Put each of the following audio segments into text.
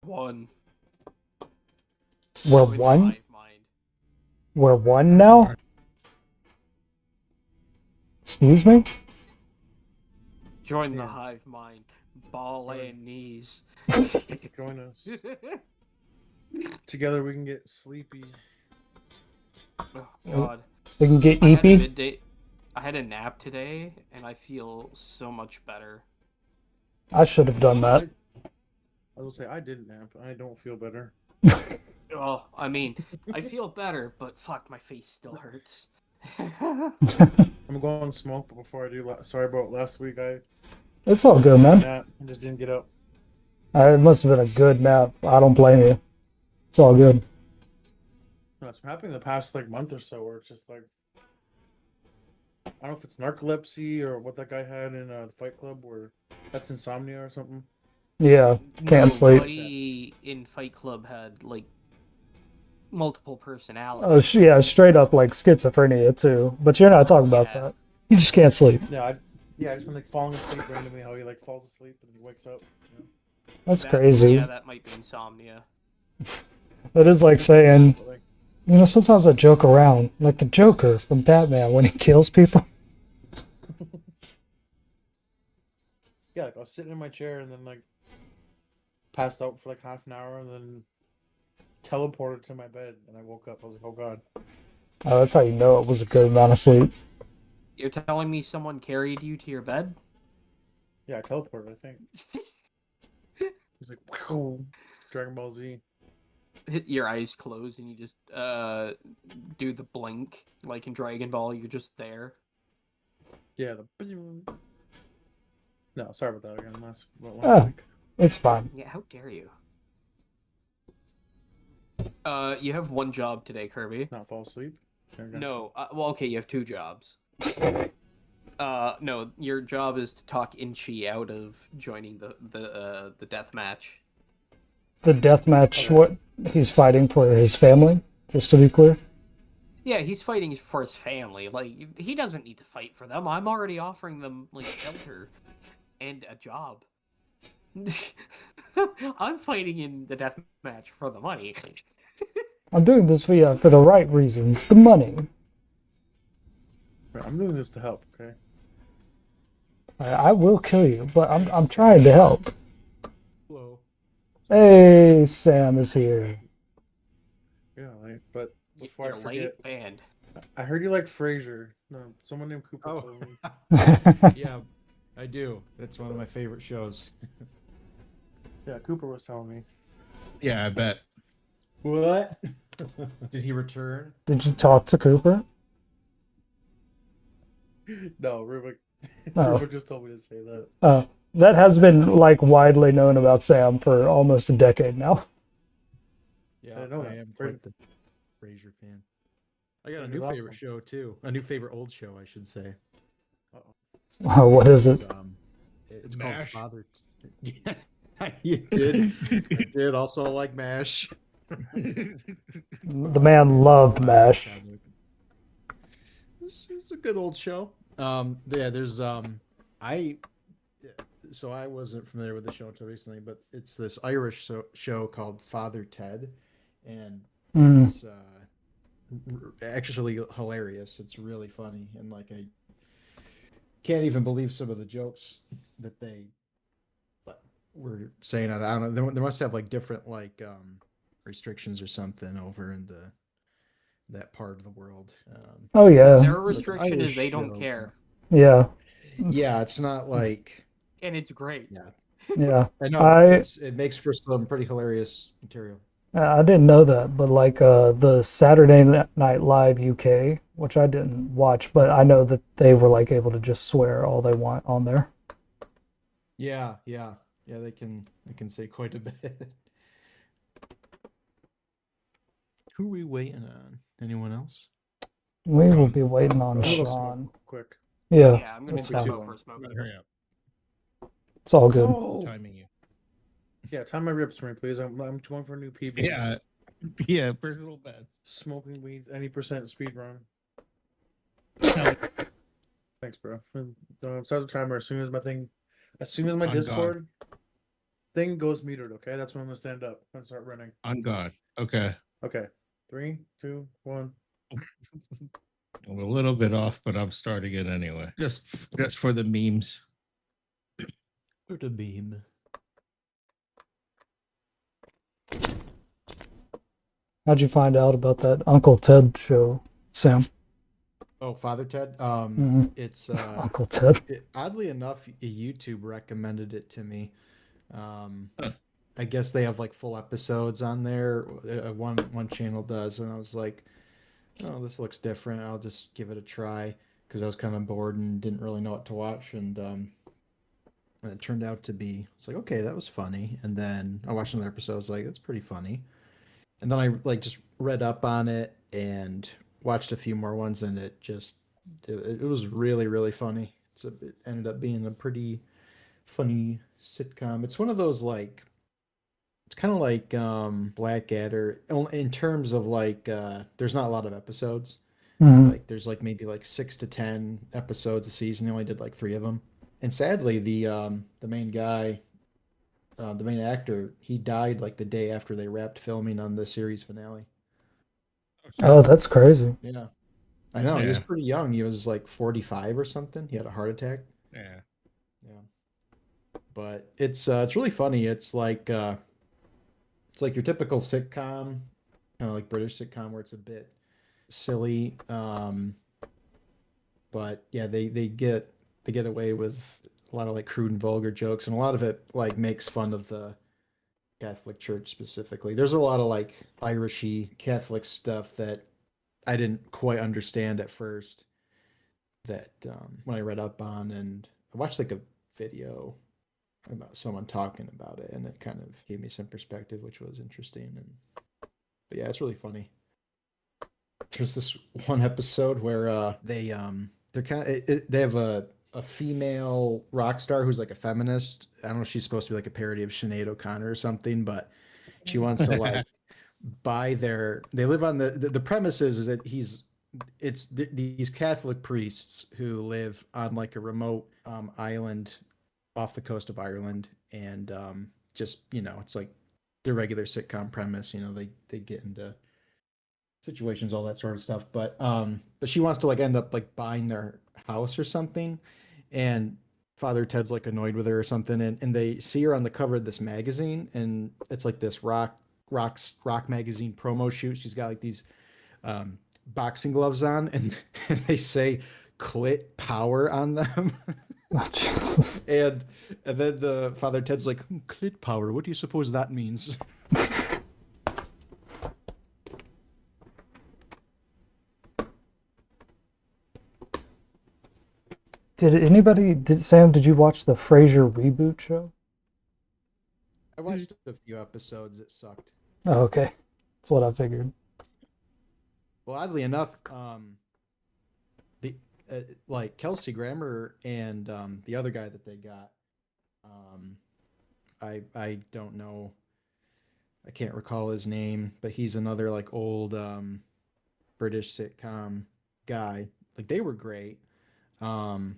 One. We're Join the one? hive mind. We're one now? Excuse me? Join the Yeah. hive mind. Ball Join. and knees. Join us. Together we can get sleepy. Oh God. We can get I had a eepy? midday. I had a nap today, and I feel so much better. I should have done that. I will say I didn't nap. I don't feel better. Oh, I mean, I feel better, but fuck, my face still hurts. I'm going to smoke, but before I do, sorry about last week. I It's all good, took a man. nap and just didn't get up. It must have been a good nap. I don't blame you. It's all good. That's been happening the past like month or so, where it's just like I don't know if it's narcolepsy or what that guy had in the Fight Club, where that's insomnia or something. Yeah, can't No, sleep. buddy in Fight Club had like multiple Oh, personalities. yeah, straight up like schizophrenia too. But you're not talking about Yeah, that. You just can't sleep. Yeah, I just been like falling asleep randomly. How he like falls asleep and he wakes up. You know? That's yeah, crazy. that might be insomnia. That is like Could be, saying, but like sometimes I joke around, like the Joker from Batman when he kills people. yeah, like I was sitting in my chair and then like passed out for like half an hour and then teleported to my bed and I woke up. I was like, oh god. Oh, that's how you know it was a good amount of sleep. You're telling me someone carried you to your bed? Yeah, I teleported. I think he's like, wow, Dragon Ball Z. Your eyes closed and you just do the blink like in Dragon Ball. You're just there. Yeah, the no, sorry about that again. Last Ah, week. it's fine. Yeah, how dare you? You have one job today, Kirby. Not fall asleep. No, well, okay, you have two jobs. No, your job is to talk Inchi out of joining the death match. The death match, Okay. what he's fighting for his family, just to be clear. Yeah, he's fighting for his family. Like he doesn't need to fight for them. I'm already offering them like shelter and a job. I'm fighting in the death match for the money. I'm doing this for the right reasons, the money. I'm doing this to help. Okay. I will kill you, but I'm trying to help. Hello. Hey, Sam is here. Yeah, but before I You're forget, late, banned. I heard you like Frasier. No, someone named Cooper Oh, told me. yeah, I do. That's one of my favorite shows. Yeah, Cooper was telling me. Yeah, I bet. What? Did he return? Did you talk to Cooper? No, Rubik. Oh, Rubik just told me to say that. uh, that has been like widely known about Sam for almost a decade now. I Yeah, didn't know I that. am quite the Frasier fan. I got a Frasier's new favorite awesome. show too. A new favorite old show, I should say. Uh-oh. Oh, what is It's it? it's called MASH. Father. Yeah, you did. I did also like MASH. The man loved MASH. It's a good old show. Yeah, there's I so I wasn't familiar with the show until recently, but it's this Irish show called Father Ted, and Mm. it's actually hilarious. It's really funny, and like I can't even believe some of the jokes that they were saying. I don't know. They must have like different like restrictions or something over in the that part of the world. Oh yeah, Their It's like an restriction is Irish they don't show. care, yeah, Yeah, it's not like and it's great. yeah. yeah. I know I it makes for some pretty hilarious material. I didn't know that, but like the Saturday Night Live UK, which I didn't watch, but I know that they were like able to just swear all they want on there. Yeah, yeah, yeah. They can say quite a bit. Who are we waiting on? Anyone else? We will Sean, be waiting I'm on gonna go smoke Sean. quick. Yeah, Yeah, I'm gonna that's Won't be too fine. go long. for a smoke. better hurry up. It's all good. No. Timing you. Yeah, time my ribs for me, please. I'm going for a new PB. Yeah, yeah, personal bets. Smoking weeds, any percent speed run. Thanks, bro. Start the timer as soon as my On God. Discord. thing goes metered, okay? That's when I'm gonna stand up and start running. On God. Okay. Okay. 3, 2, 1. I'm a little bit off, but I'm starting it anyway. Just for the memes. For the beam. How'd you find out about that Uncle Ted show, Sam? Oh, Father Ted. Hmm. It's Uncle Ted. oddly enough, YouTube recommended it to me. Um, Huh. I guess they have like full episodes on there. One channel does, and I was like, oh, this looks different. I'll just give it a try because I was kind of bored and didn't really know what to watch, and it turned out to be. It's like, okay, that was funny. And then I watched another episode. I was like, that's pretty funny. And then I like just read up on it and watched a few more ones, and it was really really funny. It ended up being a pretty funny sitcom. It's one of those like it's kind of like Blackadder in terms of like there's not a lot of episodes. Hmm. Like there's like maybe like 6 to 10 episodes a season. They only did like 3 of them. And sadly, the main guy, the main actor, he died like the day after they wrapped filming on the series finale. Oh, Oh, shit. that's crazy. Yeah, I know. He was Yeah. pretty young. He was like 45 or something. He had a heart attack. Yeah. Yeah, but it's really funny. It's like your typical sitcom, kind of like British sitcom, where it's a bit silly. But yeah, they get away with a lot of like crude and vulgar jokes, and a lot of it like makes fun of the Catholic Church specifically. There's a lot of like Irishy Catholic stuff that I didn't quite understand at first. That when I read up on, and I watched like a video about someone talking about it, and it kind of gave me some perspective, which was interesting. And but yeah, it's really funny. There's this one episode where they're kind of they have a female rock star who's like a feminist. I don't know if she's supposed to be like a parody of Sinead O'Connor or something, but she wants to like buy their. They live on the premise is that these Catholic priests who live on like a remote island off the coast of Ireland, and just it's like the regular sitcom premise. They get into situations, all that sort of stuff. But she wants to like end up like buying their house or something, and Father Ted's like annoyed with her or something, and they see her on the cover of this magazine, and it's like this rock magazine promo shoot. She's got like these um, boxing gloves on, and they say "clit power" on them. Oh, Jesus. And then the Father Ted's like, "Clit power, what do you suppose that means?" Sam, did you watch the Frasier reboot show? I watched a few episodes. It sucked. Oh, okay. That's what I figured. Well, oddly enough, the like Kelsey Grammer and the other guy that they got, um, I don't know, I can't recall his name, but he's another like old British sitcom guy. Like they were great, um,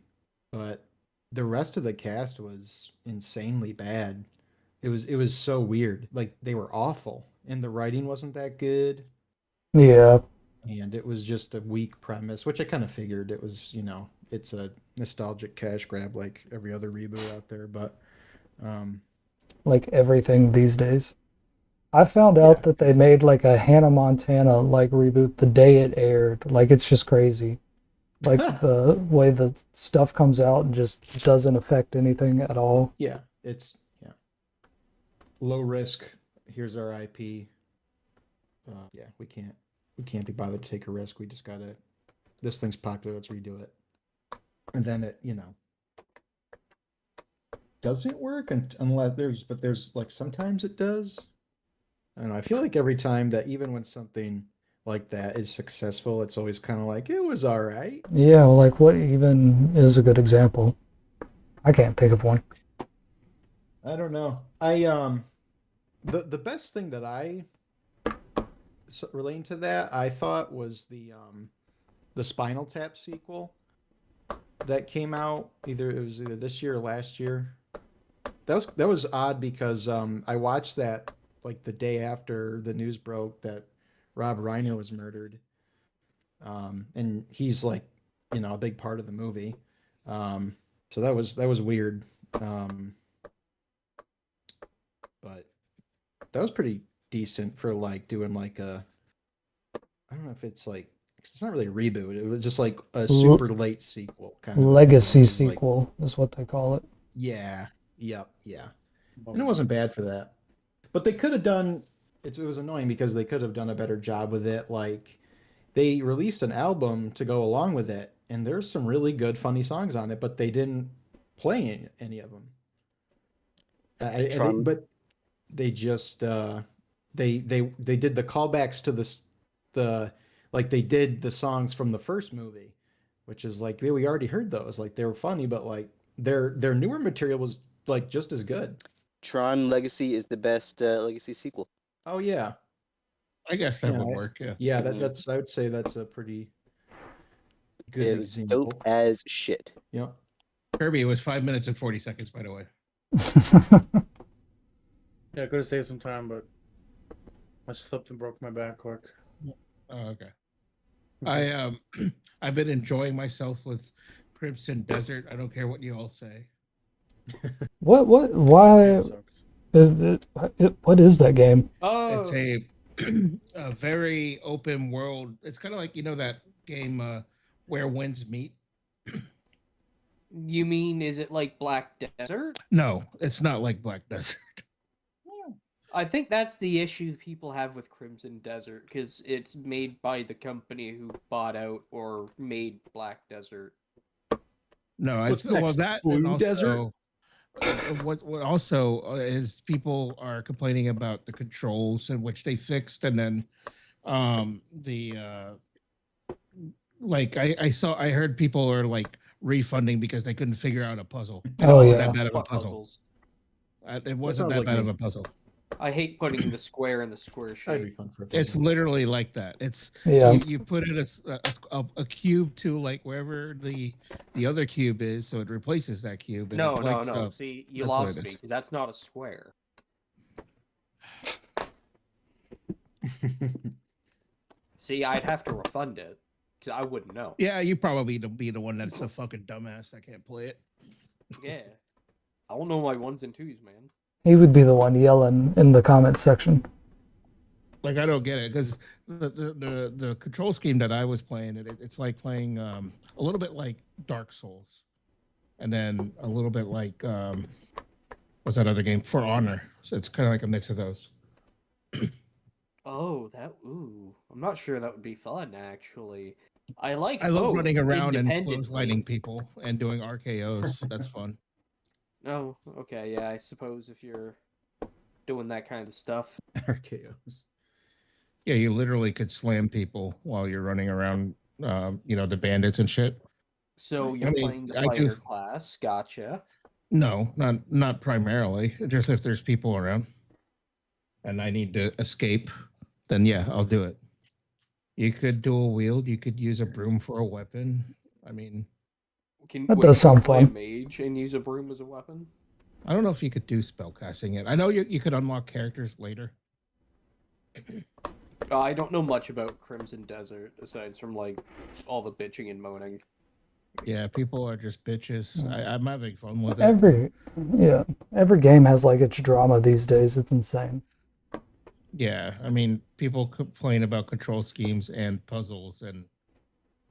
but the rest of the cast was insanely bad. It was so weird. Like they were awful, and the writing wasn't that good, Yeah, and it was just a weak premise, which I kind of figured it was. It's a nostalgic cash grab like every other reboot out there. But um, like everything these days. I found yeah, out that they made like a Hannah Montana like reboot the day it aired. Like it's just crazy. Like the way the stuff comes out just doesn't affect anything at all. yeah, it's yeah, low risk. Here's our IP. Yeah, we can't be bothered to take a risk. We just gotta. This thing's popular. Let's redo it. And then it doesn't work unless there's like sometimes it does. I don't know. I feel like every time that even when something like that is successful, it's always kind of like it was all right. Yeah, like what even is a good example? I can't think of one. I don't know. The best thing that I relating to that I thought was the Spinal Tap sequel that came out. It was either this year or last year. that was odd because I watched that like the day after the news broke that Rob Reiner was murdered, and he's like, a big part of the movie. So that was weird, but that was pretty decent for like doing like a, I don't know if it's like, it's not really a reboot. It was just like a super late sequel kind of a thing. Legacy Which is like, sequel is what they call it. yeah, yep, yeah, and it Bummer. wasn't bad for that. But they could have done. It was annoying because they could have done a better job with it. Like they released an album to go along with it, and there's some really good, funny songs on it, but they didn't play any of them. Tron. But they just they did the callbacks to the like they did the songs from the first movie, which is like, yeah, we already heard those. Like they were funny, but like their newer material was like just as good. Tron Legacy is the best Legacy sequel. Oh yeah, I guess that yeah, would work. Yeah. yeah. Mhm. That's I would say that's a pretty good It was dope example. as shit. Yeah. Kirby, it was 5 minutes and 40 seconds, by the way. Yeah, I could have saved some time, but I slipped and broke my back quick. Oh, okay. I've been enjoying myself with Crimson Desert. I don't care what you all say. Why Game sucks. is what is that game? Oh, It's a very open world. It's kind of like that game Where Winds Meet. you mean is it like Black Desert? No, it's not like Black Desert. I think that's the issue people have with Crimson Desert because it's made by the company who bought out or made Black Desert. No, What's well next? that Blue and also Desert? what also is people are complaining about the controls in which they fixed, and then the like I heard people are like refunding because they couldn't figure out a puzzle. And Oh, it wasn't yeah. that bad of a Fuck puzzle. puzzles. It wasn't sounds that like bad of me. a puzzle. I hate putting the square in the square I'd shape. refund for a It's puzzle. literally like that. It's Yeah. you put it a cube to like wherever the other cube is, so it replaces that cube. And No, it no, lights no. up. See, you That's what lost it me is. because that's not a square. See, I'd have to refund it because I wouldn't know. Yeah, you probably be the one that's a fucking dumbass that can't play it. Yeah. I don't know my ones and twos, man. He would be the one yelling in the comment section. Like I don't get it because the control scheme that I was playing, it's like playing a little bit like Dark Souls, and then a little bit like what's that other game? For Honor. So it's kind of like a mix of those. Oh, ooh. I'm not sure that would be fun, actually. I like I love both running around and independently. clotheslining people and doing RKOs. That's fun. Oh, okay, yeah, I suppose if you're doing that kind of stuff. RKOs. Yeah, you literally could slam people while you're running around, the bandits and shit. So you're I mean, playing the I do- fighter class, gotcha. No, not primarily. Just if there's people around and I need to escape, then yeah, I'll do it. You could dual wield. You could use a broom for a weapon. I mean, That Wait, does you can sound play a fun. mage and use a broom as a weapon? I don't know if you could do spellcasting it. I know you could unlock characters later. I don't know much about Crimson Desert aside from like all the bitching and moaning. Yeah, people are just bitches. I'm having fun with it. Every game has like its drama these days. It's insane. Yeah, I mean, people complain about control schemes and puzzles, and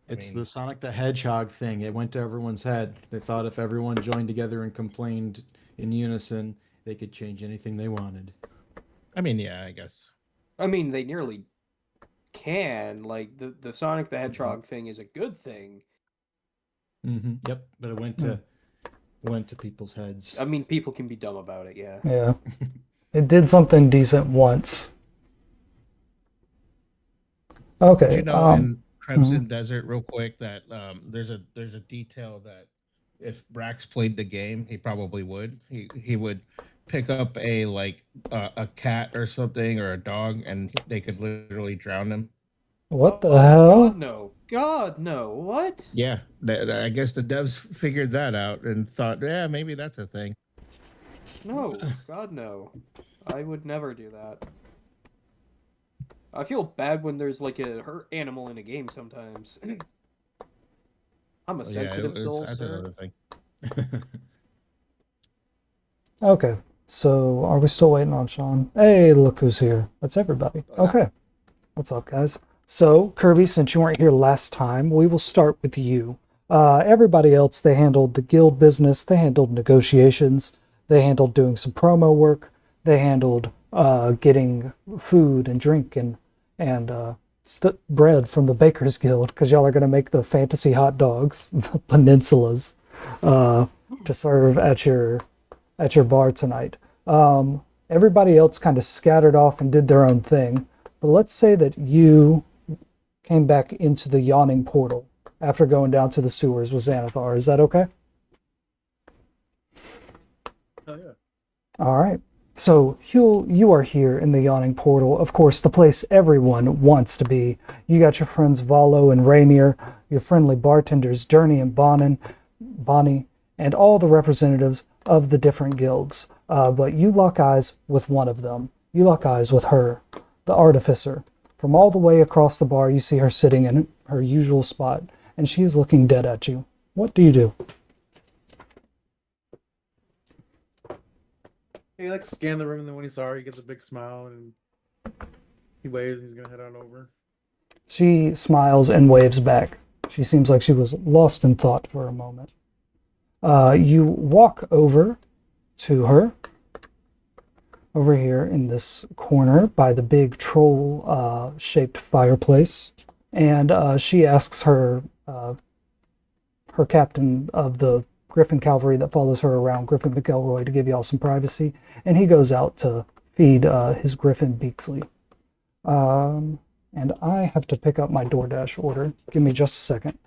It's mean- the Sonic the Hedgehog thing. It went to everyone's head. They thought if everyone joined together and complained in unison, they could change anything they wanted. I mean, yeah, I guess. I mean, they nearly can. Like the Sonic the Hedgehog thing is a good thing. Mm-hmm. Yep, but it went to people's heads. I mean, people can be dumb about it, yeah. Yeah. It did something decent once. Okay. Did you know in Crimson Desert, real quick, that there's a detail that if Brax played the game, he probably would. He would pick up a cat or something or a dog, and they could literally drown him. What the Oh, hell? God, no. God, no. What? Yeah, I guess the devs figured that out and thought, yeah, maybe that's a thing. No, God no. I would never do that. I feel bad when there's like a hurt animal in a game sometimes. I'm a Oh, yeah, sensitive soul, that's sir. another thing. Okay, so are we still waiting on Sean? Hey, look who's here. That's everybody. Hola. Okay, what's up, guys? So, Kirby, since you weren't here last time, we will start with you. Everybody else, they handled the guild business, they handled negotiations, they handled doing some promo work, they handled getting food and drink and bread from the Bakers Guild, because y'all are going to make the fantasy hot dogs, the peninsulas, to serve at your bar tonight. Everybody else kind of scattered off and did their own thing. But let's say that you came back into the yawning portal after going down to the sewers with Xanathar. Is that okay? Oh yeah. All right. So, Huel, you are here in the yawning portal. Of course, the place everyone wants to be. You got your friends Valo and Rainier, your friendly bartenders Derny and Bonnie, and all the representatives of the different guilds. But you lock eyes with one of them. You lock eyes with her, the artificer. From all the way across the bar, you see her sitting in her usual spot, and she is looking dead at you. What do you do? He like scan the room, and then when he saw her, he gets a big smile and he waves. And he's gonna head on over. She smiles and waves back. She seems like she was lost in thought for a moment. You walk over to her, over here in this corner by the big troll shaped fireplace, and she asks her captain of the Griffin cavalry that follows her around, Griffin McElroy, to give y'all some privacy, and he goes out to feed his Griffin Beaksley. And I have to pick up my DoorDash order. Give me just a second.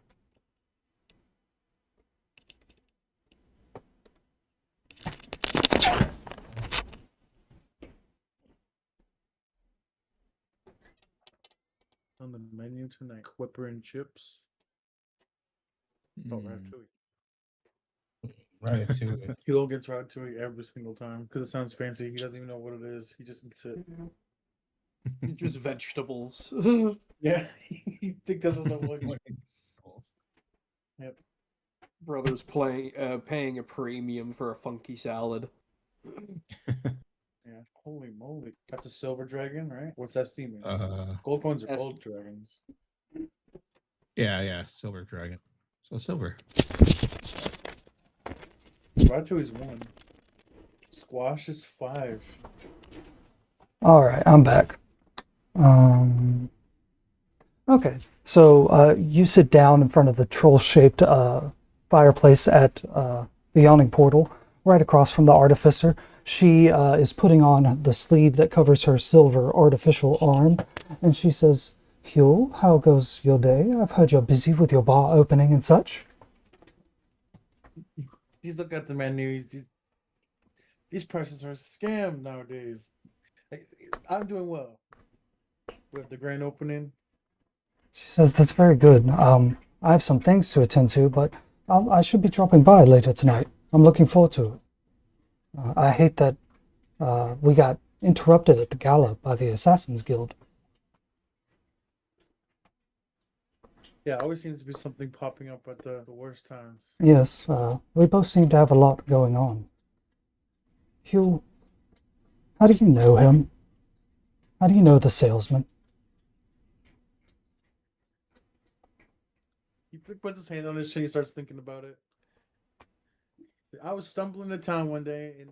On the menu tonight, Whipper and chips. Oh, ratatouille. Ratatouille. Hugo gets ratatouille every single time because it sounds fancy. He doesn't even know what it is. He just eats it. Just vegetables. Yeah, he doesn't know what. Yep. Brothers paying a premium for a funky salad. Yeah. Holy moly, that's a silver dragon, right? What's that steaming? Gold coins are Yes. gold dragons. Yeah, silver dragon. So silver. Ratatouille is 1. Squash is 5. All right, I'm back. Okay, so you sit down in front of the troll-shaped fireplace at the yawning portal, right across from the artificer. She is putting on the sleeve that covers her silver artificial arm, and she says, Huel, how goes your day? I've heard you're busy with your bar opening and such. These look at the menus. These prices are a scam nowadays. I'm doing well. We have the grand opening. She says, that's very good. I have some things to attend to, but I should be dropping by later tonight. I'm looking forward to it. I hate that we got interrupted at the gala by the Assassins Guild. Yeah, always seems to be something popping up at the worst times. Yes, we both seem to have a lot going on. Hugh, how do you know him? How do you know the salesman? He puts his hand on his chin. He starts thinking about it. I was stumbling to town one day, and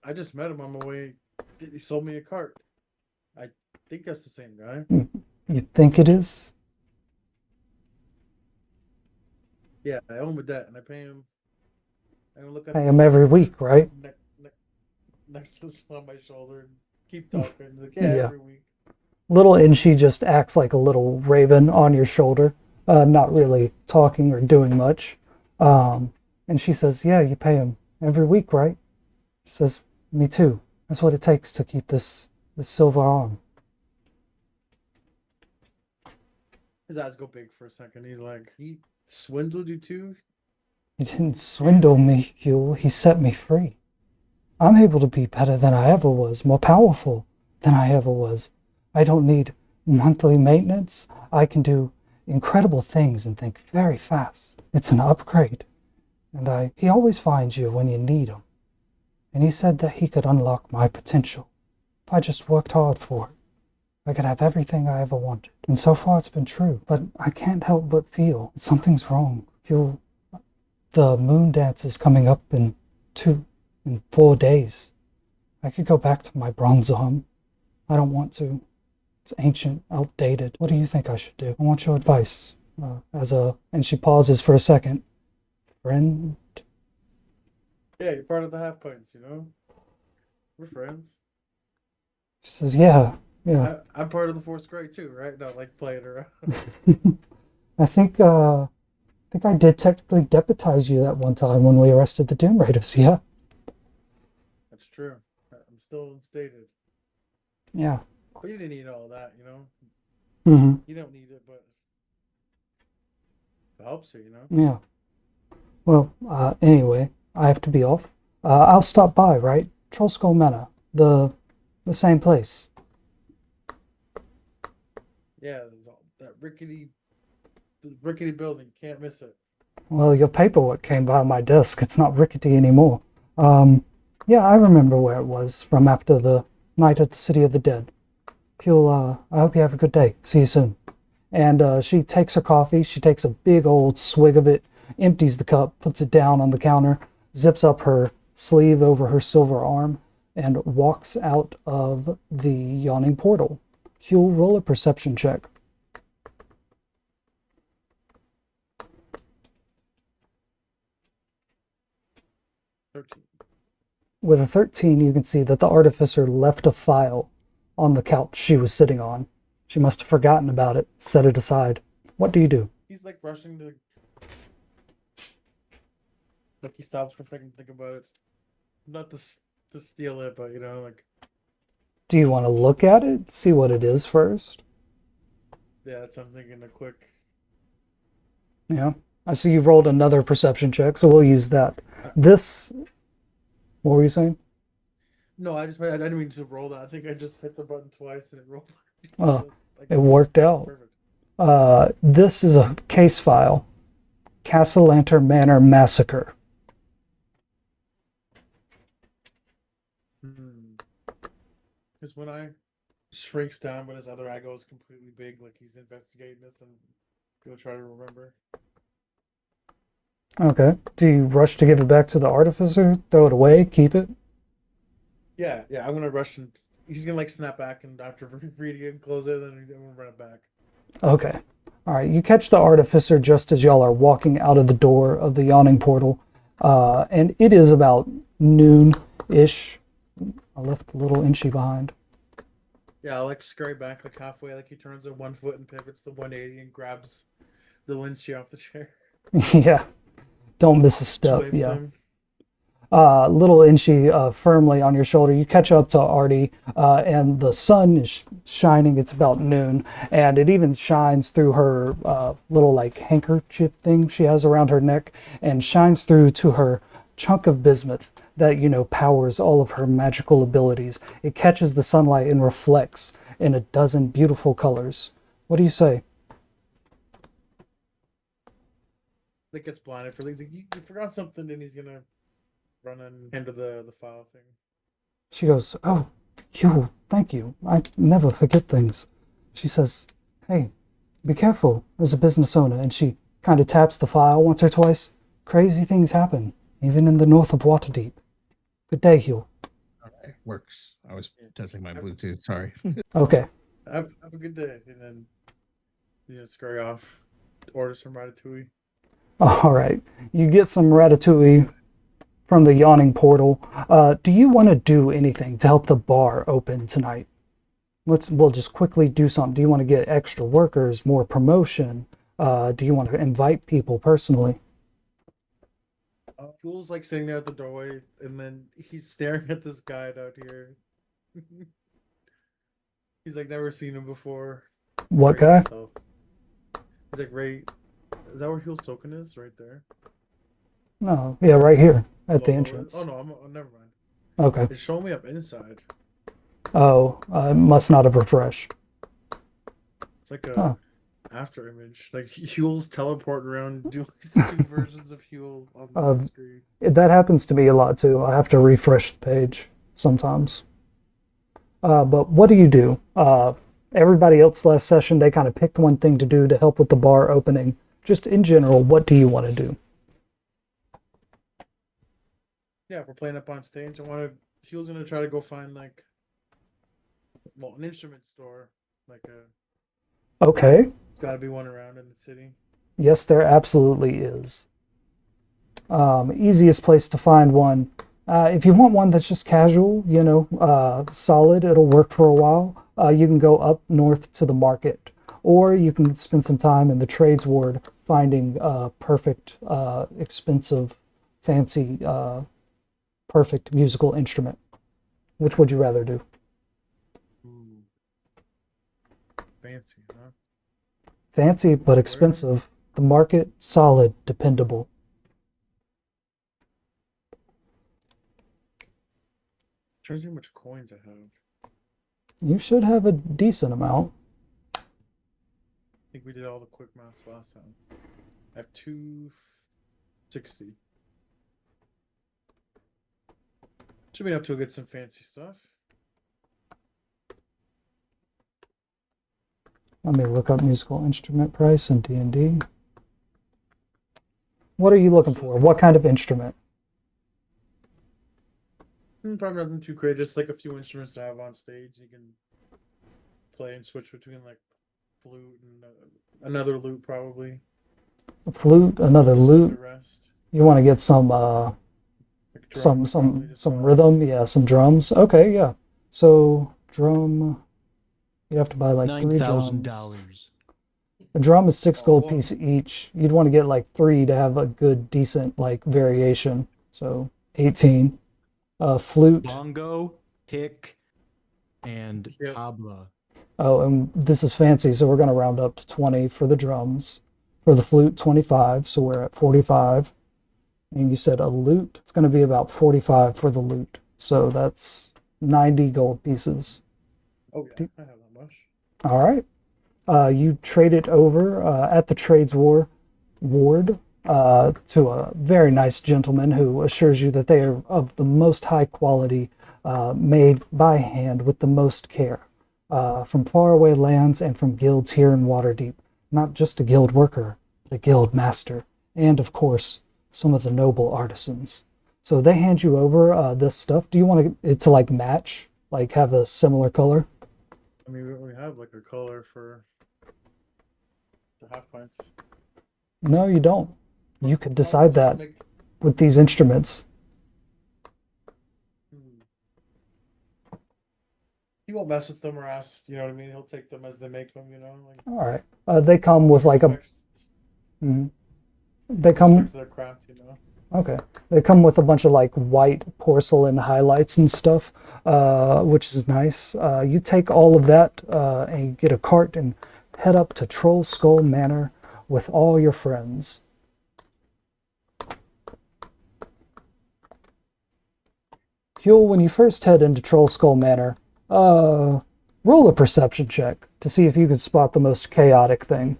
I just met him on my way. He sold me a cart. I think that's the same guy. You think it is? Yeah, I owe him a debt, and I pay him. I don't look at Pay him every week, right? Necklace on my shoulder. And keep talking. Like, yeah, Yeah. every week. Little Inchi just acts like a little raven on your shoulder, not really talking or doing much. And she says, yeah, you pay him every week, right? She says, me too. That's what it takes to keep this silver arm. His eyes go big for a second. He's like, he swindled you too? He didn't swindle me, Huel. He set me free. I'm able to be better than I ever was, more powerful than I ever was. I don't need monthly maintenance. I can do incredible things and think very fast. It's an upgrade. And he always finds you when you need him. And he said that he could unlock my potential if I just worked hard for it. I could have everything I ever wanted. And so far it's been true. But I can't help but feel something's wrong. The moon dance is coming up in 4 days. I could go back to my bronze arm. I don't want to. It's ancient, outdated. What do you think I should do? I want your advice. And she pauses for a second. Friend? Yeah, you're part of the Half-Pints, you know? We're friends. She says, yeah. I'm part of the fourth grade too, right? Not like playing around. I think I did technically deputize you that one time when we arrested the Doom Raiders, yeah? That's true. I'm still instated. Yeah. But you didn't need all that, you know? Mm-hmm. You don't need it, but it helps you, you know? Yeah. Well, anyway, I have to be off. I'll stop by, right? Troll Skull Manor. The same place. Yeah, that rickety building. Can't miss it. Well, your paperwork came by my desk. It's not rickety anymore. Yeah, I remember where it was from after the night at the City of the Dead. I hope you have a good day. See you soon. And she takes her coffee. She takes a big old swig of it, empties the cup, puts it down on the counter, zips up her sleeve over her silver arm, and walks out of the yawning portal. Huel, roll a perception check. 13. With a 13, you can see that the artificer left a file on the couch she was sitting on. She must have forgotten about it, set it aside. What do you do? He's like rushing to. Like he stops for a second to think about it. Not to steal it, but you know, like. Do you want to look at it, see what it is first? Yeah, that's I'm thinking a quick. Yeah. I see you rolled another perception check, so we'll use that. What were you saying? No, I didn't mean to roll that. I think I just hit the button twice and it rolled. Oh, Like, it worked out. perfect. This is a case file. Castle Lantern Manor Massacre. Because when I shrinks down, but his other eye goes completely big, like he's investigating this and go try to remember. Okay. Do you rush to give it back to the artificer? Throw it away? Keep it? Yeah, I'm gonna rush and he's gonna like snap back and after reading it, close it, then I'm gonna run it back. Okay. All right. You catch the artificer just as y'all are walking out of the door of the yawning portal. And it is about noon-ish. I left a little inchy behind. Yeah, I'll like scurry back like halfway, like he turns at 1 foot and pivots to 180 and grabs the Lynchy off the chair. Yeah. Don't miss a step. Swipes Yeah. him. Little Inchy firmly on your shoulder. You catch up to Artie, and the sun is shining. It's about noon, and it even shines through her little like handkerchief thing she has around her neck, and shines through to her chunk of bismuth that powers all of her magical abilities. It catches the sunlight and reflects in a dozen beautiful colors. What do you say? Like gets blinded for things. Like, you forgot something, and he's gonna run and handle the file thing. She goes, "Oh, thank you. I never forget things." She says, "Hey, be careful as a business owner." And she kind of taps the file once or twice. Crazy things happen, even in the north of Waterdeep. Good day, Huel. Okay, works. I was testing my Bluetooth. Sorry. Okay. Have a good day, and then he's gonna scurry off. Orders from Ratatouille. All right. You get some ratatouille from the yawning portal. Do you want to do anything to help the bar open tonight? We'll just quickly do something. Do you want to get extra workers, more promotion? Do you want to invite people personally? Jules like sitting there at the doorway, and then he's staring at this guy out here. He's like never seen him before. What Right guy? himself. He's like right. Is that where Huel's token is? Right there. No, yeah, right here at the Below it? entrance. Oh no, never mind. Okay. It's showing me up inside. Oh, must not have refreshed. It's like a Huh. after image. Like Huel's teleporting around doing two versions of Huel on Uh, the screen. that happens to me a lot too. I have to refresh the page sometimes. But what do you do? Everybody else last session, they kind of picked one thing to do to help with the bar opening. Just in general, what do you want to do? Yeah, if we're playing up on stage, Huel's gonna try to go find like, well, an instrument store. Like Okay. it's got to be one around in the city. Yes, there absolutely is. Easiest place to find one. If you want one that's just casual, solid, it'll work for a while. You can go up north to the market, or you can spend some time in the trades ward finding perfect, expensive, fancy, perfect musical instrument. Which would you rather do? Ooh, fancy, huh? Fancy but Where? expensive. The market, solid, dependable. Trying to see how much coins I have. You should have a decent amount. I think we did all the quick maths last time. I have 260. Should be enough to get some fancy stuff. Let me look up musical instrument price in D&D. What are you looking So it's for? like What kind of instrument? probably nothing too crazy. Just like a few instruments to have on stage. You can play and switch between like flute and another lute probably. A flute, another Focus with the lute. rest. You want to get some Like some drums probably some to some swap. rhythm, yeah, some drums. Okay, yeah. So drum, you have to buy like three drums. $9,000. A drum is six Oh gold well, piece each. You'd want to get like three to have a good, decent like variation. So 18. Flute. Bongo, pick, and yep. tabla. Oh, and this is fancy, so we're going to round up to 20 for the drums. For the flute, 25, so we're at 45. And you said a lute, it's going to be about 45 for the lute. So that's 90 gold pieces. Oh yeah, I have that much. All right. You trade it over at the trades ward to a very nice gentleman who assures you that they are of the most high quality, made by hand with the most care, from faraway lands and from guilds here in Waterdeep. Not just a guild worker, but a guild master, and of course, some of the noble artisans. So they hand you over this stuff. Do you want it to like match, like have a similar color? I mean, we have like a color for the Half-Pints. No, you don't. You could Why don't we decide just that make? with these instruments. Hmm. He won't mess with them or ask. You know what I mean? He'll take them as they make them. You know, like All right. They come he with like a. respects Mhm. They come. respects their craft. You know. Okay. They come with a bunch of like white porcelain highlights and stuff, which is nice. You take all of that and you get a cart and head up to Troll Skull Manor with all your friends. Huel, when you first head into Troll Skull Manor, roll a perception check to see if you can spot the most chaotic thing.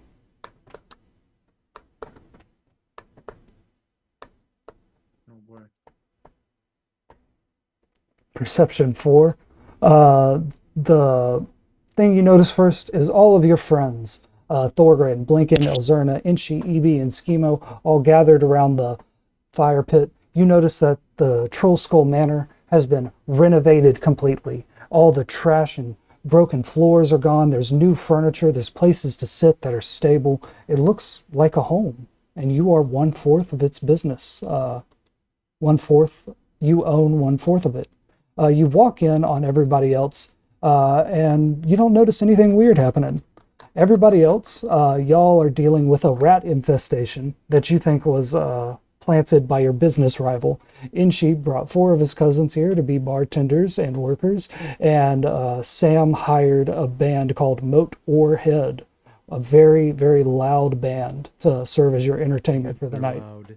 Oh boy. Perception 4. The thing you notice first is all of your friends, Thorgren, Blinken, Elzerna, Inchi, Ebi, and Schemo, all gathered around the fire pit. You notice that the Troll Skull Manor has been renovated completely. All the trash and broken floors are gone. There's new furniture. There's places to sit that are stable. It looks like a home, and you are 1/4 of its business. 1/4, you own 1/4 of it. You walk in on everybody else, and you don't notice anything weird happening. Everybody else, y'all are dealing with a rat infestation that you think was planted by your business rival. Inchi brought 4 of his cousins here to be bartenders and workers, and Sam hired a band called Moat or Head, a very, very loud band to serve as your entertainment for the They're night. loud.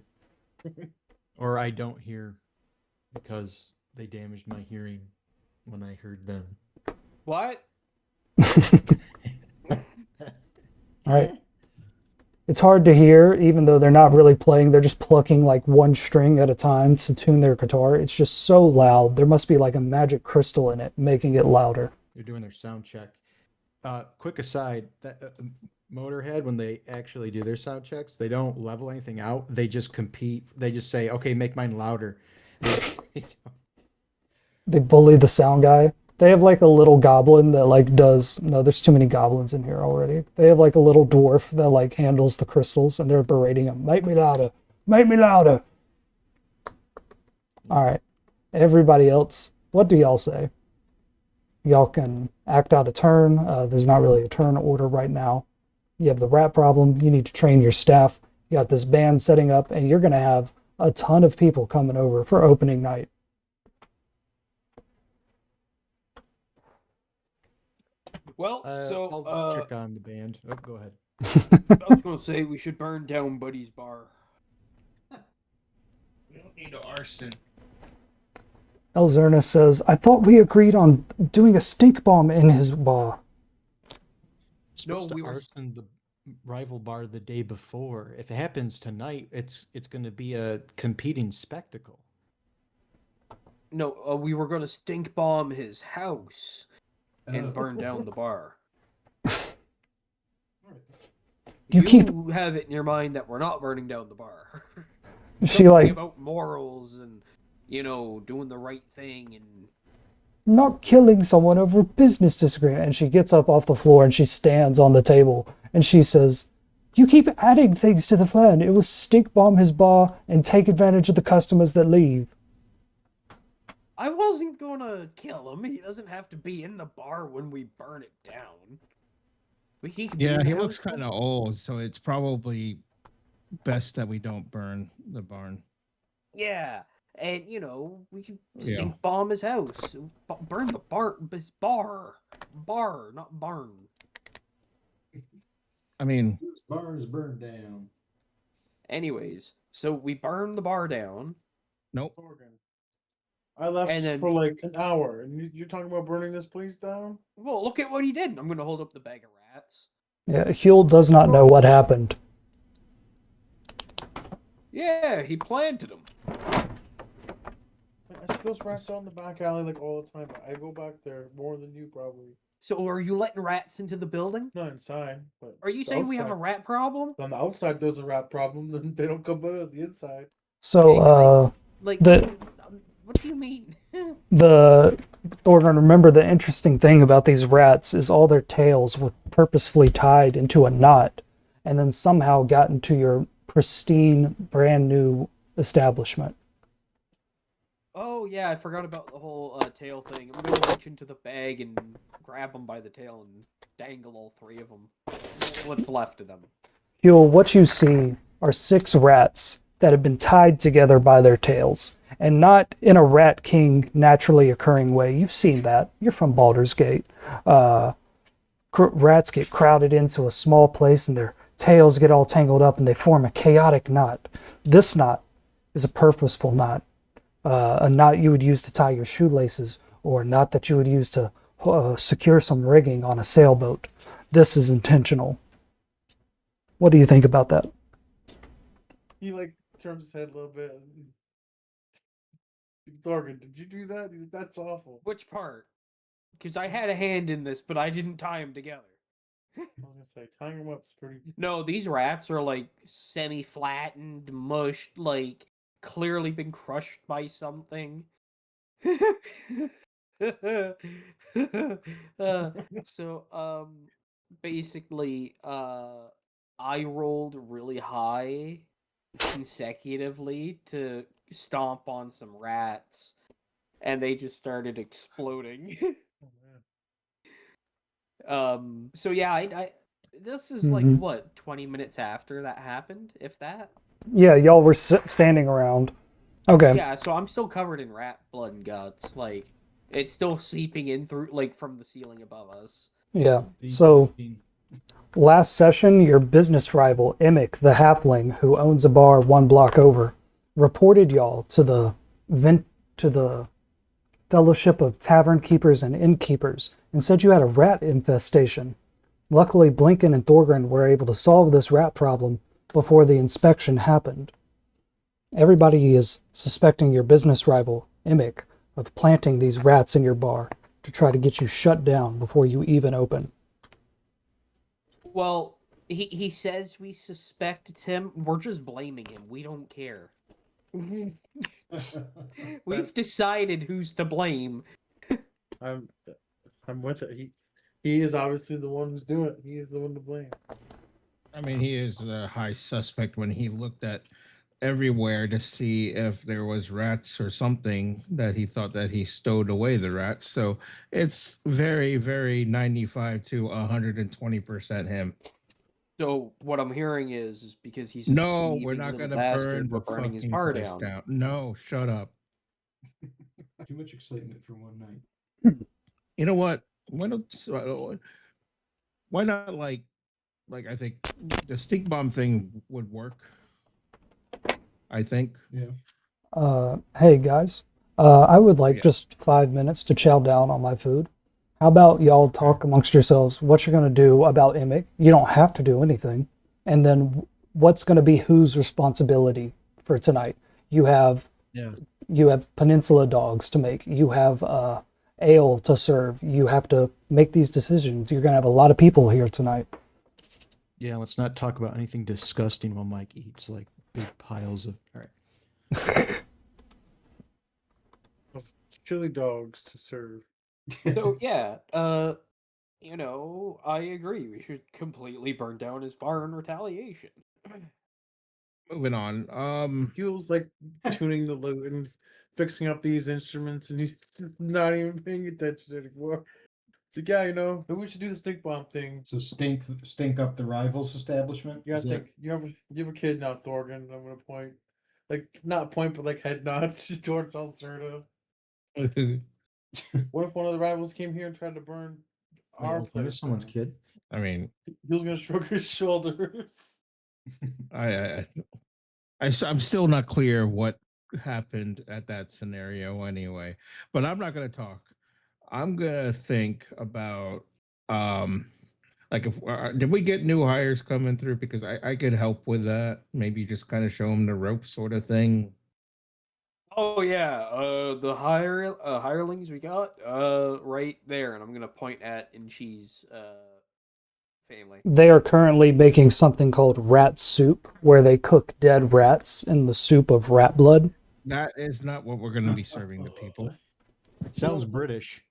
Or I don't hear because they damaged my hearing when I heard them. What? All right. It's hard to hear, even though they're not really playing. They're just plucking like one string at a time to tune their guitar. It's just so loud. There must be like a magic crystal in it, making it louder. They're doing their sound check. Quick aside, that Motorhead, when they actually do their sound checks, they don't level anything out. They just compete. They just say, "Okay, make mine louder." They bully the sound guy. They have like a little goblin that like does. No, there's too many goblins in here already. They have like a little dwarf that like handles the crystals, and they're berating him. Make me louder. Make me louder. All right. Everybody else, what do y'all say? Y'all can act out a turn. There's not really a turn order right now. You have the rat problem. You need to train your staff. You got this band setting up, and you're going to have a ton of people coming over for opening night. Well, I'll check on the band. Oh, go ahead. I was gonna say we should burn down Buddy's bar. We don't need arson. Elzerna says, I thought we agreed on doing a stink bomb in his bar. Supposed we to were- arson the rival bar the day before. If it happens tonight, it's going to be a competing spectacle. No, we were gonna stink bomb his house and burn down the bar. You keep- have it in your mind that we're not burning down the bar. She Something like, about morals and doing the right thing and not killing someone over a business disagreement. And she gets up off the floor and she stands on the table and she says, you keep adding things to the plan. It was stink bomb his bar and take advantage of the customers that leave. I wasn't gonna kill him. He doesn't have to be in the bar when we burn it down. He can Yeah, be he there. looks kind of old, so it's probably best that we don't burn the barn. Yeah, and we can Yeah. stink bomb his house, burn the his bar, not barn. I mean, This bar is burned down. Anyways, so we burn the bar down. nope. Morgan, I left And then- for like an hour, and you're talking about burning this place down? Well, look at what he did. I'm gonna hold up the bag of rats. Yeah, Huel does not know what happened. Yeah, he planted them. I see those rats out in the back alley like all the time. I go back there more than you probably. So are you letting rats into the building? Not inside, but Are you the saying we have a outside. rat problem? On the outside, there's a rat problem. Then they don't come out of the inside. So, Like, The- what do you mean? Thorgrim, remember the interesting thing about these rats is all their tails were purposefully tied into a knot and then somehow got into your pristine, brand new establishment. Oh yeah, I forgot about the whole tail thing. I'm gonna reach into the bag and grab them by the tail and dangle all three of them. What's left of them? Huel, what you see are 6 rats that have been tied together by their tails, and not in a Rat King naturally occurring way. You've seen that. You're from Baldur's Gate. Rats get crowded into a small place and their tails get all tangled up and they form a chaotic knot. This knot is a purposeful knot. A knot you would use to tie your shoelaces, or a knot that you would use to secure some rigging on a sailboat. This is intentional. What do you think about that? He like turns his head a little bit. Thorgan, did you do that? He's like, that's awful. Which part? Because I had a hand in this, but I didn't tie them together. I was gonna say tying him up is pretty. No, these rats are like semi-flattened, mushed, like clearly been crushed by something. So basically I rolled really high consecutively to stomp on some rats and they just started exploding. Oh, man. So yeah, I this is like Mhm. what, 20 minutes after that happened, if that? Yeah, y'all were standing around. Okay. Yeah, so I'm still covered in rat blood and guts. Like, it's still seeping in through, like, from the ceiling above us. Yeah. So last session, your business rival, Emic, the halfling, who owns a bar 1 block over, reported y'all to the Fellowship of Tavern Keepers and Innkeepers and said you had a rat infestation. Luckily, Blinken and Thorgren were able to solve this rat problem before the inspection happened. Everybody is suspecting your business rival, Immick, of planting these rats in your bar to try to get you shut down before you even open. Well, he says we suspect him. We're just blaming him. We don't care. We've decided who's to blame. I'm with it. He is obviously the one who's doing it. He is the one to blame. I mean, he is a high suspect when he looked at everywhere to see if there was rats or something that he thought that he stowed away the rats. So it's very, very 95 to 120% him. So what I'm hearing is because he's a No, we're thieving not little gonna bastard, burn we're the burning his fucking bar place down. down. No, shut up. Too much excitement for one night. You know what? Why not like I think the stink bomb thing would work. I think. Yeah. Hey guys, I would like Yeah. just 5 minutes to chow down on my food. How about y'all talk amongst yourselves what you're going to do about Immick? You don't have to do anything. And then what's going to be whose responsibility for tonight? You have Yeah. you have peninsula dogs to make. You have ale to serve. You have to make these decisions. You're going to have a lot of people here tonight. Yeah, let's not talk about anything disgusting while Mike eats like big piles of. All right. Of chili dogs to serve. So yeah, I agree. We should completely burn down his bar in retaliation. Moving on. He was like tuning the loot and fixing up these instruments, and he's just not even paying attention anymore. It's like, yeah, maybe we should do the stink bomb thing. So stink up the rivals establishment. Yeah, I Is that- think you have a kid now, Thorgan. I'm gonna point, like not point, but like head nod towards Alcerta. What if one of the rivals came here and tried to burn Wait, our Alcerta's place someone's down? kid. I mean, He was gonna shrug his shoulders. I'm still not clear what happened at that scenario anyway, but I'm not going to talk. I'm going to think about like if did we get new hires coming through, because I could help with that, maybe just kind of show them the ropes sort of thing. Oh yeah, the hirelings we got right there, and I'm gonna point at Inchi's family. They are currently making something called rat soup, where they cook dead rats in the soup of rat blood. That is not what we're going to be serving to people. Sounds British.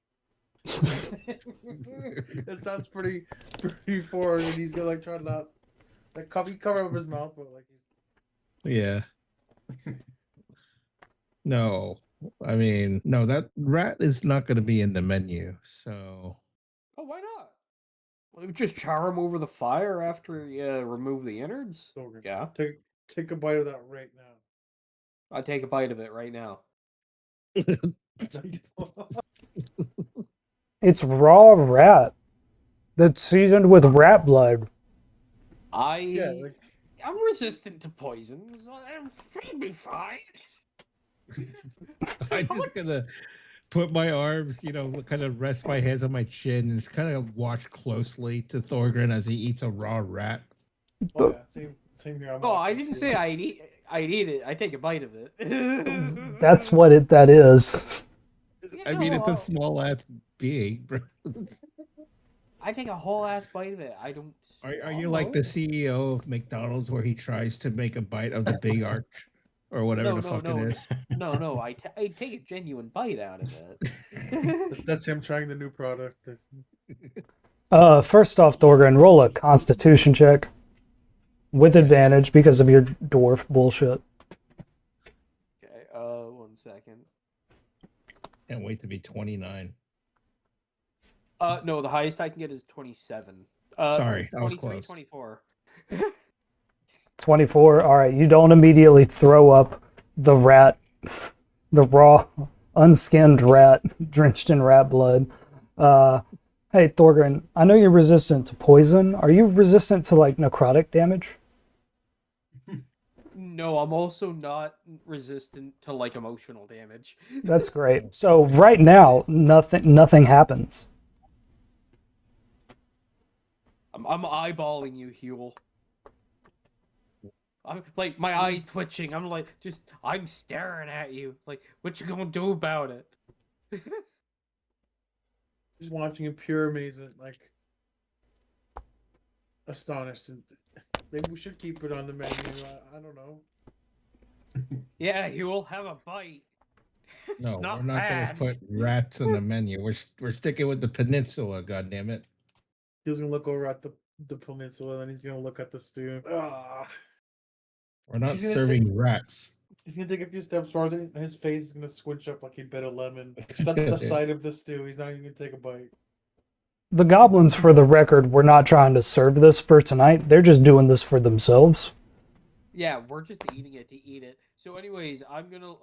That sounds pretty foreign, and he's gonna like try to not like cover up his mouth, but like he's Yeah. No, I mean, no, that rat is not going to be in the menu. So, Oh, why not? Well, just char him over the fire after you remove the innards. Thorgan. Yeah, Take a bite of that right now. I take a bite of it right now. It's raw rat that's seasoned with rat blood. Yeah, like I'm resistant to poisons. I'll be fine. I'm just gonna put my arms, kind of rest my hands on my chin and just kind of watch closely to Thorgren as he eats a raw rat. oh yeah, same here. Oh, I didn't say I'd eat it. I take a bite of it. That's what that is. I mean, it's a small ass being, bro. I take a whole ass bite of it. I don't. Are you like the CEO of McDonald's where he tries to make a bite of the big arch or whatever it is? No. I take a genuine bite out of it. That's him trying the new product. First off, Thorgren, roll a Constitution check with advantage because of your dwarf bullshit. Okay. 1 second. Can't wait to be 29. No, the highest I can get is 27. Sorry, I was 23, close. 24. 24. All right, you don't immediately throw up the rat, the raw, unskinned rat drenched in rat blood. Hey, Thorgren, I know you're resistant to poison. Are you resistant to like necrotic damage? No, I'm also not resistant to like emotional damage. That's great. So right now, nothing happens. I'm eyeballing you, Huel. I'm like my eyes twitching. I'm staring at you. Like, what you gonna do about it? Just watching in pure amazement, like astonished. And maybe we should keep it on the menu. I don't know. Yeah, Huel, have a bite. No, It's not we're not bad. gonna put rats on the menu. We're sticking with the peninsula. God damn it! He was gonna look over at the peninsula, and he's gonna look at the stew. Ah, We're not He's gonna serving rats. he's gonna take a few steps forward, and his face is gonna squinch up like he bit a lemon. Just at the sight of the stew, he's not even gonna take a bite. The goblins, for the record, were not trying to serve this for tonight. They're just doing this for themselves. Yeah, we're just eating it to eat it. So, anyways, I'm gonna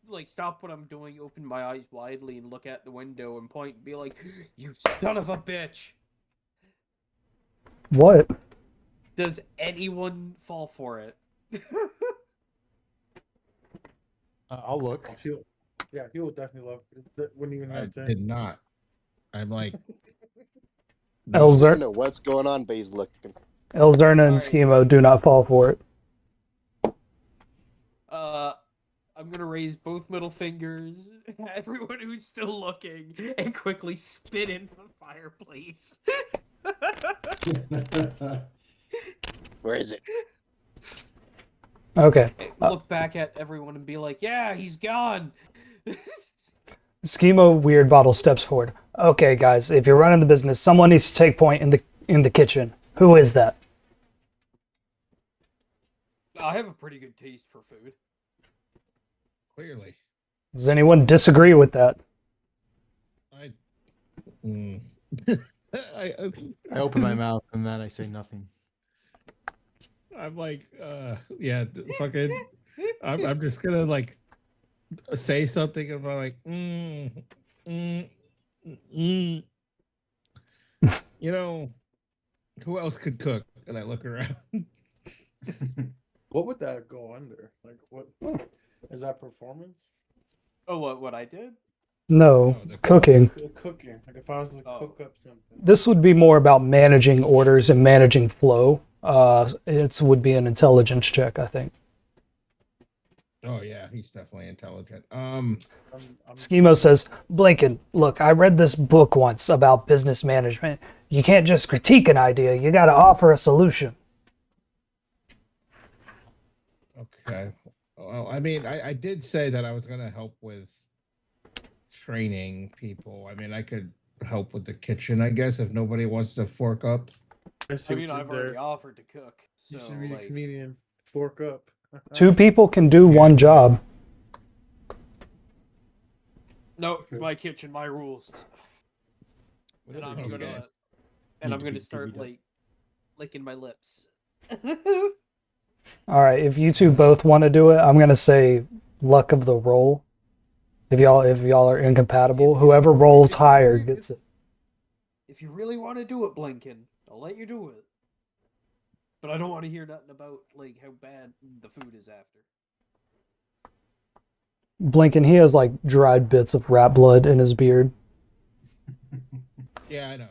like stop what I'm doing, open my eyes widely, and look at the window and point and be like, "You son of a bitch! What? Does anyone fall for it?" I'll look. Yeah, he would definitely love it. That wouldn't even I have to. did not. I'm like, I Elzer, don't know what's going on, but he's looking. Elzerna and Alright. Schemo do not fall for it. I'm gonna raise both middle fingers at everyone who's still looking and quickly spit into the fireplace. Where is it? Okay. Look back at everyone and be like, "Yeah, he's gone." Schemo Weird Bottle steps forward. Okay, guys, if you're running the business, someone needs to take point in the kitchen. Who is that? I have a pretty good taste for food. clearly. Does anyone disagree with that? I. Mm. I, I open my mouth and then I say nothing. I'm like, yeah, fucking. I'm just gonna like say something about like, mm. You know, who else could cook? And I look around. What would that go under? Like, what is that performance? Oh, what I did? No, Oh, the cooking. Cooking. Like, if I was to Oh. cook up something. This would be more about managing orders and managing flow. It would be an intelligence check, I think. Oh yeah, he's definitely intelligent. I'm Schemo says, Blinken, look, I read this book once about business management. You can't just critique an idea, you got to offer a solution. Okay. Well, I mean, I did say that I was gonna help with training people. I mean, I could help with the kitchen, I guess, if nobody wants to fork up. I see I mean, what you I've did already there. offered to cook. So, You should be a like, comedian. Fork up. Two people can do one job. no, it's my kitchen, my rules. What And is I'm it? Okay. gonna, Need to gonna be start divvied up. like licking my lips. All right, if you two both want to do it, I'm gonna say luck of the roll. If y'all are incompatible, If- whoever if- rolls if- higher if- gets it. If you really want to do it, Blinken, I'll let you do it. But I don't want to hear nothing about like how bad the food is after. Blinken, he has like dried bits of rat blood in his beard. Yeah, I know.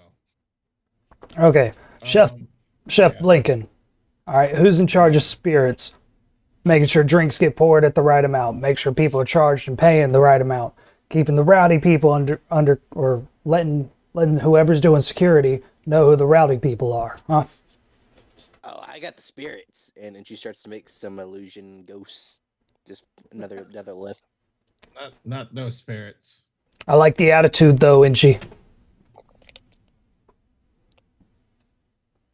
Okay, Chef Um, Chef yeah. Blinken. All right, who's in charge of spirits? Making sure drinks get poured at the right amount. Make sure people are charged and paying the right amount. Keeping the rowdy people under or letting whoever's doing security know who the rowdy people are. Huh? Oh, I got the spirits, and then she starts to make some illusion ghosts. Just another lift. Not those spirits. I like the attitude though, Inchi.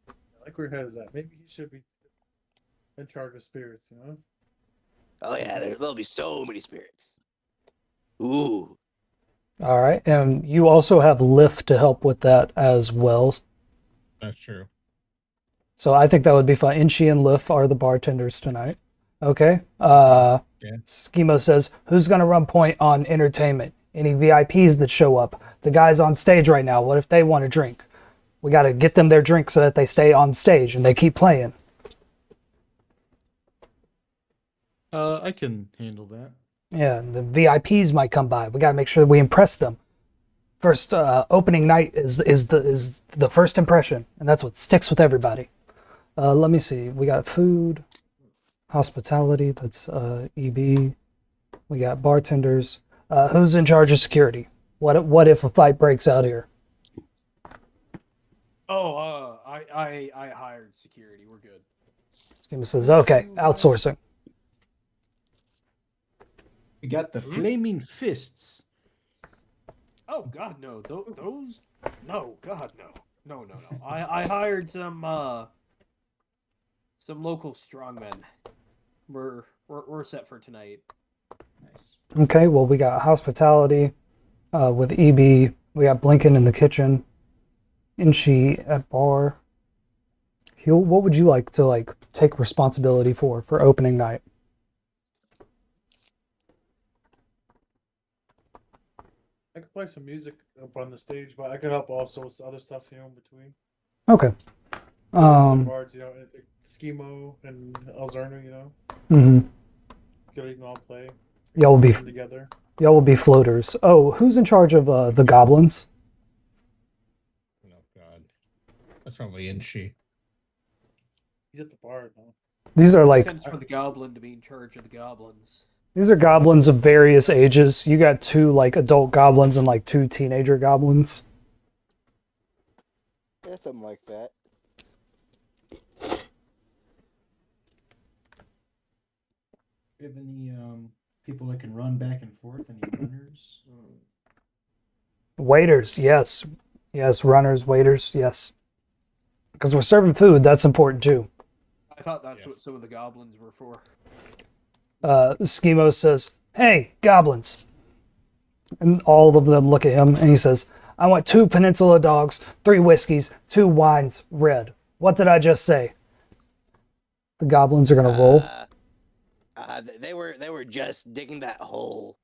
I like where your head is at. Maybe he should be in charge of spirits, you know? Oh yeah, there'll be so many spirits. Ooh. All right, and you also have Lift to help with that as well. That's true. So I think that would be fun. Inchi and Lift are the bartenders tonight. Okay. Yeah. Schemo says, who's going to run point on entertainment? Any VIPs that show up? The guys on stage right now, what if they want a drink? We got to get them their drink so that they stay on stage and they keep playing. I can handle that. Yeah, the VIPs might come by. We got to make sure that we impress them. First opening night is the first impression, and that's what sticks with everybody. Let me see. We got food, hospitality. That's EB. We got bartenders. Who's in charge of security? What if a fight breaks out here? Oh, I hired security. We're good. Schema says, okay, outsourcing. We got the flaming fists. Oh God, no. Those. No, God, no. No. I hired some local strongmen. We're set for tonight. Nice. Okay, well we got hospitality with EB. We got Blinken in the kitchen. Inchi at bar. Hugh, what would you like to take responsibility for opening night? I could play some music up on the stage, but I could help also with other stuff, in between. Okay. Bards, Schemo and Elzerner, Mhm. could even all play Y'all will be together. y'all will be floaters. Oh, who's in charge of the goblins? Oh God, that's probably Inchi. He's at the bar now. These are Makes sense for the goblin to be in charge of the goblins. these are goblins of various ages. You got two adult goblins and two teenager goblins. Yeah, something like that. Do you have any people that can run back and forth? Any runners? Waiters, yes. Yes, runners, waiters, yes. Because we're serving food, that's important too. I thought that's what Yes. some of the goblins were for. Schemo says, hey, goblins. And all of them look at him and he says, I want 2 peninsula dogs, 3 whiskeys, 2 wines, red. What did I just say? The goblins are going to roll. They were just digging that hole,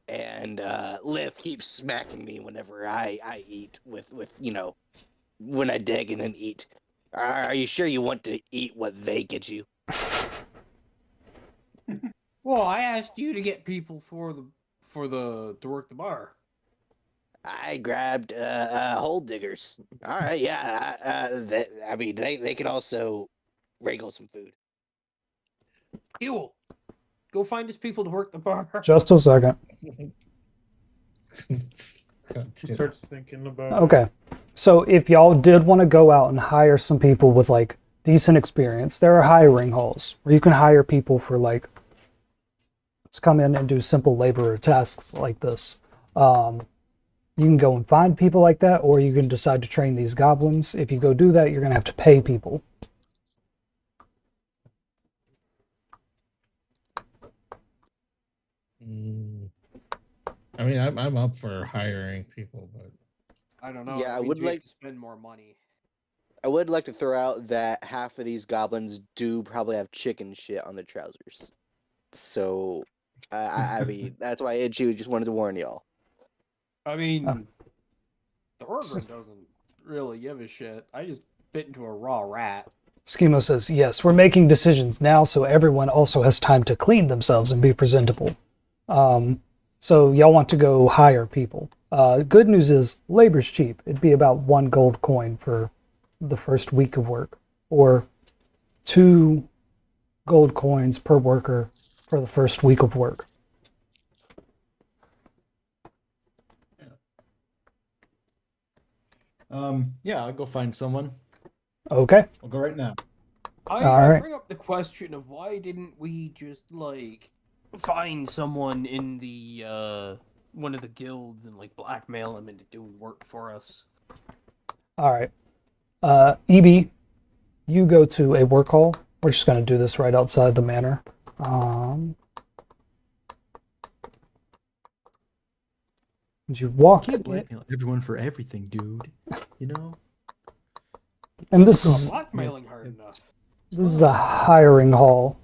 and Liv keeps smacking me whenever I eat with when I dig and then eat. Are you sure you want to eat what they get you? Well, I asked you to get people to work the bar. I grabbed hole diggers. All right, yeah. They could also wrangle some food. Huel, go find us people to work the bar. Just a second. He starts thinking about Okay. So if y'all did want to go out and hire some people with decent experience, there are hiring halls where you can hire people for let's come in and do simple labor tasks like this. You can go and find people like that, or you can decide to train these goblins. If you go do that, you're going to have to pay people. I mean, I'm up for hiring people, but I don't know. Yeah, that I means would we have like- to spend more money. I would like to throw out that half of these goblins do probably have chicken shit on their trousers. So, I mean, that's why Itchy just wanted to warn y'all. I mean, Oh. the Orgrim doesn't really give a shit. I just bit into a raw rat. Schemo says, yes, we're making decisions now, so everyone also has time to clean themselves and be presentable. So y'all want to go hire people. Good news is labor's cheap. It'd be about 1 gold coin for the first week of work, or 2 gold coins per worker for the first week of work. Yeah, I'll go find someone. Okay. I'll go right now. I Alright. bring up the question of why didn't we just find someone in the one of the guilds and blackmail him into doing work for us? All right. EB, you go to a work hall. We're just going to do this right outside the manor. As you walk Can't in, blackmail everyone for everything, dude. You know? and this Not is blackmailing hard enough. a hiring hall.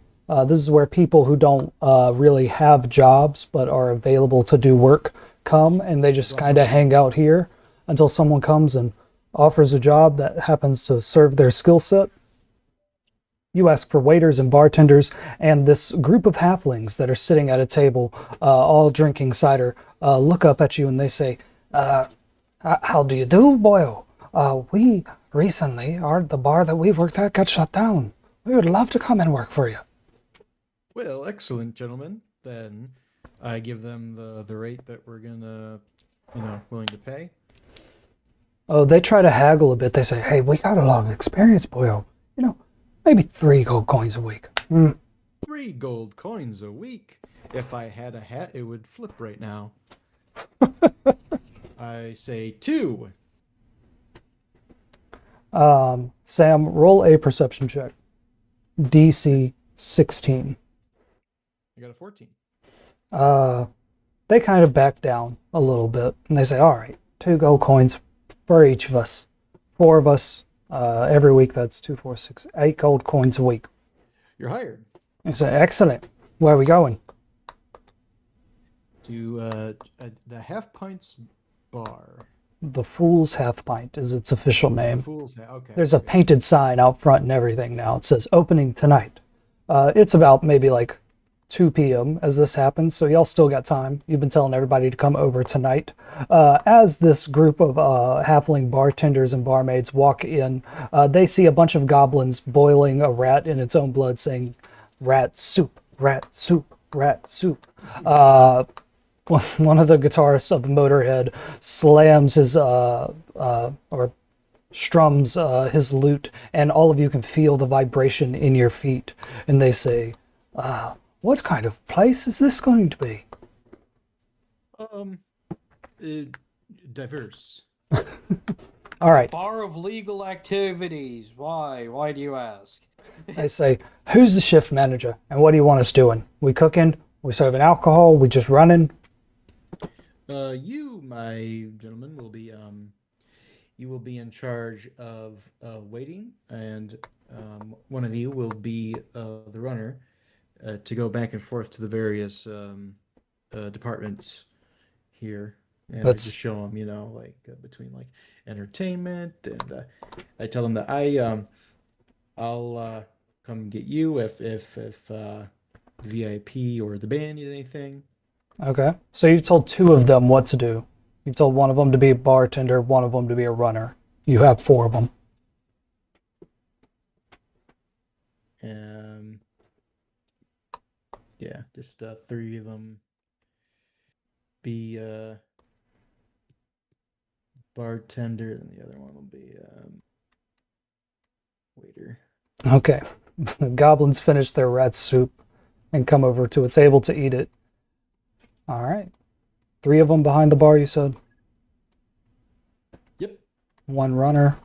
This is where people who don't really have jobs but are available to do work come, and they just kind of hang out here until someone comes and offers a job that happens to serve their skill set. You ask for waiters and bartenders, and this group of halflings that are sitting at a table, all drinking cider, look up at you and they say, how do you do, boyo? We recently, the bar that we worked at got shut down. We would love to come and work for you. Well, excellent, gentlemen. Then I give them the rate that we're gonna, willing to pay. Oh, they try to haggle a bit. They say, hey, we got a lot of experience, boyo. Maybe 3 gold coins a week. 3 gold coins a week. If I had a hat, it would flip right now. I say 2. Sam, roll a perception check. DC 16. I got a 14. They kind of back down a little bit and they say, all right, 2 gold coins for each of us. 4 of us, every week. That's 2, 4, 6, 8 gold coins a week. You're hired. I say, excellent. Where are we going? To the Half-Pints bar. The Fool's Half-Pint is its official name. Okay. There's a okay. painted sign out front and everything now. It says opening tonight. It's about maybe like 2 p.m. as this happens, so y'all still got time. You've been telling everybody to come over tonight. As this group of halfling bartenders and barmaids walk in, they see a bunch of goblins boiling a rat in its own blood, saying, rat soup, rat soup, rat soup. One of the guitarists of Motorhead slams his or strums his lute, and all of you can feel the vibration in your feet. And they say, what kind of place is this going to be? Diverse. All right. Bar of legal activities. Why? Why do you ask? They say, who's the shift manager, and what do you want us doing? We cooking? We serving alcohol? We just running? You, my gentleman, will be you will be in charge of waiting, and one of you will be the runner to go back and forth to the various departments here, and I just show them, between like entertainment, and I tell them that I'll come get you if VIP or the band need anything. Okay. So you've told 2 of them what to do. You've told one of them to be a bartender, one of them to be a runner. You have 4 of them. Yeah, just 3 of them be bartender, and the other one will be waiter. Okay. The goblins finish their rat soup and come over to a table to eat it. All right. 3 of them behind the bar, you said? Yep. 1 runner.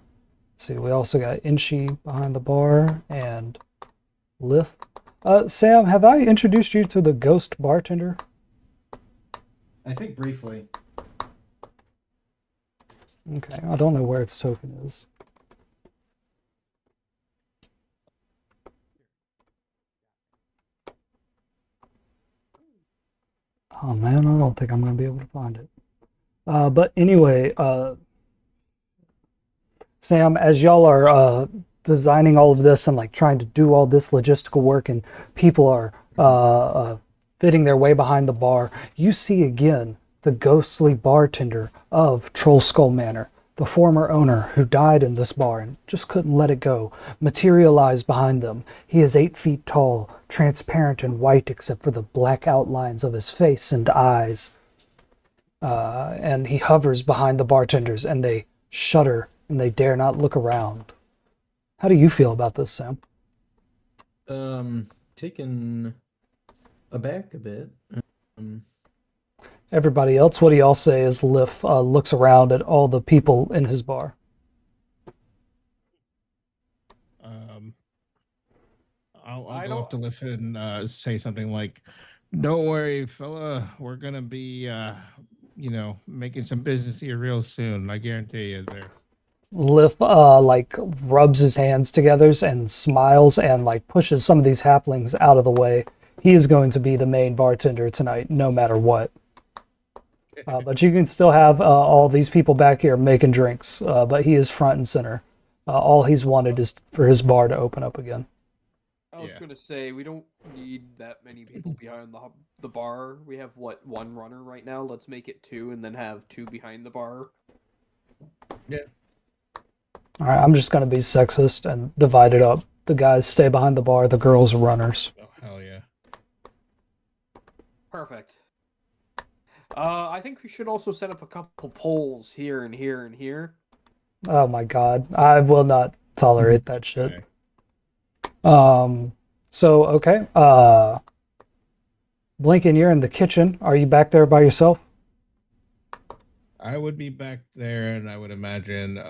Let's see, we also got Inchi behind the bar and Liff. Sam, have I introduced you to the ghost bartender? I think briefly. Okay, I don't know where its token is. Oh man, I don't think I'm going to be able to find it. But anyway, Sam, as y'all are designing all of this and like trying to do all this logistical work, and people are fitting their way behind the bar, you see again the ghostly bartender of Troll Skull Manor, the former owner who died in this bar and just couldn't let it go, materialize behind them. He is 8 feet tall, transparent and white except for the black outlines of his face and eyes. And he hovers behind the bartenders, and they shudder and they dare not look around. How do you feel about this, Sam? Taken aback a bit. Everybody else, what do y'all say as Liff looks around at all the people in his bar? I'll go up to Liff and say something like, "Don't worry, fella. We're gonna be, making some business here real soon. I guarantee you." There. Liff like rubs his hands together and smiles and like pushes some of these halflings out of the way. He is going to be the main bartender tonight, no matter what. But you can still have all these people back here making drinks, but he is front and center. All he's wanted is for his bar to open up again. was Yeah. gonna say we don't need that many people behind the bar. We have what, one runner right now. Let's make it two, and then have two behind the bar. All right, I'm just gonna be sexist and divide it up. The guys stay behind the bar, the girls are runners. Oh hell yeah. Perfect. I think we should also set up a couple poles here and here and here. Oh my god, I will not tolerate that shit. Okay. So okay, Blinken, you're in the kitchen. Are you back there by yourself? I would be back there, and I would imagine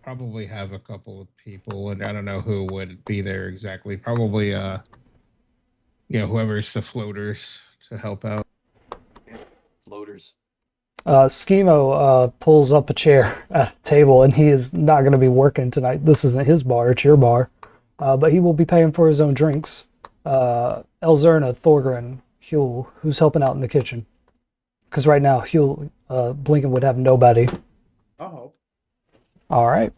probably have a couple of people, and I don't know who would be there exactly. Probably whoever's the floaters to help out. Floaters. Schemo pulls up a chair at a table, and he is not going to be working tonight. This isn't his bar; it's your bar, but he will be paying for his own drinks. Elzerna, Thorgren, Huel, who's helping out in the kitchen? Because right now, Huel, Blinken would have nobody. I'll help. All right.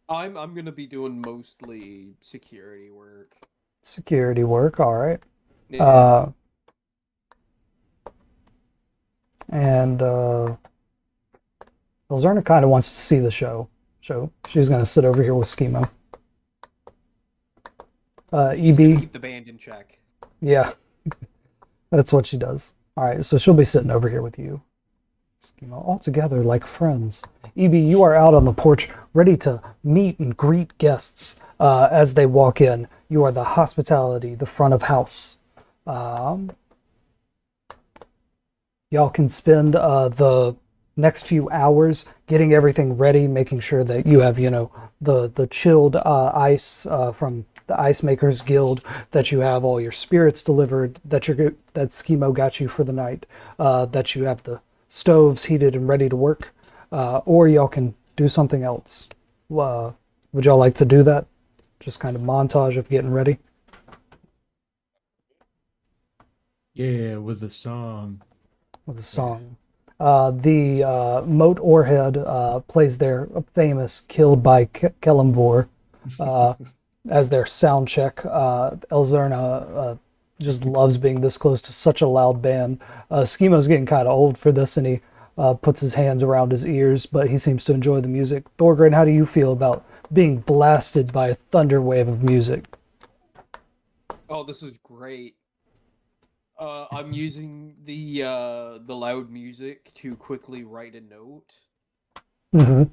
I'm gonna be doing mostly security work. Security work. All right. Yeah. And Elzerna kind of wants to see the show. So she's going to sit over here with Schemo. She's gonna EB. keep the band in check. Yeah. That's what she does. All right. So she'll be sitting over here with you. Schemo, all together like friends. EB, you are out on the porch ready to meet and greet guests as they walk in. You are the hospitality, the front of house. Y'all can spend the next few hours getting everything ready, making sure that you have, the chilled ice from the Ice Makers Guild, that you have all your spirits delivered, that Schemo got you for the night, that you have the stoves heated and ready to work, or y'all can do something else. Would y'all like to do that? Just kind of montage of getting ready. Yeah, with the song. With a song. The Moat Orehead plays their famous Killed by Kellenbor as their sound check. Elzerna just loves being this close to such a loud band. Schemo's getting kind of old for this, and he puts his hands around his ears, but he seems to enjoy the music. Thorgren, how do you feel about being blasted by a thunder wave of music? Oh, this is great. I'm using the loud music to quickly write a note. Mm-hmm.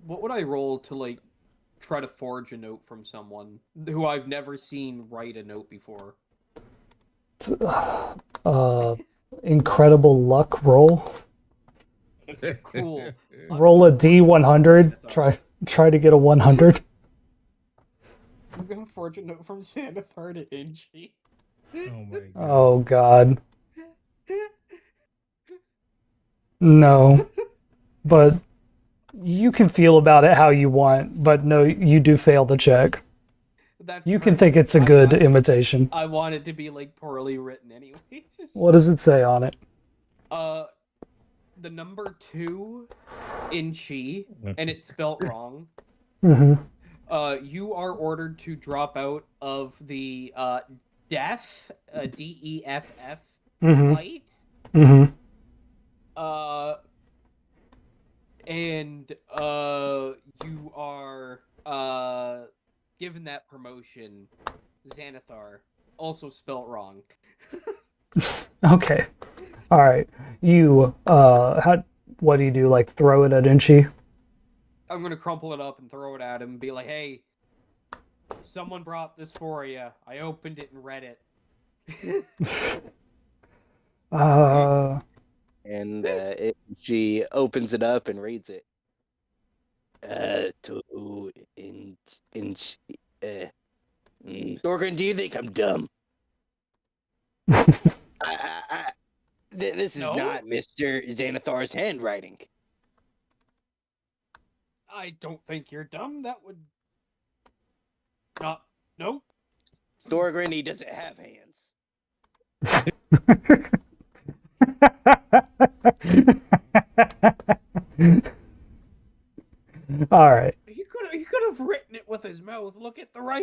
What would I roll to like try to forge a note from someone who I've never seen write a note before? Incredible luck roll. Cool. Roll a D100. Try to get a 100. I'm gonna forge a note from Xanathar to Inchi. Oh my god. Oh god. No. But you can feel about it how you want, but no, you do fail the check. That's You can perfect. think it's a good imitation. I want it to be like poorly written anyway. What does it say on it? The number 2 Inchi, and it's spelt wrong. Mm-hmm. You are ordered to drop out of the DEFF, DEFF Mm-hmm. flight. Mm-hmm. And you are given that promotion, Xanathar, also spelt wrong. Okay. All right. You what do you do? Like throw it at Inchi? I'm gonna crumple it up and throw it at him and be like, "Hey, someone brought this for you. I opened it and read it." And she opens it up and reads it. Thorgren, do you think I'm dumb? This is No? not Mr. Xanathar's handwriting. I don't think you're dumb. That would not. No. Thorgren, he doesn't have hands.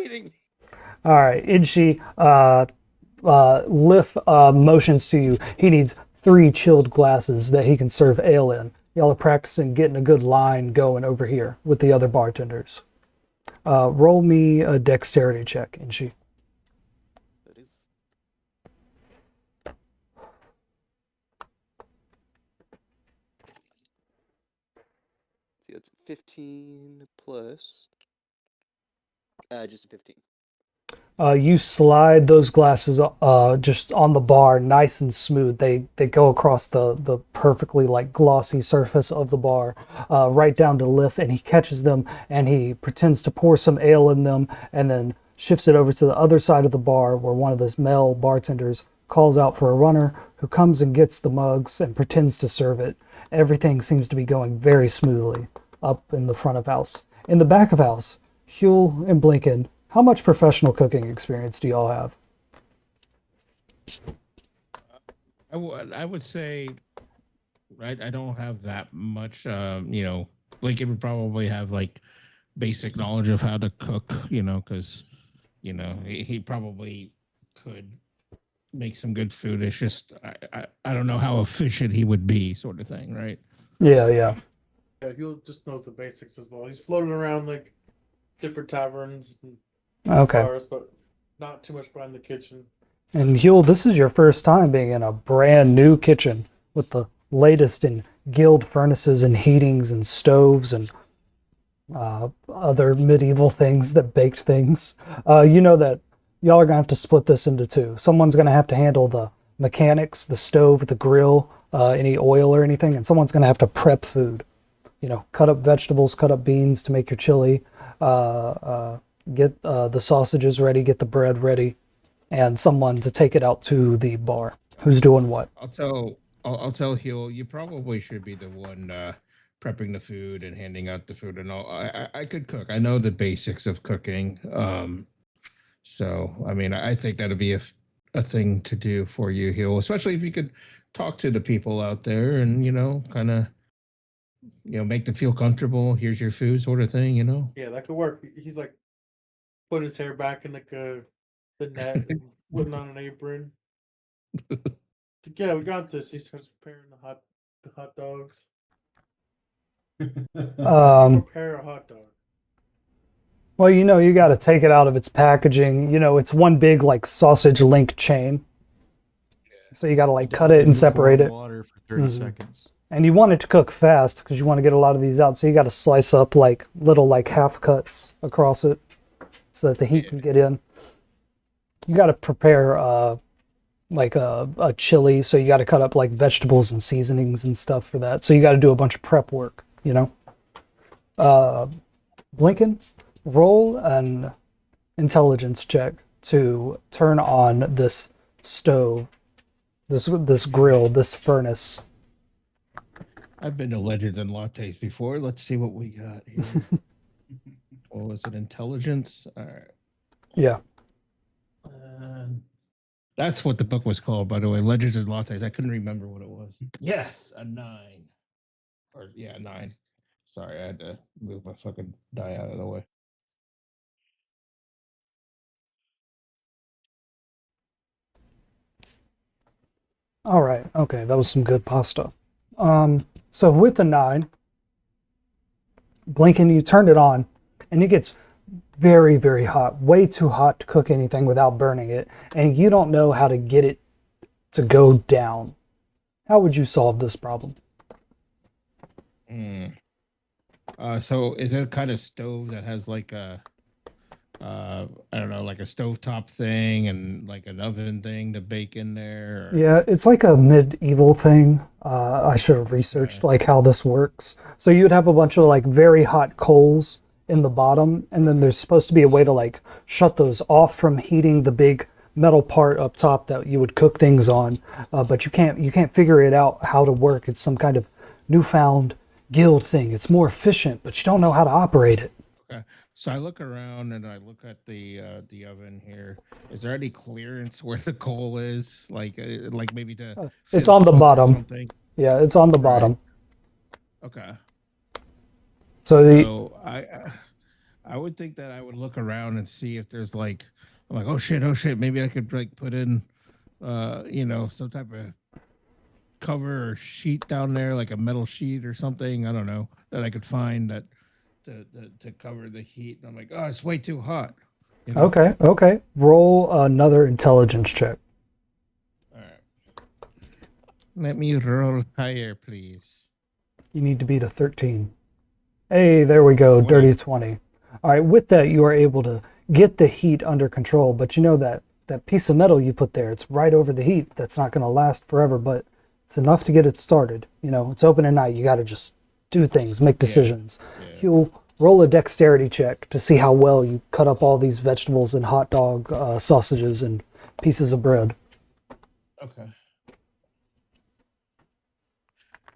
kidding me? All right, Inchi, Lif motions to you. He needs 3 chilled glasses that he can serve ale in. Y'all are practicing getting a good line going over here with the other bartenders. Roll me a dexterity check, Inchi. That is- See, that's 15 plus. Just a 15. You slide those glasses just on the bar, nice and smooth. They go across the perfectly like glossy surface of the bar, right down to Lif, and he catches them and he pretends to pour some ale in them, and then shifts it over to the other side of the bar where one of the male bartenders calls out for a runner who comes and gets the mugs and pretends to serve it. Everything seems to be going very smoothly up in the front of house. In the back of house, Huel and Blinken, how much professional cooking experience do y'all have? I would say I don't have that much. Lincoln would probably have like basic knowledge of how to cook. Because he probably could make some good food. It's just I don't know how efficient he would be, sort of thing, right? Yeah, yeah. Yeah, he'll just knows the basics as well. He's floating around like different taverns and Okay. bars, but not too much behind the kitchen. And Huel, this is your first time being in a brand new kitchen with the latest in guild furnaces and heatings and stoves and other medieval things that baked things. You know that y'all are gonna have to split this into 2. Someone's gonna have to handle the mechanics, the stove, the grill, any oil or anything, and someone's gonna have to prep food. Cut up vegetables, cut up beans to make your chili, get the sausages ready, get the bread ready, and someone to take it out to the bar. Who's doing what? I'll tell Hill. You probably should be the one prepping the food and handing out the food and all. I could cook. I know the basics of cooking. So I mean, I think that'd be a thing to do for you, Hill. Especially if you could talk to the people out there and kind of make them feel comfortable. Here's your food, sort of thing. Yeah, that could work. He's like putting his hair back in like the net and putting on an apron. Like, yeah, we got this. He starts preparing the hot dogs. How do you prepare a hot dog? Well, you got to take it out of its packaging. It's one big like sausage link chain. So you got to like cut it and separate it. Water for 30 Mhm. seconds. And you want it to cook fast because you want to get a lot of these out. So you got to slice up like little like half cuts across it so that the heat can get in. You got to prepare like a chili, so you got to cut up like vegetables and seasonings and stuff for that. So you got to do a bunch of prep work. Blinken, roll an intelligence check to turn on this stove, this grill, this furnace. I've been to Legends and Lattes before. Let's see what we got here. What was it? Intelligence. All right. Yeah. That's what the book was called, by the way. Legends and Lattes. I couldn't remember what it was. Yes, a 9. Or yeah, 9. Sorry, I had to move my fucking die out of the way. All right. Okay, that was some good pasta. So with the 9, Blinken, you turned it on, and it gets very, very hot, way too hot to cook anything without burning it, and you don't know how to get it to go down. How would you solve this problem? Mm. So is it a kind of stove that has like a I don't know, like a stovetop thing and like an oven thing to bake in there? Or... Yeah, it's like a medieval thing. I should have researched like how this works. So you'd have a bunch of like very hot coals in the bottom, and then there's supposed to be a way to like shut those off from heating the big metal part up top that you would cook things on. But you can't figure it out how to work. It's some kind of newfound guild thing. It's more efficient, but you don't know how to operate it. Okay. So I look around and I look at the oven here. Is there any clearance where the coal is? Like maybe to It's fill on the up or bottom. something? Yeah, it's on the Right. bottom. Okay. So the So I would think that I would look around and see if there's like, I'm like, oh shit, maybe I could like put in, some type of cover or sheet down there, like a metal sheet or something. I don't know that I could find that to cover the heat. And I'm like, oh, it's way too hot. You know. Okay, okay. Roll another intelligence check. All right. Let me roll higher, please. You need to beat a 13. Hey, there we go. 20. Dirty 20. All right, with that, you are able to get the heat under control, but you know that piece of metal you put there, it's right over the heat. That's not going to last forever, but it's enough to get it started. You know, it's open at night. You got to just do things, make decisions. Yeah. You'll roll a dexterity check to see how well you cut up all these vegetables and hot dog sausages and pieces of bread. Okay.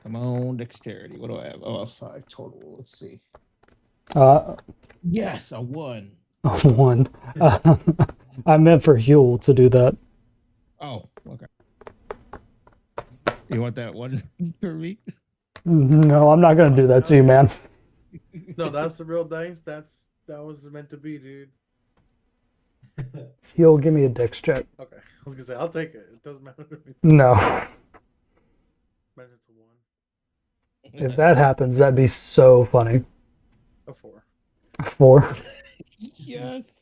Come on, dexterity. What do I have? Oh, a 5 total. Let's see. Uh, Yes, a 1. one. I meant for Huel to do that. Oh, okay. You want that one per week? No, I'm not going to do that to you, man. No, that's the real dice. That was meant to be, dude. He'll give me a dex check. Okay, I was gonna say I'll take it. It doesn't matter to me. No. Imagine it's a 1, If that happens, that'd be so funny. a 4. 4. Yes.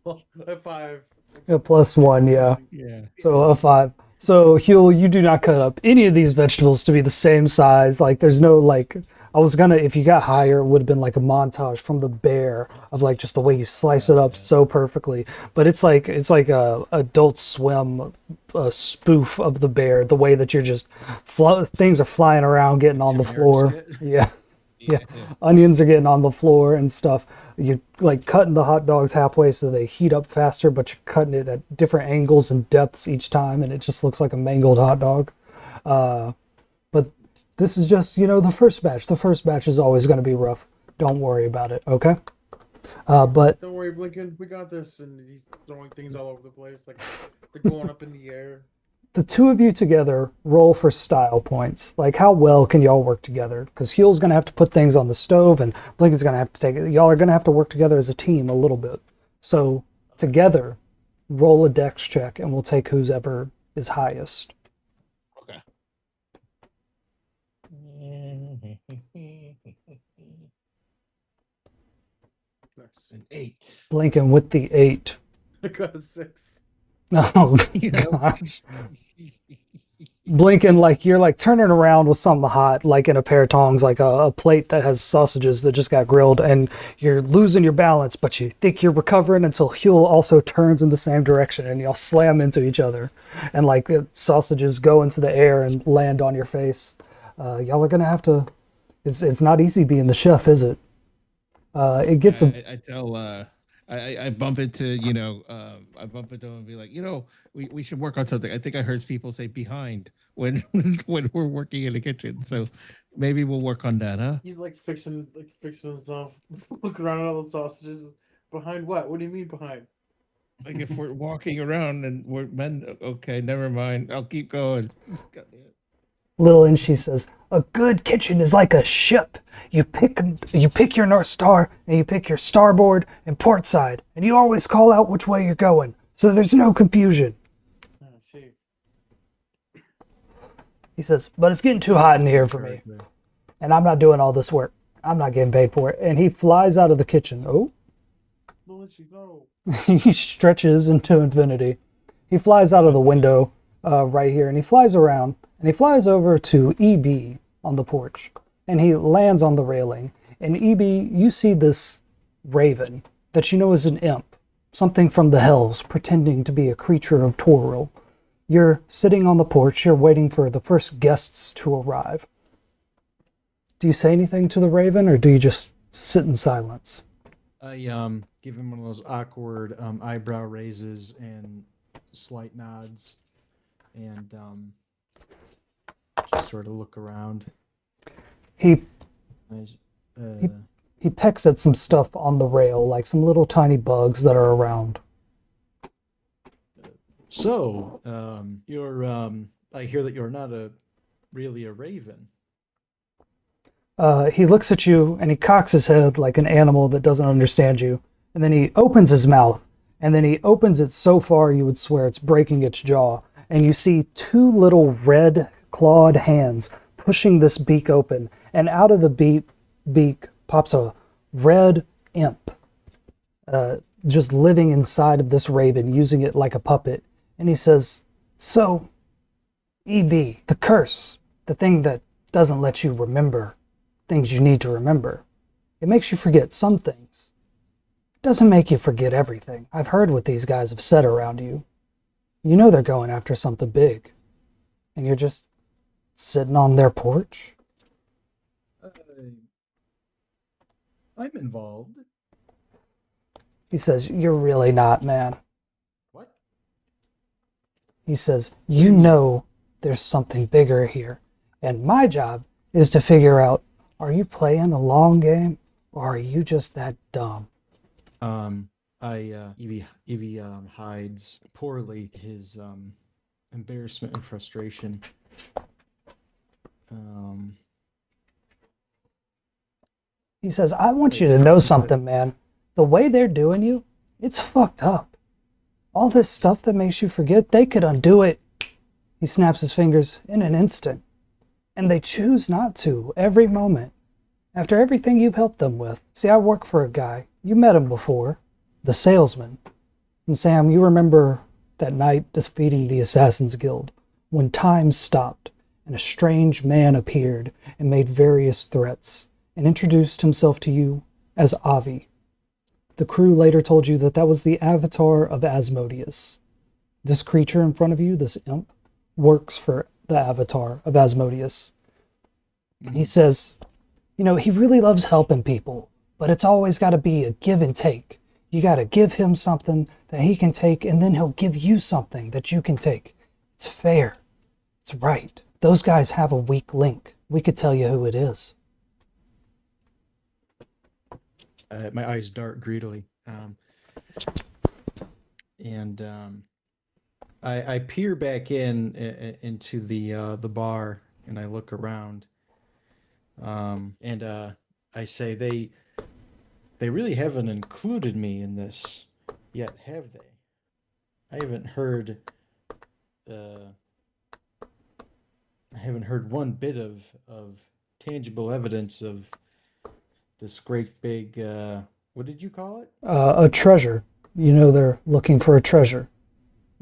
Well, a 5. A +1, yeah. Yeah. So a 5. So Huel, you do not cut up any of these vegetables to be the same size. Like there's no like I was gonna if you got higher, it would have been like a montage from the bear of like just the way you slice it up so perfectly. But it's like a Adult Swim spoof of the bear. The way that you're just things are flying around, getting on the Tim floor. Harris skit. Yeah. Yeah, onions are getting on the floor and stuff. You're like cutting the hot dogs halfway so they heat up faster, but you're cutting it at different angles and depths each time, and it just looks like a mangled hot dog. But this is just, the first batch. The first batch is always going to be rough. Don't worry about it, okay? But Don't worry, Blinken. We got this. And he's throwing things all over the place, like they're going up in the air. the two of you together roll for style points. Like, how well can y'all work together? Because Huel's going to have to put things on the stove, and Blinken's going to have to take it. Y'all are going to have to work together as a team a little bit. So, together, roll a dex check, and we'll take who's ever is highest. Okay. Nice. An 8. Blinken with the 8. I got a 6. Oh, gosh. Blinking like you're like turning around with something hot, like in a pair of tongs, like a plate that has sausages that just got grilled, and you're losing your balance, but you think you're recovering until Huel also turns in the same direction, and y'all slam into each other, and like the sausages go into the air and land on your face. Y'all are gonna have to. It's not easy being the chef, is it? It gets a. I tell I bump into I bump into him and be like, we should work on something. I think I heard people say behind when when we're working in the kitchen, so maybe we'll work on that, huh? He's like fixing himself. Look around at all the sausages. Behind what? What do you mean behind? Like if we're walking around and we're men, okay, never mind. I'll keep going. Little and she says, "A good kitchen is like a ship. You pick your North Star, and you pick your starboard and port side, and you always call out which way you're going, so there's no confusion." Oh, see. He says, "But it's getting too hot in here for me, and I'm not doing all this work. I'm not getting paid for it." And he flies out of the kitchen. Oh, Don't let you go. he stretches into infinity. He flies out of the window right here, and he flies around, and he flies over to EB on the porch, and he lands on the railing. And EB, you see this raven that you know is an imp, something from the hells, pretending to be a creature of Toril. You're sitting on the porch, you're waiting for the first guests to arrive. Do you say anything to the raven, or do you just sit in silence? I give him one of those awkward eyebrow raises and slight nods, and just sort of look around. He I, he pecks at some stuff on the rail, like some little tiny bugs that are around. So, you're I hear that you're not really a raven. He looks at you and he cocks his head like an animal that doesn't understand you. And then he opens his mouth. And then he opens it so far you would swear it's breaking its jaw. And you see two little red clawed hands pushing this beak open. And out of the beak pops a red imp, just living inside of this raven, using it like a puppet. And he says, "So, EB, the curse, the thing that doesn't let you remember things you need to remember. It makes you forget some things. It doesn't make you forget everything. I've heard what these guys have said around you. You know they're going after something big. And you're just sitting on their porch." I'm involved. He says, "You're really not, man." What? He says, "You know there's something bigger here. And my job is to figure out, are you playing a long game or are you just that dumb?" Evie hides poorly his embarrassment and frustration. He says, "I want you to know something, man. The way they're doing you, it's fucked up. All this stuff that makes you forget, they could undo it." He snaps his fingers in an instant. And they choose not to every moment. After everything you've helped them with. See, I work for a guy. You met him before. The salesman. And Sam, you remember that night defeating the Assassin's Guild, when time stopped and a strange man appeared and made various threats and introduced himself to you as Avi. The crew later told you that that was the avatar of Asmodeus. This creature in front of you, this imp, works for the avatar of Asmodeus. He says, he really loves helping people, but it's always got to be a give and take. You got to give him something that he can take, and then he'll give you something that you can take. It's fair. It's right. Those guys have a weak link. We could tell you who it is. My eyes dart greedily. I peer back into the bar and I look around. I say they really haven't included me in this yet, have they? I haven't heard one bit of tangible evidence of this great big what did you call it? A treasure. They're looking for a treasure.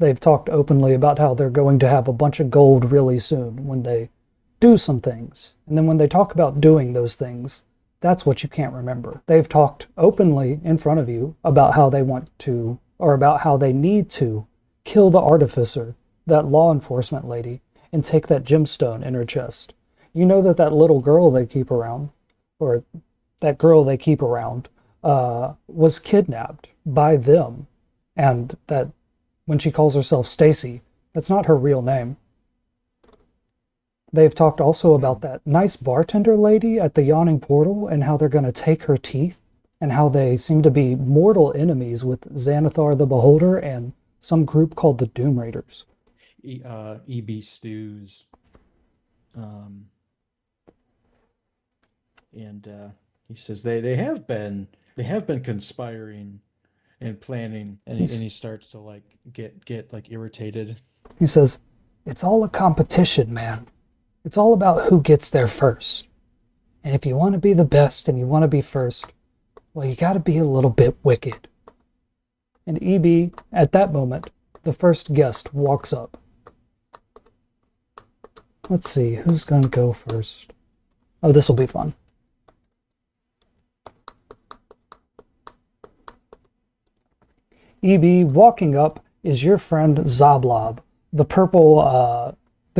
They've talked openly about how they're going to have a bunch of gold really soon when they do some things. And then when they talk about doing those things, that's what you can't remember. They've talked openly in front of you about how they want to, or about how they need to, kill the artificer, that law enforcement lady, and take that gemstone in her chest. You know that little girl they keep around, or that girl they keep around, was kidnapped by them, and that when she calls herself Stacy, that's not her real name. They've talked also about that nice bartender lady at the Yawning Portal and how they're going to take her teeth, and how they seem to be mortal enemies with Xanathar the Beholder and some group called the Doom Raiders. EB Stews. And he says they have been conspiring and planning, and he starts to like get like irritated. He says, "It's all a competition, man. It's all about who gets there first. And if you want to be the best and you want to be first, well, you got to be a little bit wicked." And EB, at that moment, the first guest walks up. Let's see, who's going to go first? Oh, this will be fun. EB, walking up is your friend Zablob, the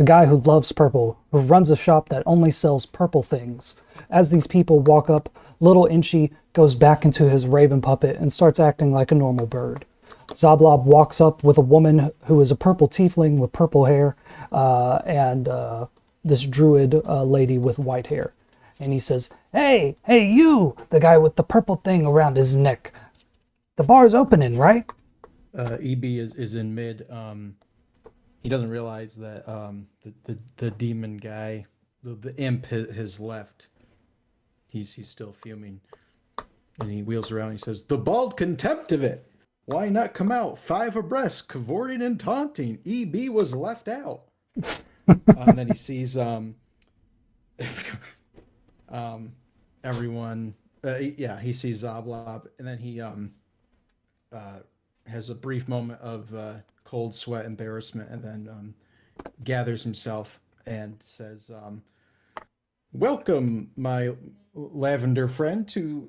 guy who loves purple, who runs a shop that only sells purple things. As these people walk up, little Inchy goes back into his raven puppet and starts acting like a normal bird. Zablob walks up with a woman who is a purple tiefling with purple hair, and this druid lady with white hair. And he says, hey, you, the guy with the purple thing around his neck. The bar's opening, right? EB is in mid. He doesn't realize that the demon guy, the imp, has left. he's still fuming, and he wheels around. And he says, "The bald contempt of it! Why not come out 5 abreast, cavorting and taunting? EB was left out." And then he sees everyone. Yeah, he sees Zoblob, and then he has a brief moment of cold sweat, embarrassment, and then gathers himself and says, "Welcome, my lavender friend, to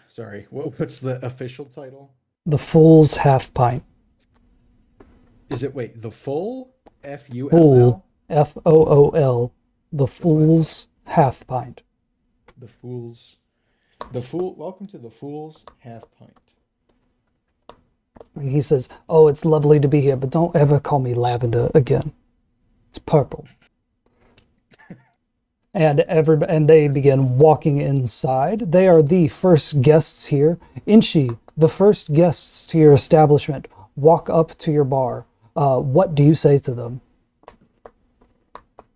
sorry, what's the official title? The Fool's Half-Pint. Is it the full FULL? Fool, FOOL. The That's what I thought. Fool's Half-Pint. The Fool's, the Fool. Welcome to the Fool's Half Pint. And he says, "Oh, it's lovely to be here, but don't ever call me Lavender again. It's purple." And they begin walking inside. They are the first guests here. Inchi, the first guests to your establishment, walk up to your bar. What do you say to them?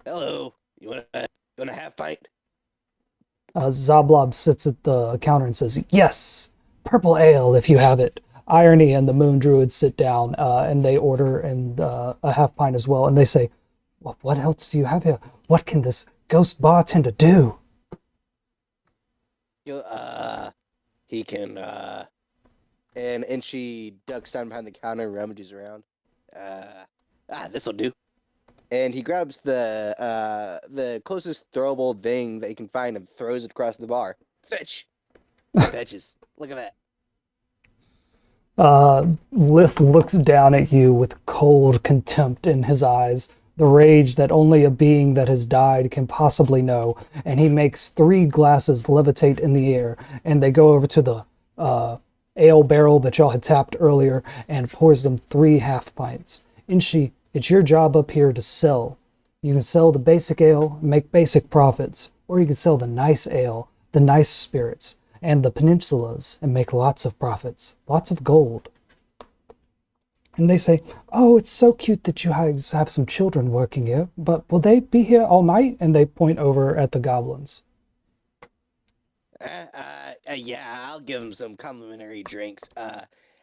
Hello. You want a half pint? Zablob sits at the counter and says, "Yes, purple ale if you have it." Irony and the Moon Druid sit down and they order a half pint as well. And they say, "Well, what else do you have here? What can this ghost bartender do?" He can, and she ducks down behind the counter and rummages around. This'll do. And he grabs the closest throwable thing that he can find and throws it across the bar. Fetch! Fetches. Look at that. Lith looks down at you with cold contempt in his eyes, the rage that only a being that has died can possibly know, and he makes 3 glasses levitate in the air, and they go over to the ale barrel that y'all had tapped earlier and pours them 3 half pints. Inshi, it's your job up here to sell. You can sell the basic ale, make basic profits, or you can sell the nice ale, the nice spirits, and the peninsulas and make lots of profits, lots of gold. And they say, "Oh, it's so cute that you guys have some children working here, but will they be here all night?" And they point over at the goblins. Yeah, I'll give him some complimentary drinks.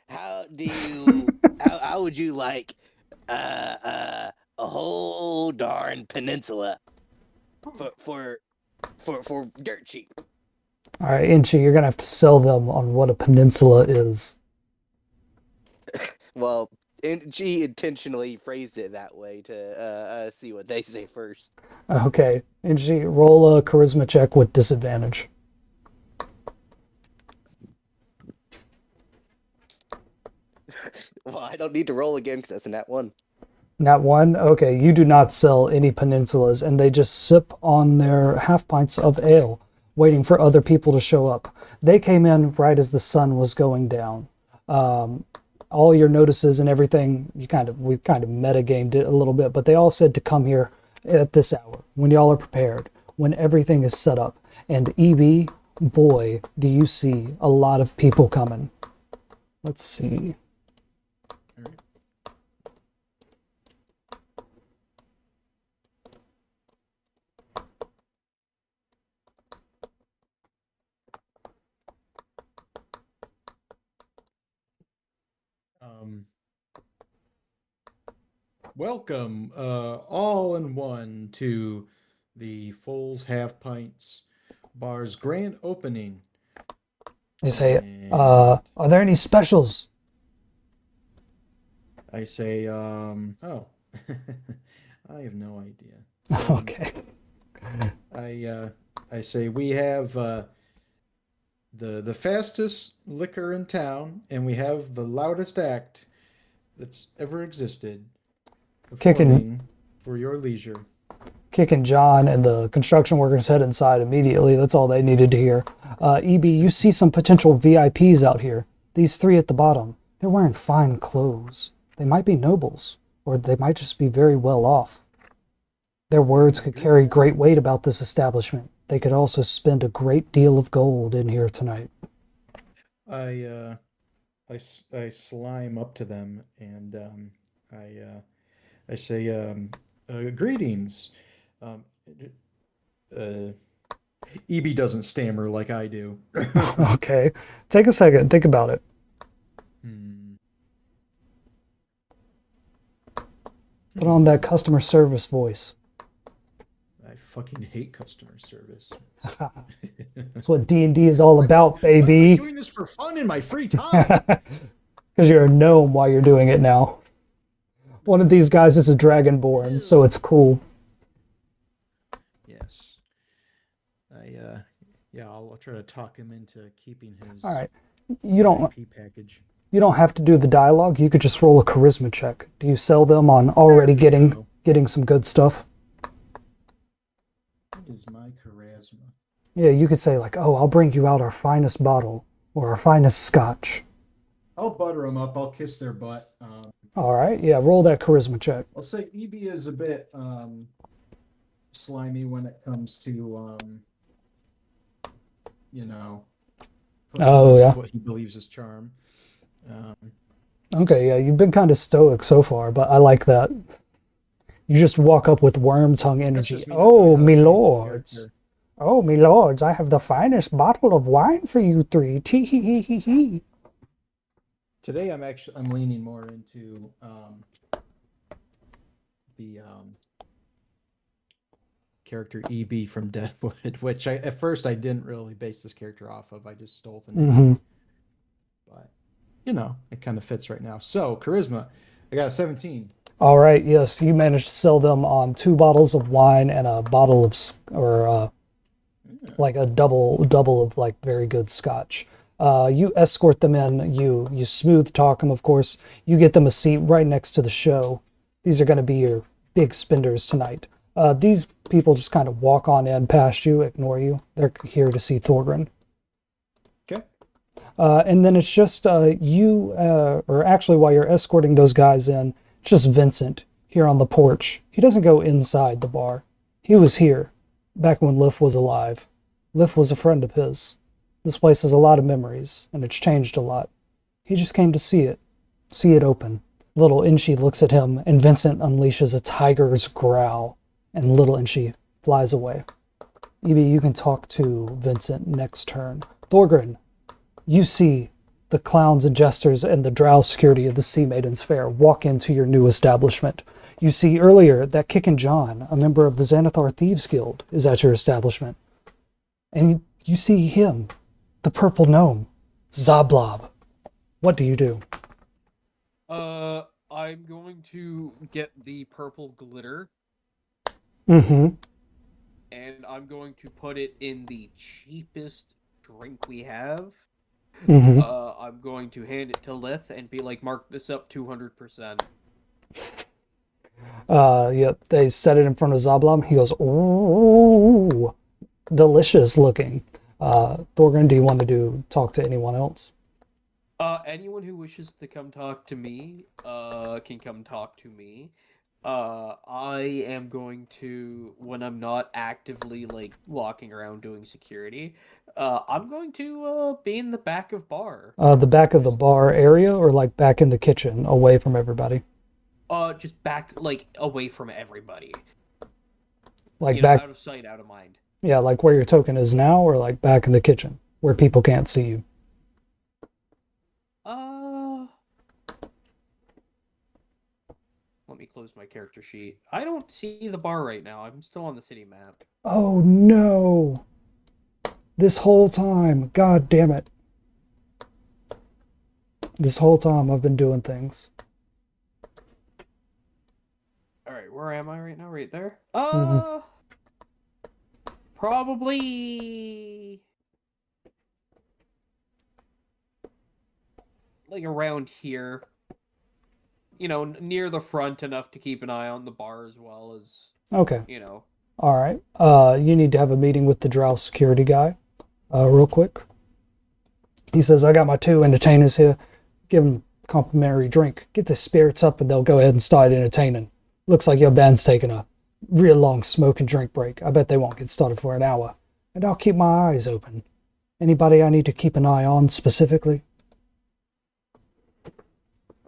How do you? how would you like a whole darn peninsula for dirt cheap? All right, Inchi, you're gonna have to sell them on what a peninsula is. Well, she intentionally phrased it that way to see what they say first. Okay, Inchi, roll a charisma check with disadvantage. Well, I don't need to roll again because that's a nat 1. Nat 1? Okay, you do not sell any peninsulas, and they just sip on their half pints of ale, waiting for other people to show up. They came in right as the sun was going down. All your notices and everything, we've kind of metagamed it a little bit, but they all said to come here at this hour, when y'all are prepared, when everything is set up. And EB, boy, do you see a lot of people coming. Let's see. Welcome, all in one, to the Fool's Half Pints bar's grand opening. They say, And are there any specials? I say, oh, I have no idea. Okay. I say we have the fastest liquor in town, and we have the loudest act that's ever existed. Performing for your leisure. Kicking John and the construction workers head inside immediately. That's all they needed to hear. EB, you see some potential VIPs out here. These 3 at the bottom. They're wearing fine clothes. They might be nobles, or they might just be very well off. Their words could carry great weight about this establishment. They could also spend a great deal of gold in here tonight. I slime up to them, and I say, greetings. EB doesn't stammer like I do. Okay. Take a second. Think about it. Hmm. Put on that customer service voice. I fucking hate customer service. That's what D&D is all about, Why am I baby. doing this for fun in my free time? Because you're a gnome while you're doing it now. One of these guys is a dragonborn, so it's cool. Yes. Yeah, I'll try to talk him into keeping his All right. You don't IP package. have to do the dialogue. You could just roll a charisma check. Do you sell them on already There we go. getting some good stuff? What is my charisma? Yeah, you could say like, "Oh, I'll bring you out our finest bottle or our finest scotch." I'll butter them up. I'll kiss their butt. All right. Yeah, roll that charisma check. I'll say EB is a bit slimy when it comes to putting Oh, on yeah. what he believes is charm. Okay, yeah, you've been kind of stoic so far, but I like that. You just walk up with worm tongue energy. just me not Oh, knowing how to me change the lords. character. Oh, me lords, I have the finest bottle of wine for you three. Tee hee hee hee hee. Today I'm leaning more into the character EB from Deadwood, which at first I didn't really base this character off of. I just stole the name. Mm-hmm. But it kind of fits right now. So charisma, I got a 17. All right, yes, you managed to sell them on 2 bottles of wine and a bottle of Yeah. like a double of like very good scotch. You escort them in. You smooth talk them, of course. You get them a seat right next to the show. These are going to be your big spenders tonight. These people just kind of walk on in past you, ignore you. They're here to see Thorgrim. Okay. And then it's just or actually, while you're escorting those guys in, it's just Vincent here on the porch. He doesn't go inside the bar. He was here back when Liv was alive. Liv was a friend of his. This place has a lot of memories, and it's changed a lot. He just came to see it open. Little Inchi looks at him, and Vincent unleashes a tiger's growl, and little Inchi flies away. Maybe you can talk to Vincent next turn. Thorgrim, you see the clowns and jesters and the drow security of the Sea Maidens Fair walk into your new establishment. You see earlier that Kickin' John, a member of the Xanathar Thieves Guild, is at your establishment. And you see him, the purple gnome, Zablob. What do you do? I'm going to get the purple glitter, Mm-hmm. and I'm going to put it in the cheapest drink we have. Mm-hmm. I'm going to hand it to Lith and be like, mark this up 200%. Yep, they set it in front of Zablob. He goes, ooh, delicious looking. Thorgrim, do you want to talk to anyone else? Anyone who wishes to come talk to me, can come talk to me. I am going to, when I'm not actively, like, walking around doing security, I'm going to, be in the back of bar. The back of the bar area, or like back in the kitchen, away from everybody? Just back, like, away from everybody. Like back, out of sight, out of mind. yeah, like where your token is now, or like back in the kitchen, where people can't see you? Let me close my character sheet. I don't see the bar right now. I'm still on the city map. Oh no! This whole time, god damn it. This whole time I've been doing things. Alright, where am I right now? Right there? Mhm. Probably... like around here. Near the front enough to keep an eye on the bar as well as, Okay. All right. You need to have a meeting with the drow security guy, real quick. He says, I got my 2 entertainers here. Give them complimentary drink. Get the spirits up and they'll go ahead and start entertaining. Looks like your band's taking a real long smoke and drink break. I bet they won't get started for an hour. And I'll keep my eyes open. Anybody I need to keep an eye on specifically?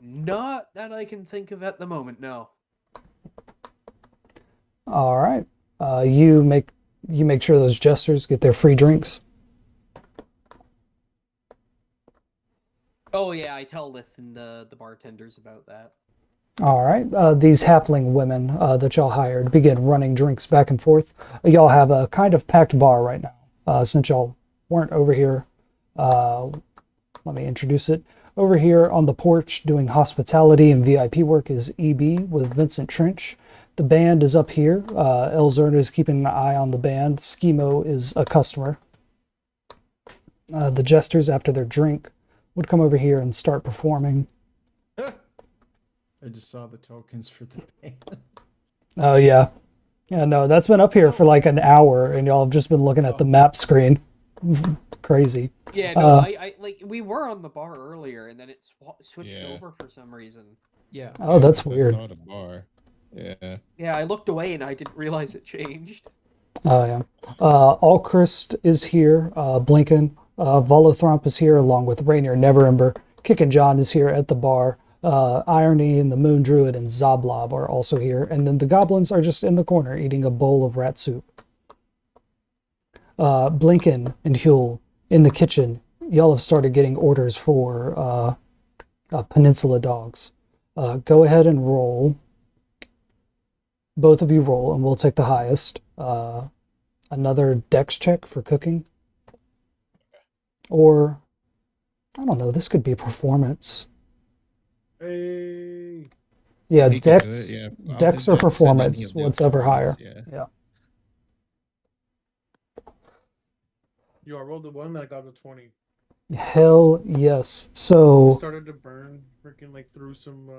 Not that I can think of at the moment, no. All right. You make You make sure those jesters get their free drinks. Oh yeah, I tell Lith and the bartenders about that. All right. These halfling women that y'all hired begin running drinks back and forth. Y'all have a kind of packed bar right now. Since y'all weren't over here, uh, let me introduce it. Over here on the porch doing hospitality and VIP work is EB with Vincent Trench. The band is up here. Elzerna is keeping an eye on the band. Schemo is a customer. The jesters, after their drink, would come over here and start performing. I just saw the tokens for the band. Oh, yeah. Yeah, no, that's been up here for like an hour, and y'all have just been looking at the map screen. Crazy. Yeah, no, I like we were on the bar earlier, and then it switched Yeah. over for some reason. Yeah. Oh, that's I weird. saw the bar. Yeah. Yeah, I looked away and I didn't realize it changed. Oh, yeah. Alchrist is here, Blinken. Volothromp is here, along with Rainier Neverember. Kickin' John is here at the bar. Irony and the Moon Druid and Zoblob are also here. And then the goblins are just in the corner eating a bowl of rat soup. Blinken and Huel in the kitchen. Y'all have started getting orders for Peninsula dogs. Go ahead and roll. Both of you roll, and we'll take the highest. Another dex check for cooking. Or, I don't know, this could be performance. Hey. Yeah, He could do dex, it, yeah. I'll dex do or dex and then performance, he'll do whatever higher. performance, Yeah. Yo, I rolled the 1 that I got the 20. Hell yes. It So, started to burn, freaking like threw some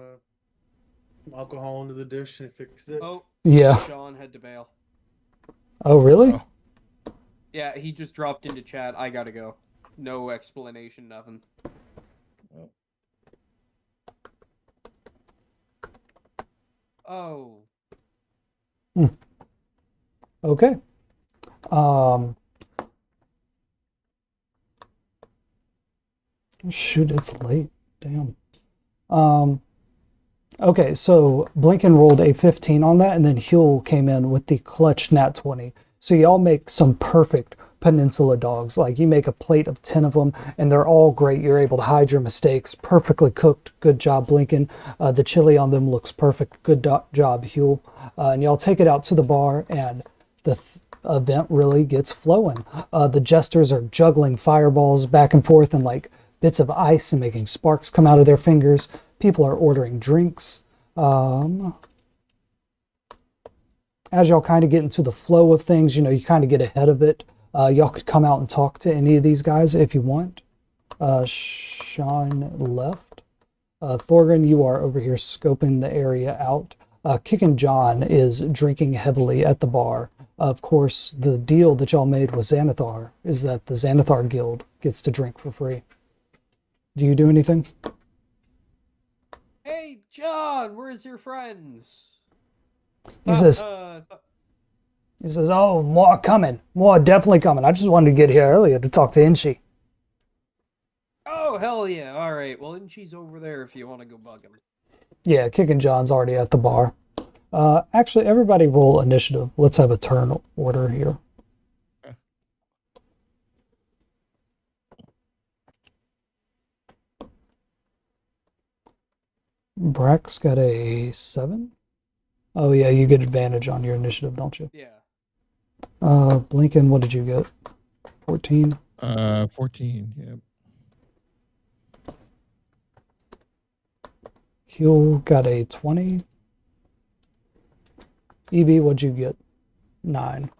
alcohol into the dish and it fixed it. Oh, yeah. Sean had to bail. Oh, really? Oh. Yeah, he just dropped into chat. I gotta go. No explanation, nothing. Oh. Okay. Shoot, it's late. Damn. Okay, so Blinken rolled a 15 on that, and then Huel came in with the clutch nat 20. So y'all make some perfect Peninsula dogs. Like, you make a plate of 10 of them, and they're all great. You're able to hide your mistakes. Perfectly cooked. Good job, Blinken. The chili on them looks perfect. Good job, Huel. And y'all take it out to the bar, and the event really gets flowing. The jesters are juggling fireballs back and forth and like bits of ice and making sparks come out of their fingers. People are ordering drinks. As y'all kind of get into the flow of things, you kind of get ahead of it. Y'all could come out and talk to any of these guys if you want. Sean left. Thorgan, you are over here scoping the area out. Kickin' John is drinking heavily at the bar. Of course, the deal that y'all made with Xanathar is that the Xanathar Guild gets to drink for free. Do you do anything? Hey, John, where's your friends? He says, oh, more coming. More definitely coming. I just wanted to get here earlier to talk to Inchi. Oh, hell yeah. All right. Well, Inchi's over there if you want to go bug him. Yeah, Kickin' John's already at the bar. Actually, everybody roll initiative. Let's have a turn order here. Brack's got a 7. Oh, yeah, you get advantage on your initiative, don't you? Yeah. Blinken, what did you get? 14? 14, yeah. Huel got a 20. EB, what'd you get? 9.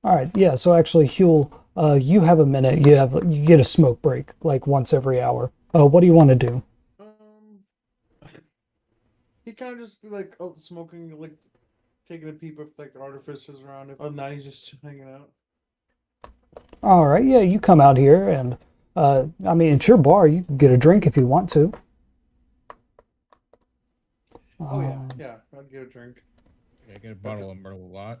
All right, yeah, so actually, Huel, you have a minute. You get a smoke break, like once every hour. What do you want to do? He kind of just be like, oh, smoking, like taking a peep if like the artificers around. Oh, now he's just hanging out. All right, yeah, you come out here, and I mean, it's your bar. You can get a drink if you want to. Oh yeah, I'd get a drink. Yeah, get a bottle of Merlot.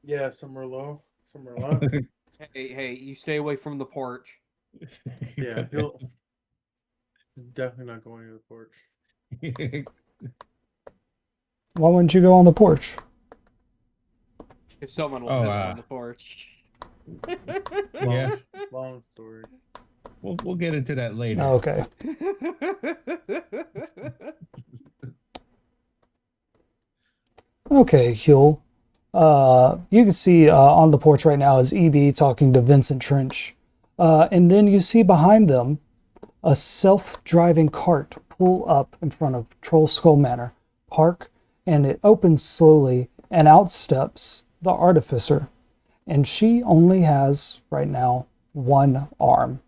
Yeah, some Merlot, some Merlot. Hey, you stay away from the porch. Yeah, he's definitely not going to the porch. Why wouldn't you go on the porch? If someone will Oh, visit on the porch. Yeah. Long story. We'll get into that later. Okay. Okay, Huel. You can see on the porch right now is EB talking to Vincent Trench. And then you see behind them a self-driving cart pull up in front of Troll Skull Manor, park, and it opens slowly, and out steps the artificer. And she only has, right now, one arm.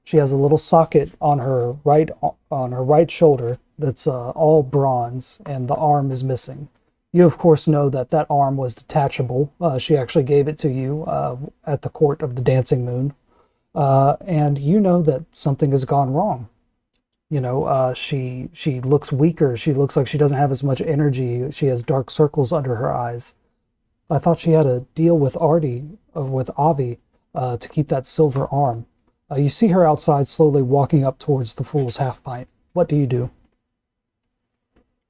She has a little socket on her right shoulder that's all bronze, and the arm is missing. You, of course, know that that arm was detachable. She actually gave it to you at the court of the Dancing Moon. And you know that something has gone wrong. She looks weaker. She looks like she doesn't have as much energy. She has dark circles under her eyes. I thought she had a deal with with Avi, to keep that silver arm. You see her outside slowly walking up towards the Fool's Half-Pint. What do you do?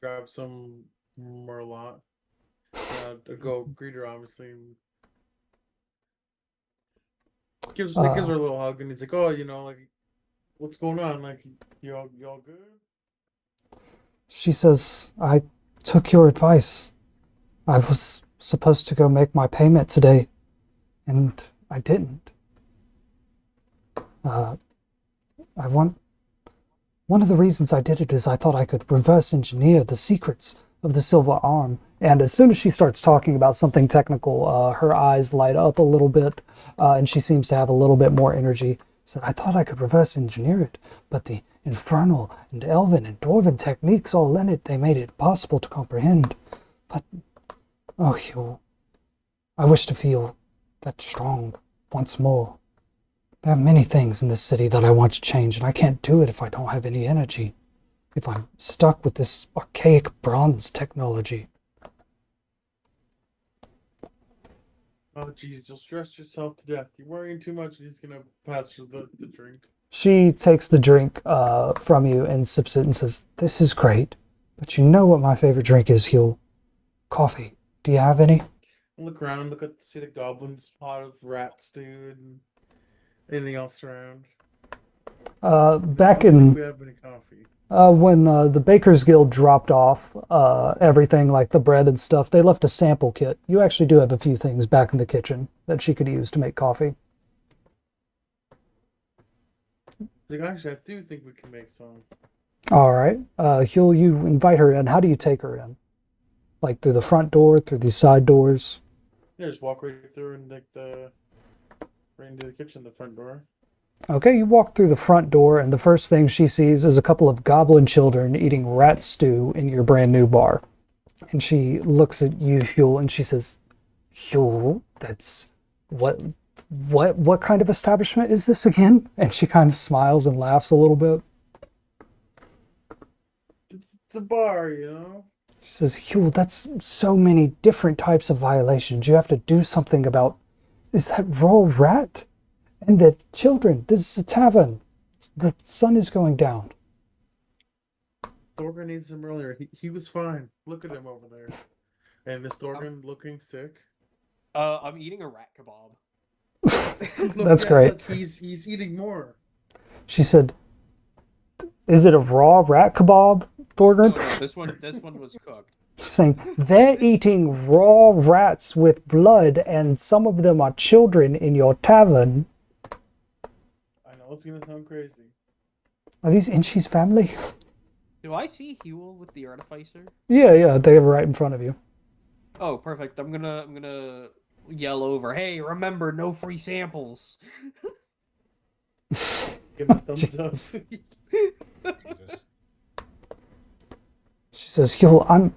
Grab some Merlot. Go greet her, obviously. Gives her a little hug, and he's like, "Oh, like, what's going on? Like, you all good?" She says, I took your advice. I was supposed to go make my payment today, and I didn't. Uh, I want One of the reasons I did it is I thought I could reverse engineer the secrets of the silver arm. And as soon as she starts talking about something technical, her eyes light up a little bit, and she seems to have a little bit more energy. She said, I thought I could reverse engineer it, but the infernal and elven and dwarven techniques all in it, they made it possible to comprehend. But, oh, Hugh, I wish to feel that strong once more. There are many things in this city that I want to change, and I can't do it if I don't have any energy. If I'm stuck with this archaic bronze technology. Oh, geez, you'll stress yourself to death. You're worrying too much, and he's gonna pass you the drink. She takes the drink from you and sips it and says, This is great, but you know what my favorite drink is, Huel? Coffee. Do you have any? I look around and see the goblin's pot of rat stew and anything else around. Back I don't think we in have any coffee. when the Bakers Guild dropped off everything like the bread and stuff, they left a sample kit. You actually do have a few things back in the kitchen that she could use to make coffee. Like, actually, I do think we can make some. All right. Huel, you invite her in. How do you take her in? Like through the front door, through these side doors? Yeah, just walk right through and right into the kitchen, the front door. Okay, you walk through the front door, and the first thing she sees is a couple of goblin children eating rat stew in your brand new bar. And she looks at you, Huel, and she says, Huel, that's what what kind of establishment is this again? And she kind of smiles and laughs a little bit. It's a bar, you know? She says, Huel, that's so many different types of violations. You have to do something about. Is that raw rat? And the children, this is a tavern. The sun is going down. Thorgan needs him earlier. He was fine. Look at him over there. And is Thorgan looking sick? I'm eating a rat kebab. That's Yeah, great. Look, he's eating more. She said, Is it a raw rat kebab, Thorgan? No, this one was cooked. She's saying, They're eating raw rats with blood, and some of them are children in your tavern. I know it's gonna sound crazy. Are these Inchi's family? Do I see Huel with the artificer? Yeah, they are right in front of you. Oh, perfect. I'm gonna yell over. Hey, remember, no free samples. Give him a thumbs up. Jesus. She says, Yo, I'm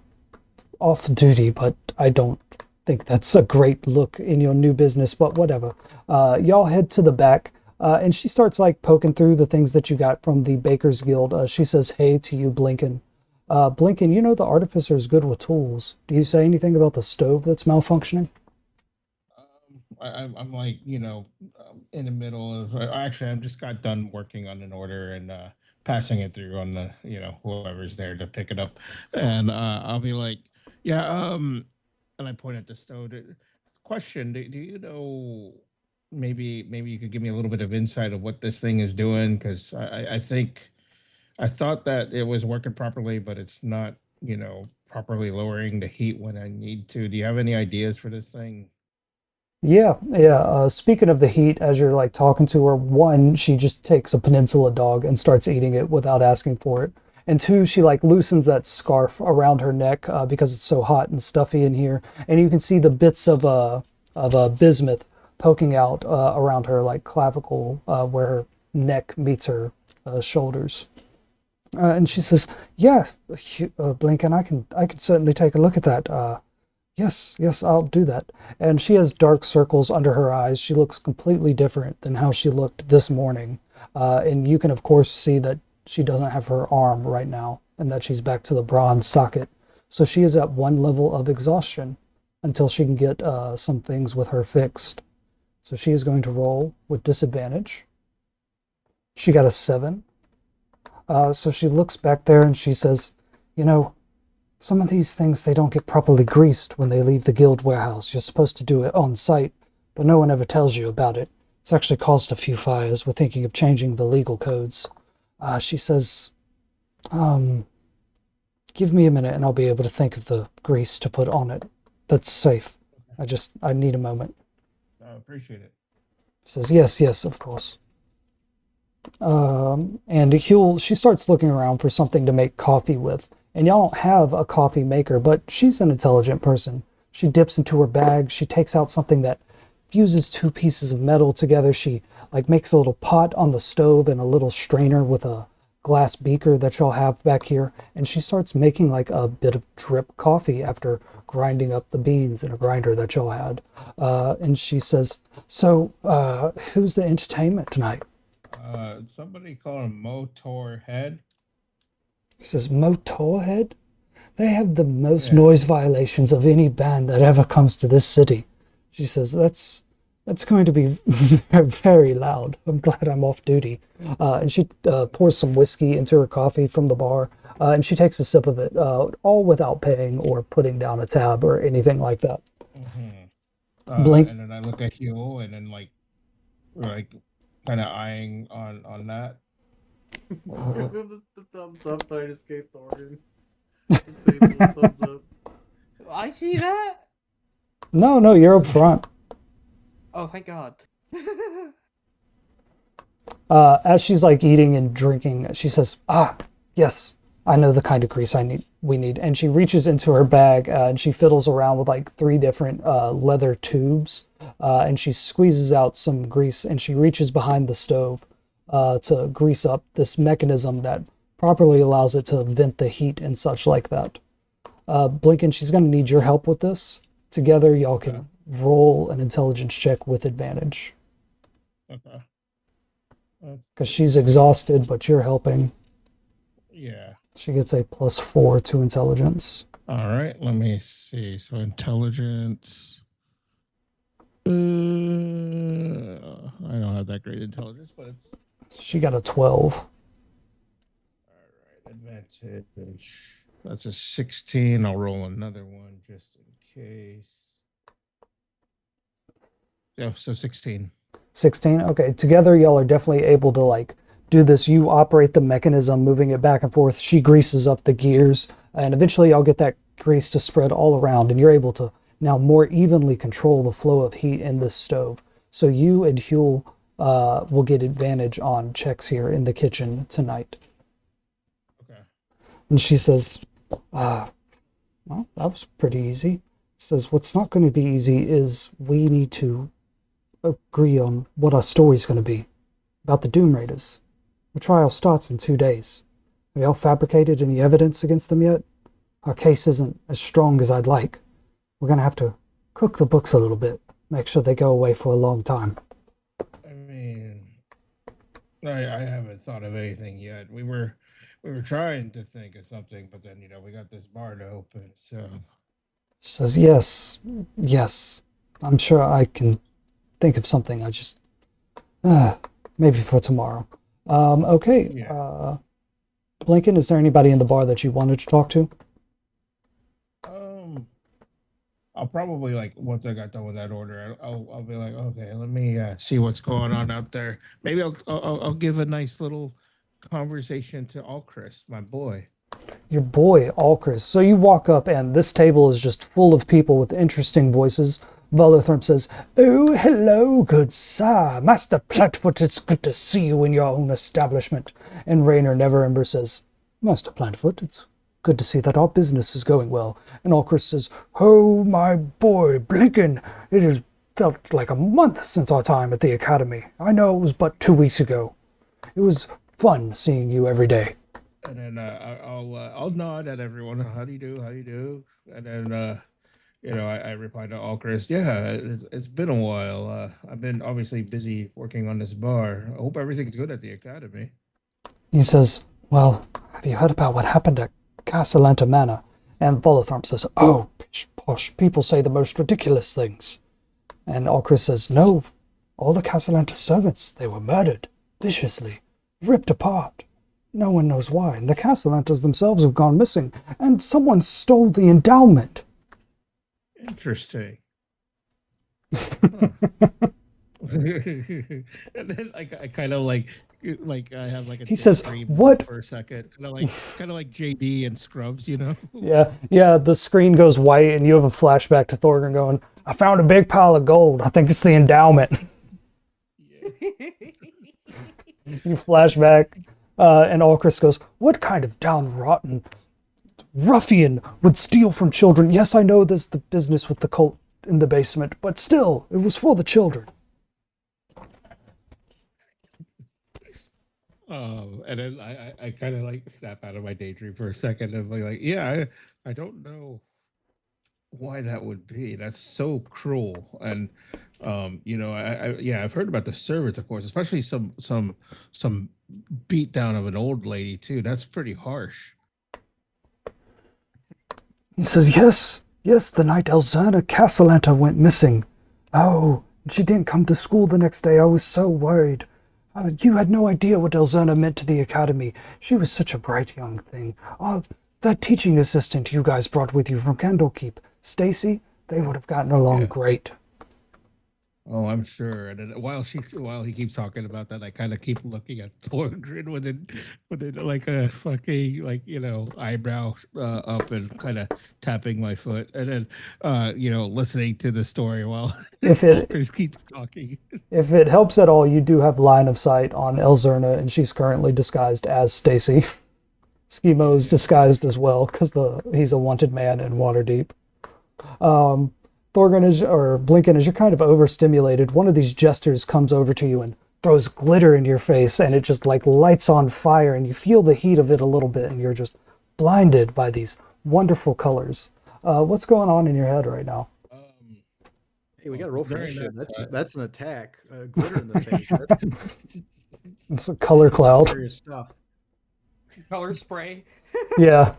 off duty, but I don't think that's a great look in your new business, but whatever. Y'all head to the back, and she starts like poking through the things that you got from the Bakers Guild. She says, Hey to you, Blinken. Blinken, you know the artificer is good with tools. Do you say anything about the stove that's malfunctioning? I'm like, in the middle of. Actually, I just got done working on an order, and passing it through on the whoever's there to pick it up, and I'll be like, yeah, and I point at the stove. Question: do you know? Maybe you could give me a little bit of insight of what this thing is doing, because I think I thought that it was working properly, but it's not, properly lowering the heat when I need to. Do you have any ideas for this thing? Yeah, yeah. Speaking of the heat, as you're like talking to her, one, she just takes a peninsula dog and starts eating it without asking for it. And two, she like loosens that scarf around her neck because it's so hot and stuffy in here, and you can see the bits of bismuth poking out around her like clavicle where her neck meets her shoulders. And she says, "Yeah, Blinken, I can certainly take a look at that. Yes, yes, I'll do that." And she has dark circles under her eyes. She looks completely different than how she looked this morning. And you can, of course, see that she doesn't have her arm right now and that she's back to the bronze socket. So she is at one level of exhaustion until she can get some things with her fixed. So she is going to roll with disadvantage. She got a 7. So she looks back there and she says, "You know, some of these things, they don't get properly greased when they leave the guild warehouse. You're supposed to do it on site, but no one ever tells you about it. It's actually caused a few fires. We're thinking of changing the legal codes." She says, um, "Give me a minute and I'll be able to think of the grease to put on it that's safe. I need a moment." I appreciate it. Says, "Yes, yes, of course." And she starts looking around for something to make coffee with. And y'all don't have a coffee maker, but she's an intelligent person. She dips into her bag. She takes out something that fuses two pieces of metal together. She like makes a little pot on the stove and a little strainer with a glass beaker that y'all have back here. And she starts making like a bit of drip coffee after grinding up the beans in a grinder that y'all had. And she says, "So, who's the entertainment tonight?" Somebody call him Motor Head. She says, "Motorhead? They have the most Yeah. noise violations of any band that ever comes to this city." She says, That's going to be very loud. I'm glad I'm off duty." And she pours some whiskey into her coffee from the bar, and she takes a sip of it, all without paying or putting down a tab or anything like that. Hmm. Blink. And then I look at Huel, and then like kind of eyeing on that. Give Oh, him the thumbs up that I just gave Thorgan. The same little thumbs up. Do I see that? No, no, you're up front. Oh, thank God. As she's like eating and drinking, she says, "Ah, yes, I know the kind of grease we need." And she reaches into her bag and she fiddles around with like 3 different leather tubes, and she squeezes out some grease and she reaches behind the stove to grease up this mechanism that properly allows it to vent the heat and such like that. Blinken, she's going to need your help with this. Together, y'all okay. can roll an intelligence check with advantage Okay. because she's exhausted, but you're helping. Yeah. She gets a +4 to intelligence. All right. Let me see. So intelligence. I don't have that great intelligence, but it's She got a 12. all right. Advantage. That's a 16. I'll roll another one just in case. Yeah, so 16. 16. Okay, together y'all are definitely able to like do this. You operate the mechanism, moving it back and forth. She greases up the gears, and eventually y'all get that grease to spread all around, and you're able to now more evenly control the flow of heat in this stove. So you and Huel will get advantage on checks here in the kitchen tonight. Okay. And she says, uh, "Well, that was pretty easy." She says, "What's not going to be easy is we need to agree on what our story's going to be about the Doom Raiders. The trial starts in 2 days. Have y'all fabricated any evidence against them yet? Our case isn't as strong as I'd like. We're going to have to cook the books a little bit, make sure they go away for a long time." I mean, I haven't thought of anything yet. We were trying to think of something, but then we got this bar to open, so She says, "Yes, yes, I'm sure I can think of something. I just, maybe for tomorrow." Okay, yeah. Blinken, is there anybody in the bar that you wanted to talk to? Um, I'll probably like once I got done with that order, I'll be like, okay, let me see what's going on out there. Maybe I'll give a nice little conversation to Alchrist, my boy. Your boy, Alchris. So you walk up, and this table is just full of people with interesting voices. Volotherm says, "Oh, hello, good sir. Master Plantfoot, it's good to see you in your own establishment." And Rainer Neverember says, "Master Plantfoot, it's good to see that our business is going well." And Alchris says, "Oh, my boy, Blinken, it has felt like a month since our time at the academy. I know it was but 2 weeks ago. It was fun seeing you every day." And then I'll nod at everyone. How do you do? How do you do? And then I reply to Alchrist. Yeah, it's been a while. I've been obviously busy working on this bar. I hope everything's good at the academy. He says, "Well, have you heard about what happened at Castellanta Manor?" And Volotharm says, "Oh, pish posh, people say the most ridiculous things." And Alchris says, "No, all the Castellanta servants, they were murdered, viciously, ripped apart. No one knows why, and the Castellantas themselves have gone missing, and someone stole the endowment." Interesting. Huh. And then like I kind of like I have like a He says, daydream "What?" for a second, kind of like JD and Scrubs, you know? Yeah, the screen goes white, and you have a flashback to Thorgrim going, "I found a big pile of gold. I think it's the endowment." Yeah. You flash back, and Alchris goes, "What kind of down-rotten ruffian would steal from children? Yes, I know there's the business with the cult in the basement, but still, it was for the children." And then I kind of like snap out of my daydream for a second and be like, yeah, I don't know why that would be. That's so cruel. And yeah, I've heard about the servants, of course, especially some beat down of an old lady too. That's pretty harsh. He says, yes, the night Elzerna Castellanta went missing. Oh, she didn't come to school the next day. I was so worried. You had no idea what Elzerna meant to the academy. She was such a bright young thing. Oh, that teaching assistant you guys brought with you from Candlekeep, Stacy, they would have gotten along Yeah. great. Oh, I'm sure. And then while he keeps talking about that, I kind of keep looking at Thorgrid with it like a fucking eyebrow up and kind of tapping my foot, and then listening to the story while If it Chris keeps talking. if it helps at all, you do have line of sight on Elzerna, and she's currently disguised as Stacy. Schemo is disguised as well because he's a wanted man in Waterdeep. Um, Thorgrin or Blinken, as you're kind of overstimulated, one of these jesters comes over to you and throws glitter in your face, and it just like lights on fire, and you feel the heat of it a little bit, and you're just blinded by these wonderful colors. What's going on in your head right now? Hey, we got to roll for During initiative. that That's an attack. Glitter in the face. That's It's a color some cloud. serious stuff. Color spray. Yeah.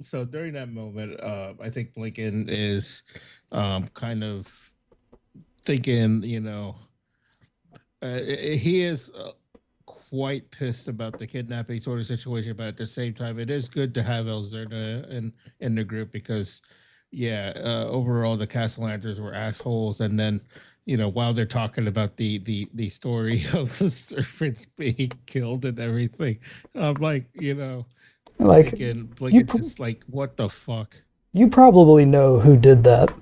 So during that moment, I think Blinken is kind of thinking, he is quite pissed about the kidnapping sort of situation, but at the same time, it is good to have Elzerna in the group because, yeah, overall the Castellanters were assholes, and then while they're talking about the story of the servants being killed and everything, I'm like, Like Blinken just like, what the fuck? you probably know who did that.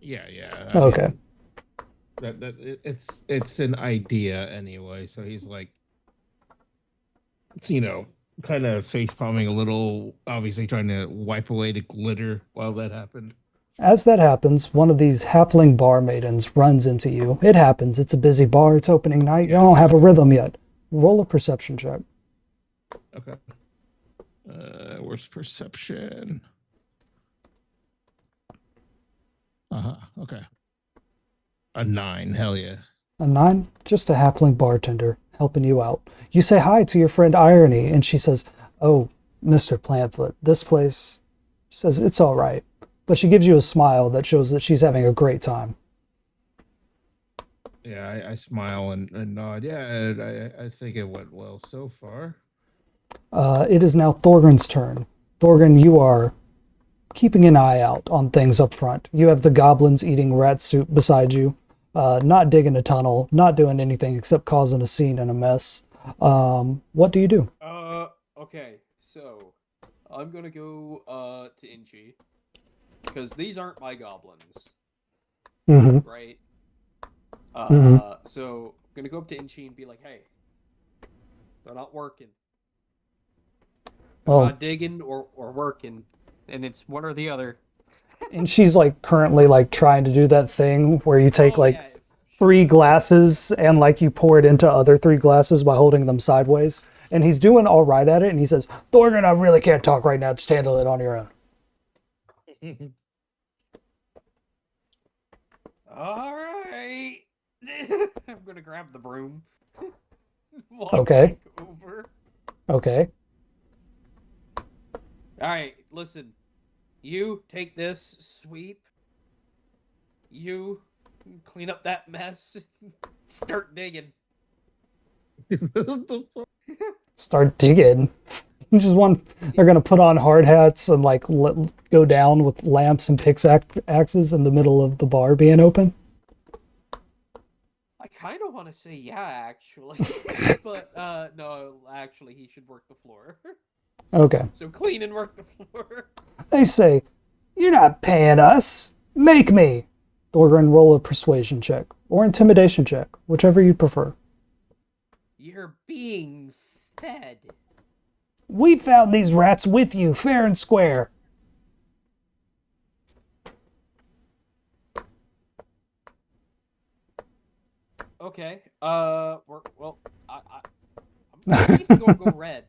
Yeah. Okay. Mean, it's an idea anyway. So he's like, kind of face palming a little, obviously trying to wipe away the glitter while that happened. As that happens, one of these halfling bar maidens runs into you. It happens. It's a busy bar. It's opening night. You don't have a rhythm yet. Roll a perception check. Okay. Where's perception? Okay. A 9. Hell yeah. A 9? Just a halfling bartender helping you out. You say hi to your friend Irony, and she says, "Oh, Mr. Plantfoot, this place," she says, "it's all right." But she gives you a smile that shows that she's having a great time. Yeah, I smile and nod. Yeah, I think it went well so far. It is now Thorgrim's turn. Thorgrim, you are keeping an eye out on things up front. You have the goblins eating rat soup beside you, not digging a tunnel, not doing anything except causing a scene and a mess. What do you do? Okay, so I'm gonna go to Inchi because these aren't my goblins, Mm-hmm. right? Mm-hmm. So I'm gonna go up to Inchi and be like, "Hey, they're not working. They're Well, not digging or working, and it's one or the other." and she's like currently like trying to do that thing where you take Oh like yeah, three she's doing it. glasses and like you pour it into other three glasses by holding them sideways. And he's doing all right at it. And he says, Thorgrim, I really can't talk right now. Just handle it on your own. All right. I'm gonna grab the broom, walk Okay. back over. Okay. All right, listen. You take this sweep. You clean up that mess. Start digging. What the fuck? Start digging. Just one, they're going to put on hard hats and like go down with lamps and pickaxes in the middle of the bar being open. I kind of want to say yeah, actually, but no, actually, he should work the floor. Okay. So clean and work the floor. They say, you're not paying us. Make me. Thorgrim, roll a persuasion check or intimidation check, whichever you prefer. You're being fed. We found these rats with you, fair and square. Okay. Well, my face is gonna go red.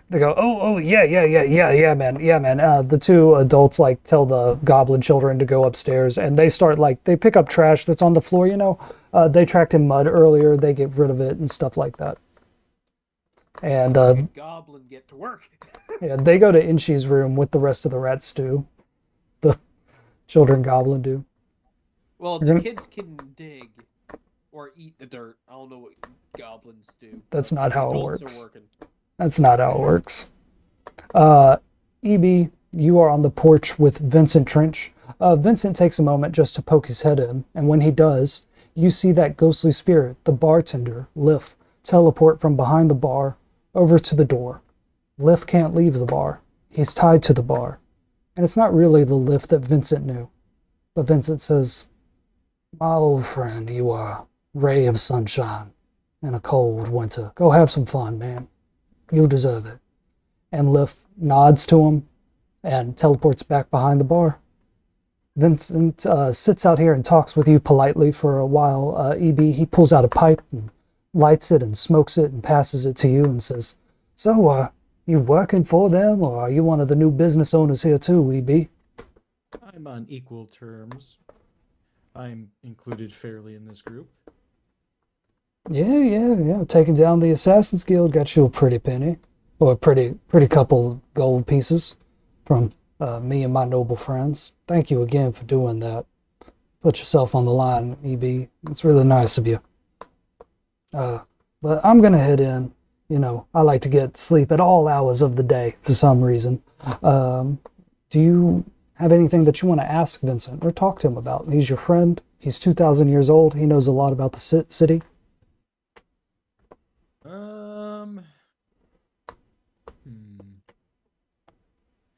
They go, oh, yeah, man, yeah, man. The two adults like tell the goblin children to go upstairs, and they start like they pick up trash that's on the floor. They tracked in mud earlier. They get rid of it and stuff like that. And Like a goblin get to work. yeah, they go to Inchi's room with the rest of the rats do. The children goblin do. Well, You're the gonna- kids can dig or eat the dirt. I don't know what goblins do. That's but not the how it adults works. are working. That's not how it works. Uh, EB, you are on the porch with Vincent Trench. Vincent takes a moment just to poke his head in, and when he does, you see that ghostly spirit, the bartender, Liff, teleport from behind the bar over to the door. Liff can't leave the bar. He's tied to the bar. And it's not really the Liff that Vincent knew. But Vincent says, my old friend, you are a ray of sunshine in a cold winter. Go have some fun, man. You deserve it. And Liff nods to him and teleports back behind the bar. Vincent sits out here and talks with you politely for a while. EB, he pulls out a pipe and lights it and smokes it and passes it to you and says, so, you working for them or are you one of the new business owners here too, EB? I'm on equal terms. I'm included fairly in this group. Yeah. Taking down the Assassin's Guild got you a pretty penny. Or a pretty couple gold pieces from me and my noble friends. Thank you again for doing that. Put yourself on the line, EB. It's really nice of you. But I'm gonna head in. I like to get sleep at all hours of the day for some reason. Do you have anything that you want to ask Vincent or talk to him about? He's your friend. He's 2,000 years old. He knows a lot about the city.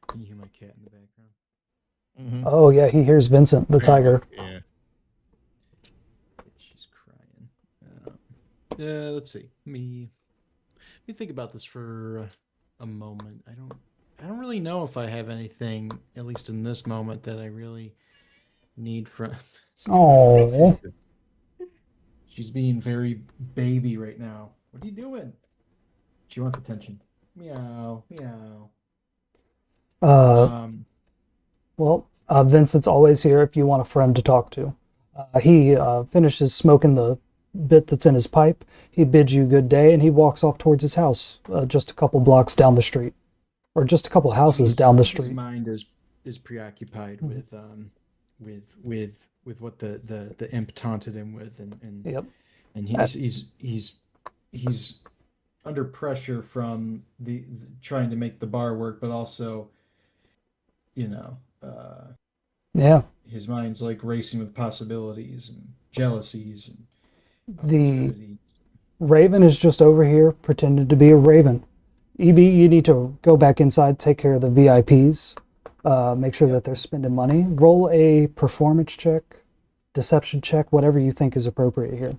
Can you hear my cat in the background? Mhm. Oh yeah, he hears Vincent, the tiger. Yeah. She's crying. Let's see. Let me think about this for a moment. I don't really know if I have anything, at least in this moment, that I really need from. Oh, She's being very baby right now. What are you doing? She wants attention. Meow, meow. Vincent's always here if you want a friend to talk to. He finishes smoking the bit that's in his pipe. He bids you good day and he walks off towards his house, just a couple blocks down the street, or just a couple houses down the His street. mind is preoccupied with with what the imp taunted him with, and Yep. and Uh, he's under pressure from trying to make the bar work, but also, you know, yeah. his mind's like racing with possibilities and jealousies and The opportunities. Raven is just over here pretending to be a raven. EB, you need to go back inside, take care of the VIPs, make sure that Yep. they're spending money. Roll a performance check, deception check, whatever you think is appropriate here.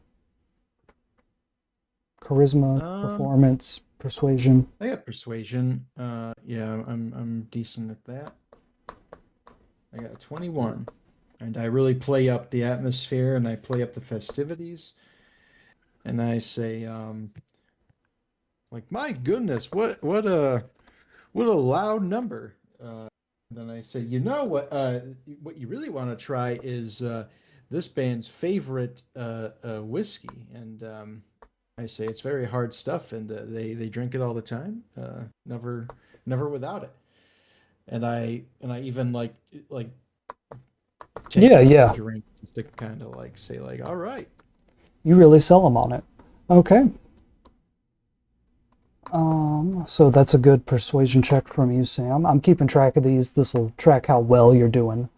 Charisma, Um, performance, persuasion. I got persuasion. Yeah, I'm decent at that. I got a 21, and I really play up the atmosphere and I play up the festivities, and I say, like, my goodness, what a loud number. Then I say, you know what you really want to try is this band's favorite whiskey, and I say it's very hard stuff, and they drink it all the time, never without it. And I even like take Yeah, a yeah. drink just to kind of like say like, all right. You really sell them on it. Okay. So that's a good persuasion check from you, Sam. I'm keeping track of these. This will track how well you're doing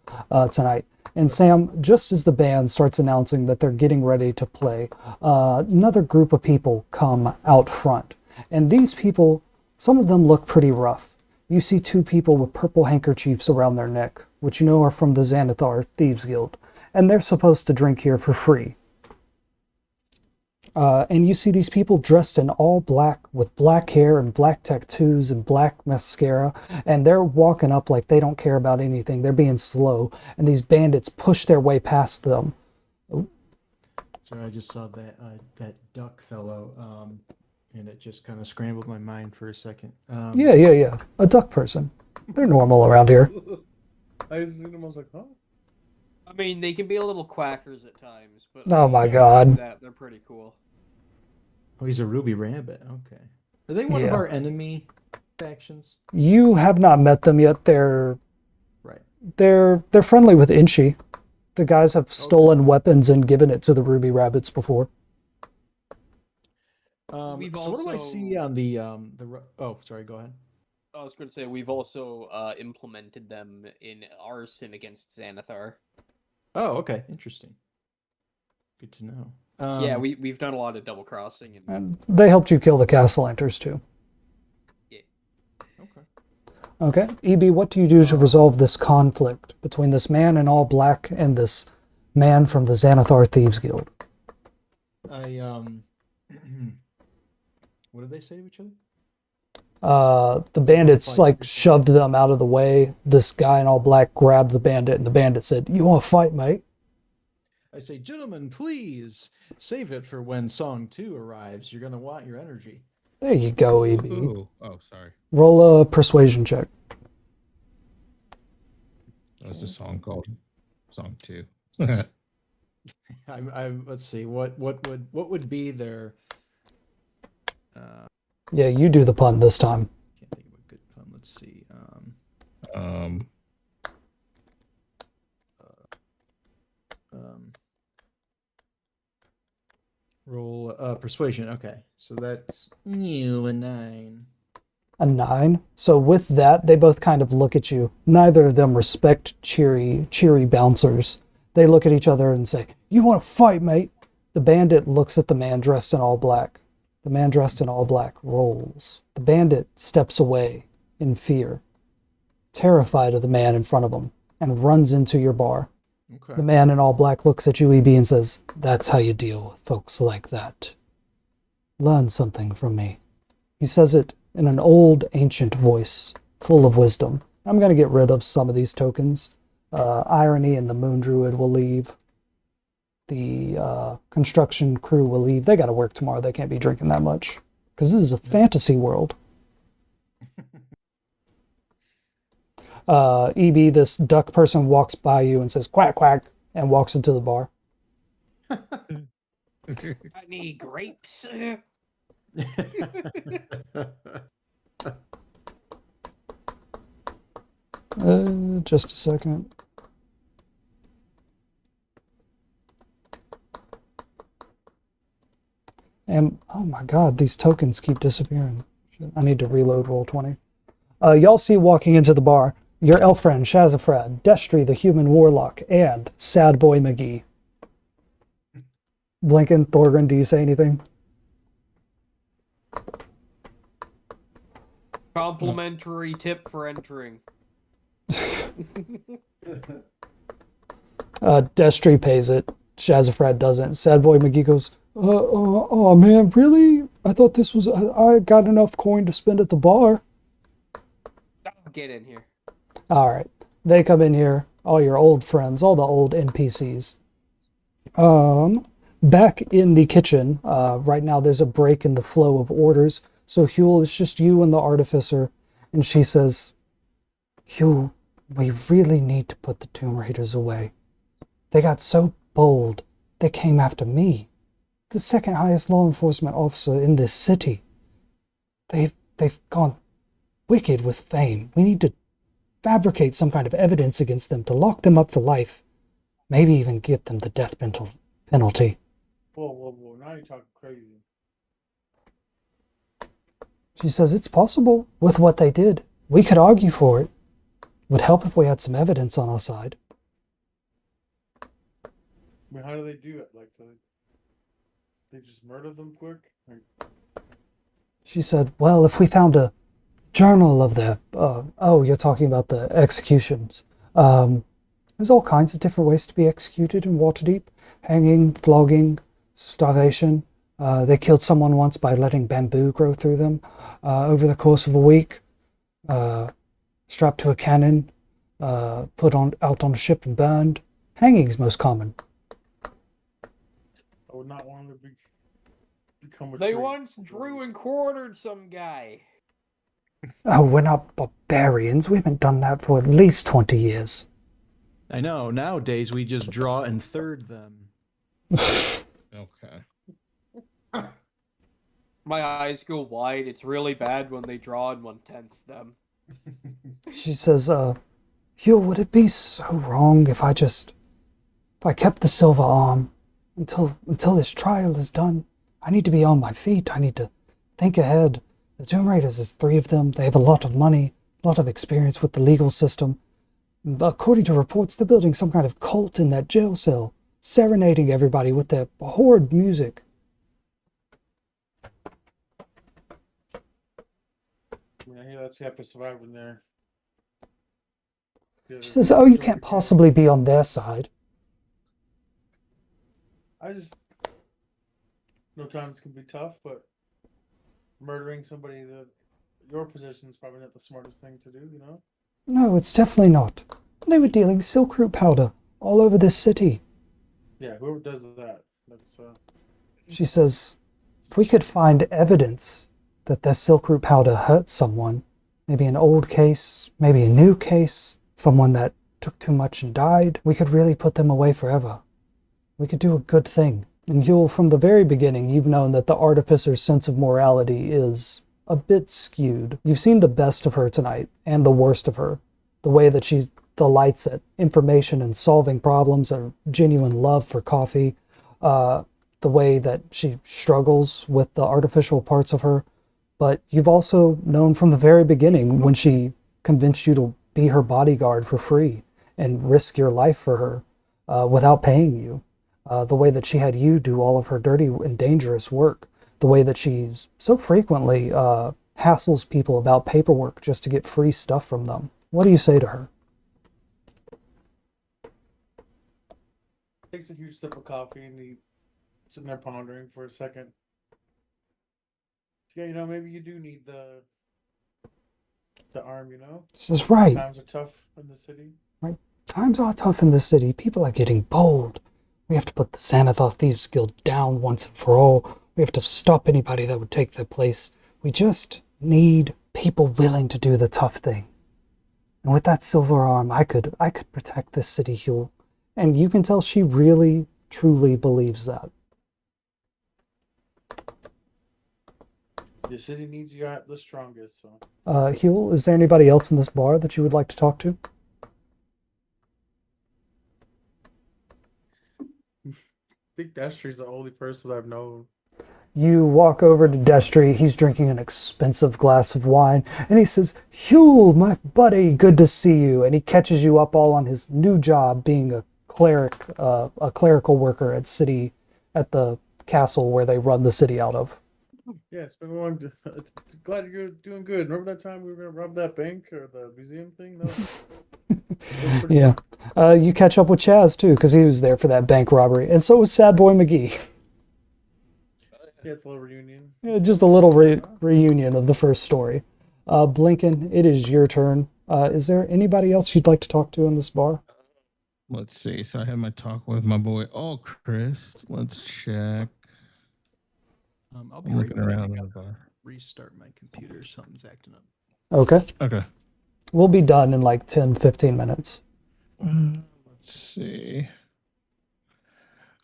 tonight. And Sam, just as the band starts announcing that they're getting ready to play, another group of people come out front. And these people, some of them look pretty rough. You see two people with purple handkerchiefs around their neck, which you know are from the Xanathar Thieves Guild. And they're supposed to drink here for free. And you see these people dressed in all black with black hair and black tattoos and black mascara, and they're walking up like they don't care about anything. They're being slow, and these bandits push their way past them. So I just saw that duck fellow, and it just kind of scrambled my mind for a second. Yeah, yeah, yeah. A duck person. They're normal around here. I seen him. I was like, huh? I mean, they can be a little quackers at times, but Oh my besides God. that, they're pretty cool. Oh, he's a ruby rabbit. Okay. Are they one of Yeah. our enemy factions? You have not met them yet. They're Right. they're friendly with Inchi. The guys have stolen weapons and given it to the Ruby Rabbits before. We've So what do I see also- on oh, sorry, go ahead. I was going to say we've also implemented them in arson against Xanathar. Oh, okay, interesting. Good to know. Yeah, we've done a lot of double crossing and And they helped you kill the Castellanters too. Okay. Okay. EB, what do you do to resolve this conflict between this man in all black and this man from the Xanathar Thieves Guild? I what did they say to each other? The bandits Fight. like shoved them out of the way. This guy in all black grabbed the bandit, and the bandit said, "You want to fight, mate?" I say, gentlemen, please save it for when song 2 arrives. You're gonna want your energy. There you go, EB. Ooh. Oh, sorry. Roll a persuasion check. What's the song called? Song 2. Let's see what would be their Yeah, you do the pun this time. can't think of a good pun. Let's see. um, Roll persuasion. Okay, so that's you a 9. A 9. So with that, they both kind of look at you. Neither of them respect cheery bouncers. They look at each other and say, "You want to fight, mate?" The bandit looks at the man dressed in all black. The man dressed in all black rolls. The bandit steps away in fear, terrified of the man in front of him, and runs into your bar. Okay. The man in all black looks at you, EB, and says, "That's how you deal with folks like that. Learn something from me." He says it in an old, ancient voice, full of wisdom. I'm going to get rid of some of these tokens. Irony and the Moon Druid will leave. The construction crew will leave. They got to work tomorrow. They can't be drinking that much. Because this is a fantasy world. EB, this duck person walks by you and says, "Quack, quack," and walks into the bar. I need grapes. Just a second. And oh my god, these tokens keep disappearing. Shit, I need to reload Roll20. Y'all see walking into the bar your elf friend Shazafrad, Destry the human warlock, and Sad Boy McGee. Blinken, Thorgrim, do you say anything? Complimentary tip for entering. Destry pays it. Shazafrad doesn't. Sad Boy McGee goes, oh man, really? I thought this was, I got enough coin to spend at the bar. Get in here. All right. They come in here, all your old friends, all the old NPCs. Back in the kitchen, right now there's a break in the flow of orders. So Huel, it's just you and the artificer. And she says, Huel, we really need to put the Tomb Raiders away. They got so bold, they came after me, the second highest law enforcement officer in this city. They've gone wicked with fame. We need to fabricate some kind of evidence against them to lock them up for life. Maybe even get them the death penalty. Whoa. Now you're talking crazy. She says it's possible with what they did. We could argue for it. Would help if we had some evidence on our side. I mean, how do they do it? Like, they just murder them quick? Like, She said, well, if we found a journal of their, oh, you're talking about the executions. There's all kinds of different ways to be executed in Waterdeep. Hanging, flogging, starvation. They killed someone once by letting bamboo grow through them. Over the course of a week, strapped to a cannon, put out on a ship and burned. Hanging's most common. I would not want to become a They traitor. once drew and quartered some guy. Oh, we're not barbarians. We haven't done that for at least 20 years. I know. Nowadays, we just draw and third them. Okay. My eyes go wide. It's really bad when they draw and 1/10 them. She says, Hugh, would it be so wrong if I kept the silver arm until this trial is done? I need to be on my feet. I need to think ahead. The Tomb Raiders, there's 3 of them. They have a lot of money, a lot of experience with the legal system. According to reports, they're building some kind of cult in that jail cell, serenading everybody with their horrid music. I hear that you have to survive in there. She says, oh, you can't possibly be on their side. Times can be tough, but murdering somebody your position is probably not the smartest thing to do, you know? No, it's definitely not. They were dealing silk root powder all over this city. Yeah, whoever does that, that's She says, if we could find evidence that their silk root powder hurt someone, maybe an old case, maybe a new case, someone that took too much and died, we could really put them away forever. We could do a good thing. And Huel, from the very beginning, you've known that the Artificer's sense of morality is a bit skewed. You've seen the best of her tonight, and the worst of her. The way that she delights at information and solving problems, a genuine love for coffee, the way that she struggles with the artificial parts of her. But you've also known from the very beginning when she convinced you to be her bodyguard for free and risk your life for her without paying you. The way that she had you do all of her dirty and dangerous work. The way that she so frequently hassles people about paperwork just to get free stuff from them. What do you say to her? takes a huge sip of coffee and he's sitting there pondering for a second. Yeah, you know, maybe you do need the arm, you know? She says, right. Times are tough in the city. Right. Times are tough in this city. People are getting bold. We have to put the Xanathar Thieves Guild down once and for all. We have to stop anybody that would take their place. We just need people willing to do the tough thing. And with that silver arm, I could protect this city, Huel. And you can tell she really, truly believes that. The city needs you at the strongest, so. Huel, is there anybody else in this bar that you would like to talk to? I think Destry's the only person I've known. You walk over to Destry. He's drinking an expensive glass of wine, and he says, "Huel, my buddy, good to see you." And he catches you up all on his new job, being a clerical worker at the castle where they run the city out of. Yeah, it's been a long. Glad you're doing good. Remember that time we were gonna rob that bank or the museum thing? That was pretty Yeah. fun. You catch up with Chaz too, because he was there for that bank robbery, and so was Sad Boy McGee. Yeah, it's a little reunion. Yeah, just a little reunion of the first story. Blinken, it is your turn. Is there anybody else you'd like to talk to in this bar? Let's see. So I had my talk with my boy. Oh, Chris. Let's check. I'll be I'm right looking back. around in the bar. Restart my computer. Something's acting up. Okay. Okay. We'll be done in like 10, 15 minutes. Let's see.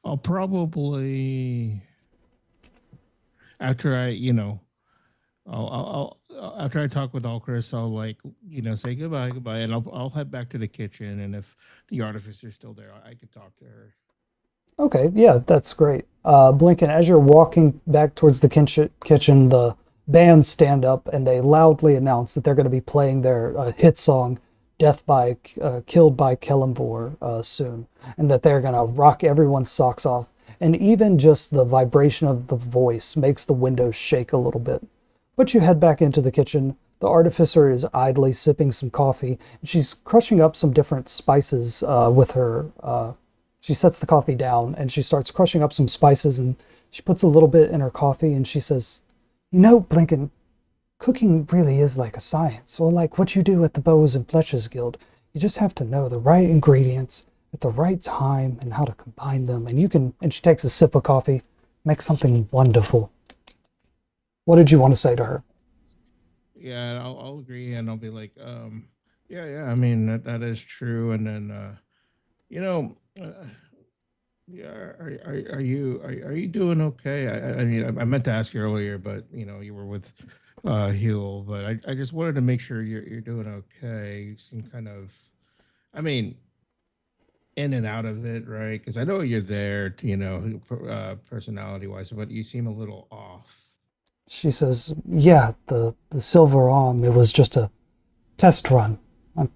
I'll probably after after I talk with all Chris, I'll say goodbye, and I'll head back to the kitchen. And if the artificer's still there, I could talk to her. Okay, yeah, that's great. Blinken, as you're walking back towards the kitchen, the bands stand up and they loudly announce that they're going to be playing their hit song, Killed by Kellamvor, soon, and that they're going to rock everyone's socks off. And even just the vibration of the voice makes the windows shake a little bit. But you head back into the kitchen. The artificer is idly sipping some coffee, and she's crushing up some different spices with her. She sets the coffee down and she starts crushing up some spices, and she puts a little bit in her coffee and she says, "You know, Blinken, cooking really is like a science, or like what you do at the Bows and Fletchers Guild. You just have to know the right ingredients at the right time and how to combine them, and you can," and she takes a sip of coffee, "make something wonderful." What did you want to say to her? Yeah, I'll agree, and I'll be like, yeah. I mean, that is true. And then, you know, yeah, are you doing okay? I mean, I meant to ask you earlier, but you were with Huel, but I just wanted to make sure you're doing okay. You seem kind of, I mean, in and out of it, right? Because I know you're there, personality wise, but you seem a little off. She says, "Yeah, the silver arm, it was just a test run. I'm,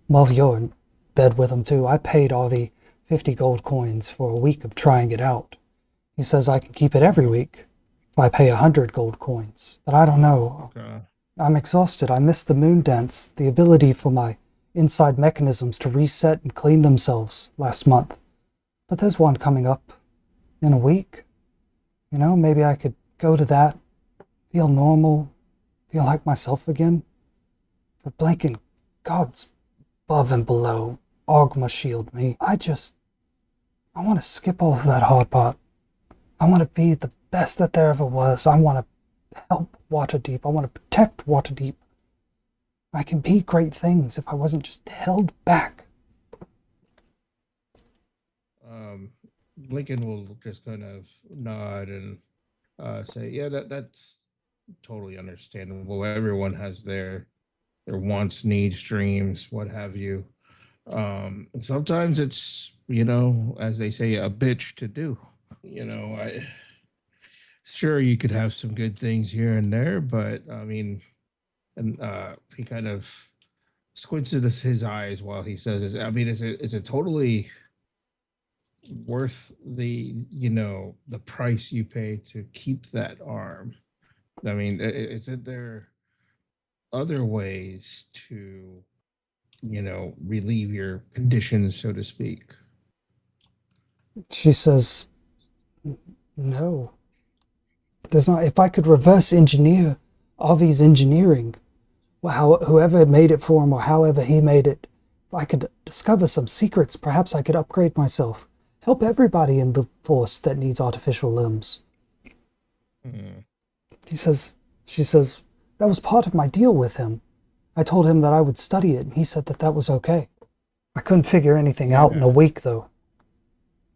well, you're in bed with him too. I paid Avi 50 gold coins for a week of trying it out. He says I can keep it every week if I pay 100 gold coins. But I don't know. Okay. I'm exhausted. I missed the moon dance, the ability for my inside mechanisms to reset and clean themselves last month. But there's one coming up in a week. Maybe I could go to that, feel normal, feel like myself again. But blinking, God's above and below, Ogma shield me. I want to skip all of that hard part. I want to be the best that there ever was. I want to help Waterdeep. I want to protect Waterdeep. I can be great things if I wasn't just held back." Um, Lincoln will just kind of nod and say, "Yeah, that's totally understandable. Everyone has their wants, needs, dreams, what have you. And sometimes it's as they say, a bitch to do. I sure you could have some good things here and there, but I mean, and he kind of squints at his eyes while he says this. I mean, is it totally worth the price you pay to keep that arm? I mean, is it there other ways to relieve your conditions, so to speak? She says, "No. There's not. If I could reverse engineer Avi's engineering, whoever made it for him or however he made it, if I could discover some secrets, perhaps I could upgrade myself. Help everybody in the force that needs artificial limbs." Hmm. She says, "That was part of my deal with him. I told him that I would study it, and he said that that was okay. I couldn't figure anything out in a Yeah, week, though.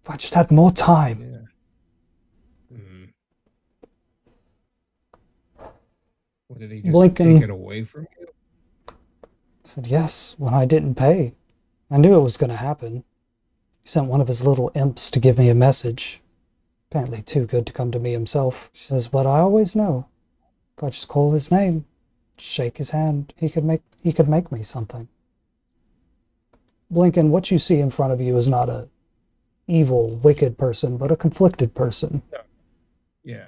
If I just had more time." yeah. Hmm. What, did he just take Blinken it away from you? said, "Yes, when I didn't pay. I knew it was going to happen. He sent one of his little imps to give me a message. apparently too good to come to me himself. She says, but I always know. If I just call his name, shake his hand, he could make me something. Blinken, what you see in front of you is not a evil, wicked person, but a conflicted person. Yeah.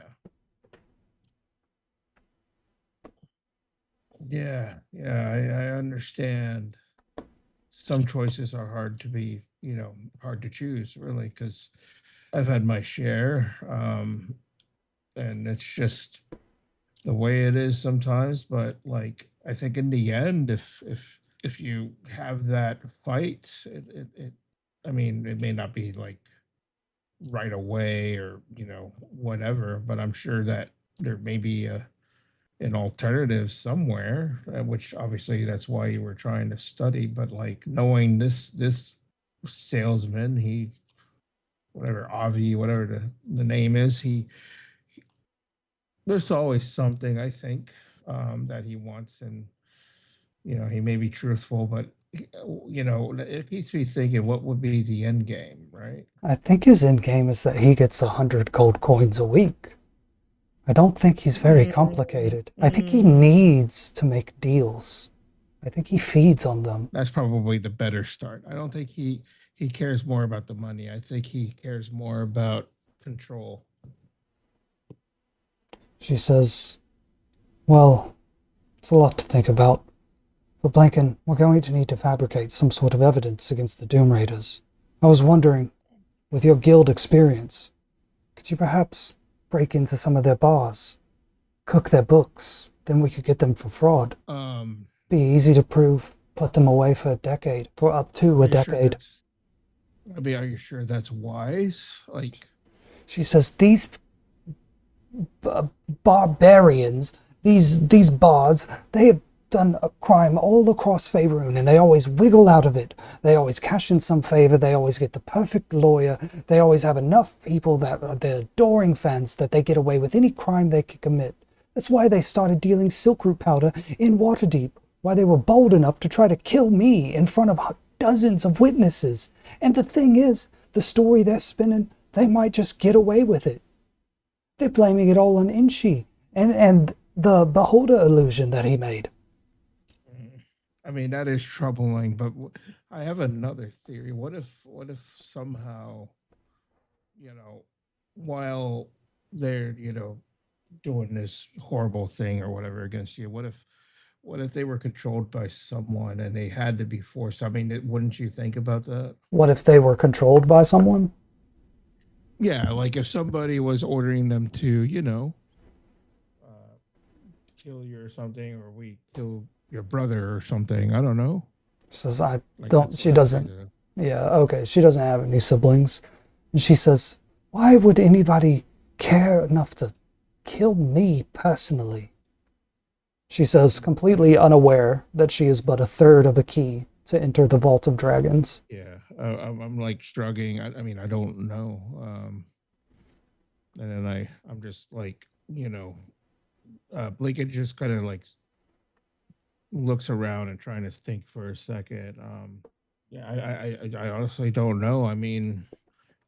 Yeah, I understand. Some choices are hard to be, hard to choose, really, because I've had my share, and it's just the way it is sometimes. But like, I think in the end, if you have that fight, I mean, it may not be like right away or whatever, but I'm sure that there may be an alternative somewhere, which obviously that's why you were trying to study. But like knowing this salesman, he whatever Avi, whatever the name is, there's always something I think that he wants, and he may be truthful, but it keeps me thinking, what would be the end game, right? I think his end game is that he gets 100 gold coins a week. I don't think he's very complicated. I think he needs to make deals. I think he feeds on them. That's probably the better start. I don't think he cares more about the money. I think he cares more about control. She says, well, it's a lot to think about. But Blanken, we're going to need to fabricate some sort of evidence against the Doom Raiders. I was wondering, with your guild experience, could you perhaps break into some of their bars, cook their books, then we could get them for fraud. Be easy to prove, put them away for a decade, for up to a decade. Are you sure that's wise? Like, she says, these barbarians, these bards, they have done a crime all across Faerun, and they always wiggle out of it. They always cash in some favor. They always get the perfect lawyer. They always have enough people that are their adoring fans that they get away with any crime they could commit. That's why they started dealing silk root powder in Waterdeep. Why they were bold enough to try to kill me in front of dozens of witnesses. And the thing is, the story they're spinning, they might just get away with it. They're blaming it all on Inshi and the beholder illusion that he made. I mean, that is troubling, but I have another theory. What if somehow, while they're, doing this horrible thing or whatever against you, what if they were controlled by someone and they had to be forced? I mean, wouldn't you think about that? What if they were controlled by someone? Yeah, like if somebody was ordering them to, kill you or something, or we kill your brother or something. I don't know. Says, she doesn't. Yeah, okay. She doesn't have any siblings. And she says, why would anybody care enough to kill me personally? She says, completely unaware that she is but a third of a key to enter the Vault of Dragons. Yeah, I'm like struggling. I mean, I don't know. And then I'm just like, Blake just kind of like looks around and trying to think for a second. Yeah, I honestly don't know. I mean,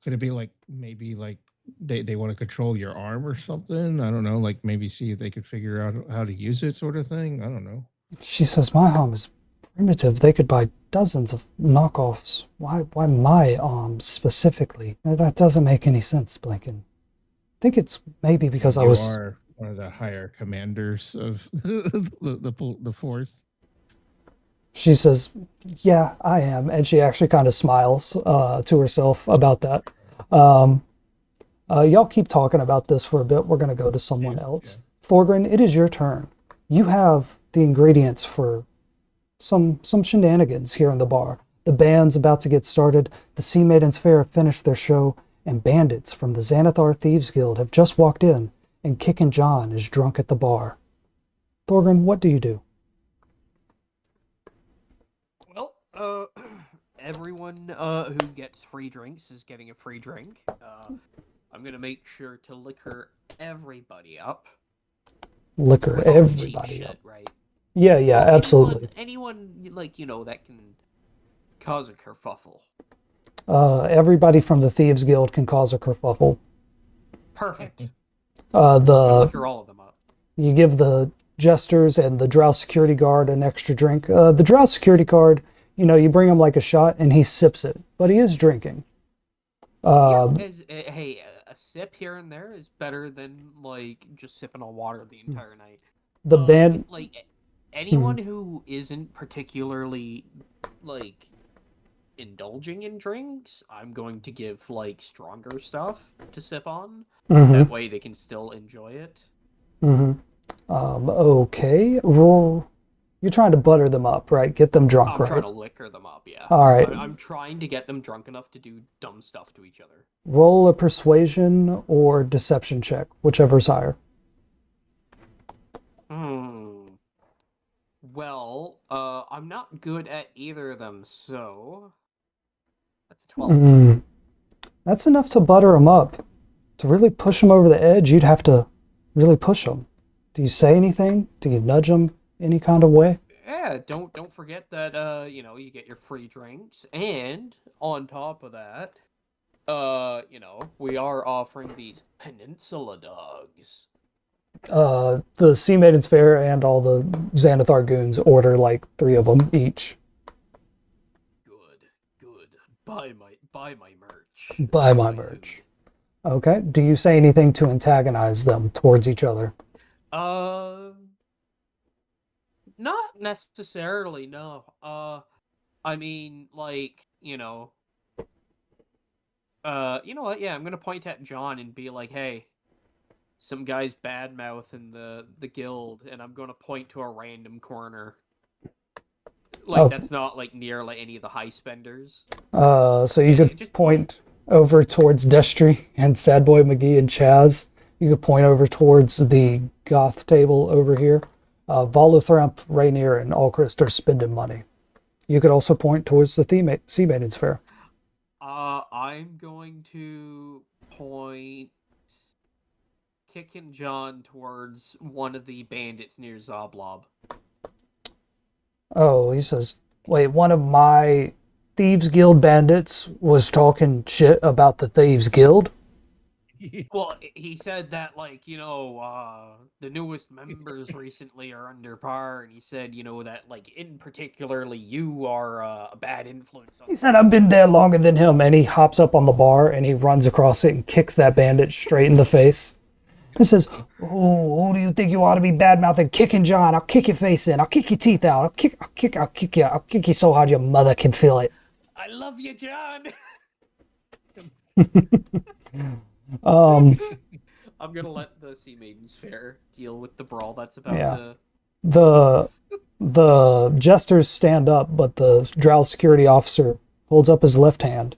could it be like maybe like they want to control your arm or something? I don't know. Like maybe see if they could figure out how to use it, sort of thing. I don't know. She says my arm is primitive. They could buy dozens of knockoffs. Why my arm specifically? That doesn't make any sense, Blinken. I think it's maybe because you I was are one of the higher commanders of the force. She says, yeah, I am. And she actually kind of smiles to herself about that. Y'all keep talking about this for a bit. We're going to go to someone else. Yeah. Thorgrin, it is your turn. You have the ingredients for some shenanigans here in the bar. The band's about to get started. The Sea Maidens Fair have finished their show. And bandits from the Xanathar Thieves Guild have just walked in. And Kickin' John is drunk at the bar. Thorgrin, what do you do? Well, everyone who gets free drinks is getting a free drink. I'm gonna make sure to liquor everybody up. Liquor everybody up, right? Yeah, absolutely. Anyone like that can cause a kerfuffle. Everybody from the Thieves Guild can cause a kerfuffle. Perfect. The Liquor all of them up. You give the jesters and the drow security guard an extra drink. The drow security guard, you bring him like a shot and he sips it, but he is drinking. Hey, a sip here and there is better than like just sipping on water the entire night. The band, Like anyone who isn't particularly like indulging in drinks, I'm going to give like stronger stuff to sip on. That way they can still enjoy it. Okay. Well, you're trying to butter them up, right? Get them drunk, I'm right? trying to liquor them up, yeah. All right. I'm trying to get them drunk enough to do dumb stuff to each other. Roll a persuasion or deception check, whichever's higher. Well, I'm not good at either of them, so that's a 12. That's enough to butter them up. To really push them over the edge, you'd have to really push them. Do you say anything? Do you nudge them any kind of way? Yeah, don't forget that you get your free drinks, and on top of that, we are offering these peninsula dogs. The Sea Maidens Fair and all the Xanathar goons order like 3 of them each. Good. Buy my merch. Buy my merch. Food. Okay. Do you say anything to antagonize them towards each other? Not necessarily, no. I mean, like, you know what? Yeah, I'm gonna point at John and be like, hey, some guy's badmouth in the guild, and I'm gonna point to a random corner. Like, that's not, like, near, like, any of the high spenders. So you could just point over towards Destry and Sadboy McGee and Chaz. You could point over towards the goth table over here. Voluthrump, Rainier, and Alchrist are spending money. You could also point towards the Sea Maidens Fair. I'm going to point Kickin' John towards one of the bandits near Zoblob. Oh, he says, wait, one of my Thieves Guild bandits was talking shit about the Thieves Guild? Well, he said that, like, the newest members recently are under par, and he said, that, like, in particularly you are a bad influence on He said, I've been there longer than him, and he hops up on the bar, and he runs across it and kicks that bandit straight in the face. He says, oh, who do you think you ought to be bad-mouthing? Kicking John, I'll kick your face in, I'll kick your teeth out, I'll kick you so hard your mother can feel it. I love you, John! I'm gonna let the Sea Maidens Fair deal with the brawl that's about to... The jesters stand up, but the drow security officer holds up his left hand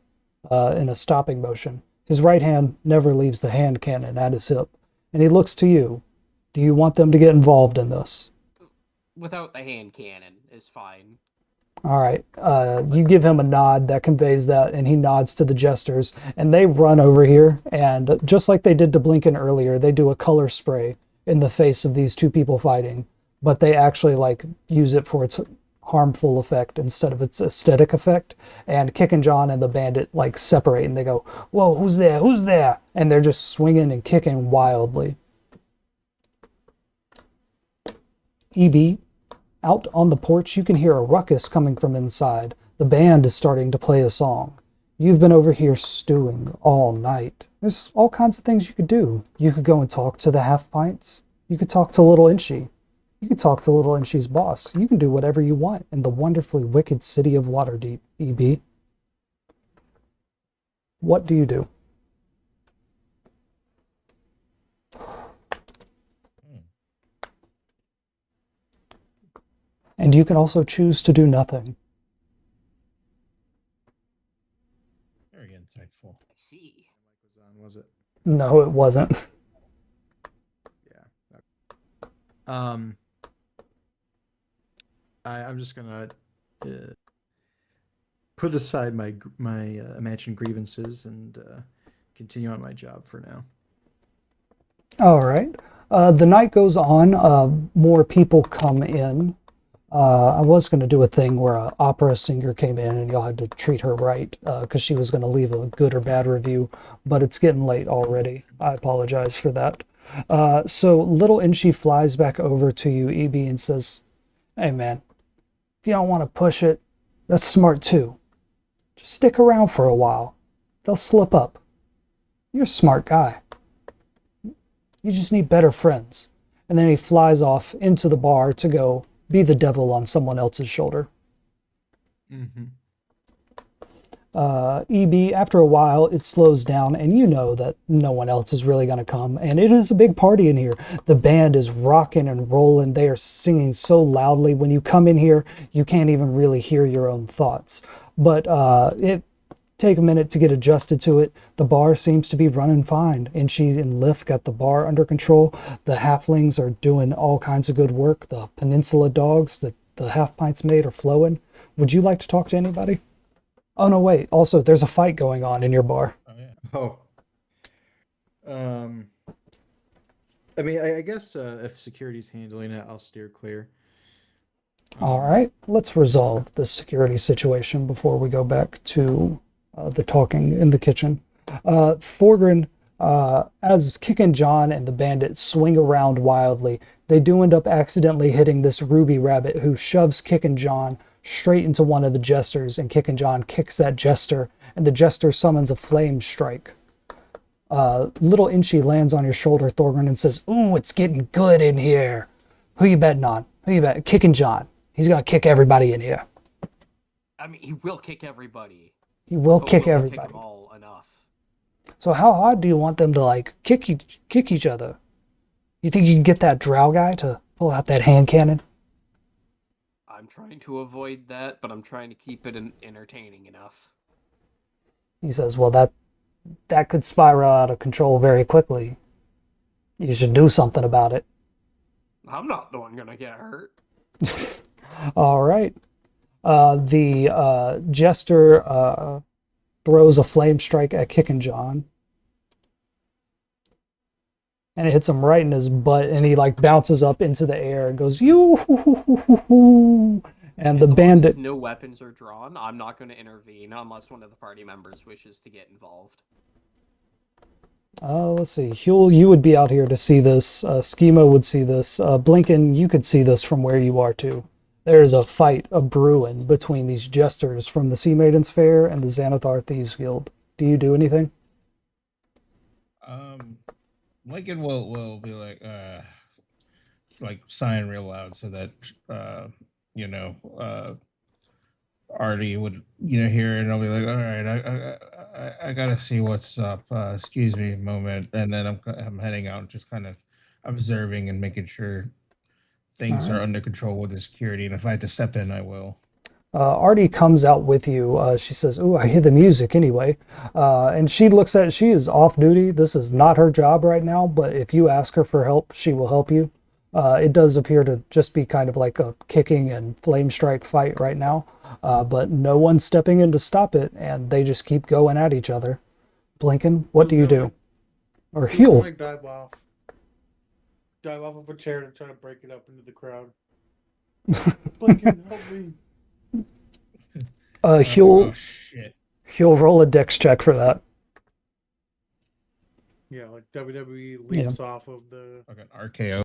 in a stopping motion. His right hand never leaves the hand cannon at his hip, and he looks to you. Do you want them to get involved in this? Without the hand cannon is fine. All right. You give him a nod that conveys that, and he nods to the jesters, and they run over here, and just like they did to Blinken earlier, they do a color spray in the face of these two people fighting, but they actually like use it for its harmful effect instead of its aesthetic effect. And Kickin' John and the bandit like separate, and they go, "Whoa, who's there? Who's there?" And they're just swinging and kicking wildly. EB. Out on the porch, you can hear a ruckus coming from inside. The band is starting to play a song. You've been over here stewing all night. There's all kinds of things you could do. You could go and talk to the Half-Pints. You could talk to Little Inchy. You could talk to Little Inchy's boss. You can do whatever you want in the wonderfully wicked city of Waterdeep, EB. What do you do? And you can also choose to do nothing. Very insightful. I see. Was it? No, it wasn't. Yeah. I'm just gonna put aside my imagined grievances and continue on my job for now. All right. The night goes on. More people come in. I was going to do a thing where an opera singer came in and y'all had to treat her right because she was going to leave a good or bad review, but it's getting late already. I apologize for that. So little Inchi flies back over to you, EB, and says, "Hey man, if you don't want to push it, that's smart too. Just stick around for a while. They'll slip up. You're a smart guy. You just need better friends." And then he flies off into the bar to go be the devil on someone else's shoulder. Mm-hmm. EB, after a while, it slows down, and you know that no one else is really going to come. And it is a big party in here. The band is rocking and rolling. They are singing so loudly. When you come in here, you can't even really hear your own thoughts. But it take a minute to get adjusted to it. The bar seems to be running fine, and she and Lift got the bar under control. The halflings are doing all kinds of good work. The peninsula dogs that the Half-Pints made are flowing. Would you like to talk to anybody? Oh no, wait. Also, there's a fight going on in your bar. Oh yeah. Oh. I mean, I guess if security's handling it, I'll steer clear. All right, let's resolve this security situation before we go back to the talking in the kitchen. Thorgrim, as Kick and John and the bandit swing around wildly, they do end up accidentally hitting this Ruby Rabbit who shoves Kick and John straight into one of the jesters, and Kick and John kicks that jester, and the jester summons a flame strike. Little Inchi lands on your shoulder, Thorgrim, and says, "Ooh, it's getting good in here. Who you betting on? Who you betting? Kick and John. He's gonna kick everybody in here. I mean, he will kick everybody. He will But kick will he everybody." Kick them all enough? So how hard do you want them to like kick each other? You think you can get that drow guy to pull out that hand cannon? I'm trying to avoid that, but I'm trying to keep it entertaining enough. He says, "Well, that could spiral out of control very quickly. You should do something about it." I'm not the one gonna get hurt. All right. The jester throws a flame strike at Kickin' John, and it hits him right in his butt, and he like bounces up into the air and goes, "You!" And the As long bandit. as no weapons are drawn, I'm not going to intervene unless one of the party members wishes to get involved. Let's see. Huel, you would be out here to see this. Schema would see this. Blinken, you could see this from where you are too. There's a fight, a brewing between these jesters from the Sea Maidens Fair and the Xanathar Thieves Guild. Do you do anything? Lincoln will be like sighing real loud so that you know Artie would hear it, and I'll be like, all right, I gotta see what's up. Excuse me a moment, and then I'm heading out, just kind of observing and making sure things All are right. under control with the security, and if I have to step in, I will. Artie comes out with you. She says, "Ooh, I hear the music anyway." And she looks at, she is off duty. This is not her job right now, but if you ask her for help, she will help you. It does appear to just be kind of like a kicking and flame strike fight right now, but no one's stepping in to stop it, and they just keep going at each other. Blinken, what do you do? Or He's gonna Huel? like dive off of a chair to try to break it up into the crowd. Blinken, help me. Oh Huel, shit! he'll roll a dex check for that. Yeah, like WWE Yeah. leaps off of the Fucking RKO.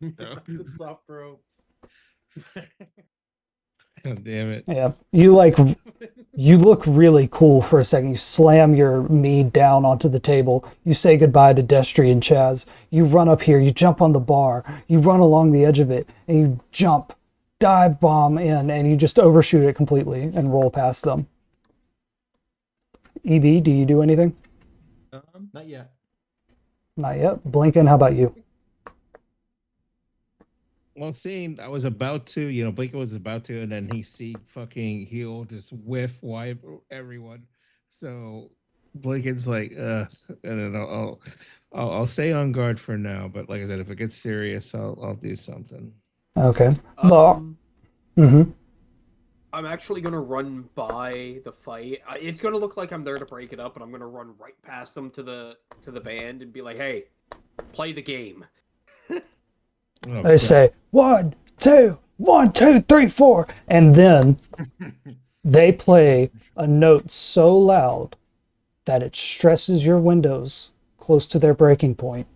the soft ropes. God damn it! Yeah, you look really cool for a second. You slam your mead down onto the table. You say goodbye to Destry and Chaz. You run up here. You jump on the bar. You run along the edge of it, and you jump, dive bomb in, and you just overshoot it completely and roll past them. EB, do you do anything? Not yet. Not yet. Blinken, how about you? Well, seeing I was about to, Blinken was about to, and then he see fucking heel just wipe everyone. So Blinken's like, and then I'll stay on guard for now. But like I said, if it gets serious, I'll do something. Okay. Um, Mm-hmm. I'm actually gonna run by the fight. It's gonna look like I'm there to break it up, but I'm gonna run right past them to the band and be like, "Hey, play the game." Oh, They God. say 1, 2, 1, 2, 3, 4. And then they play a note so loud that it stresses your windows close to their breaking point.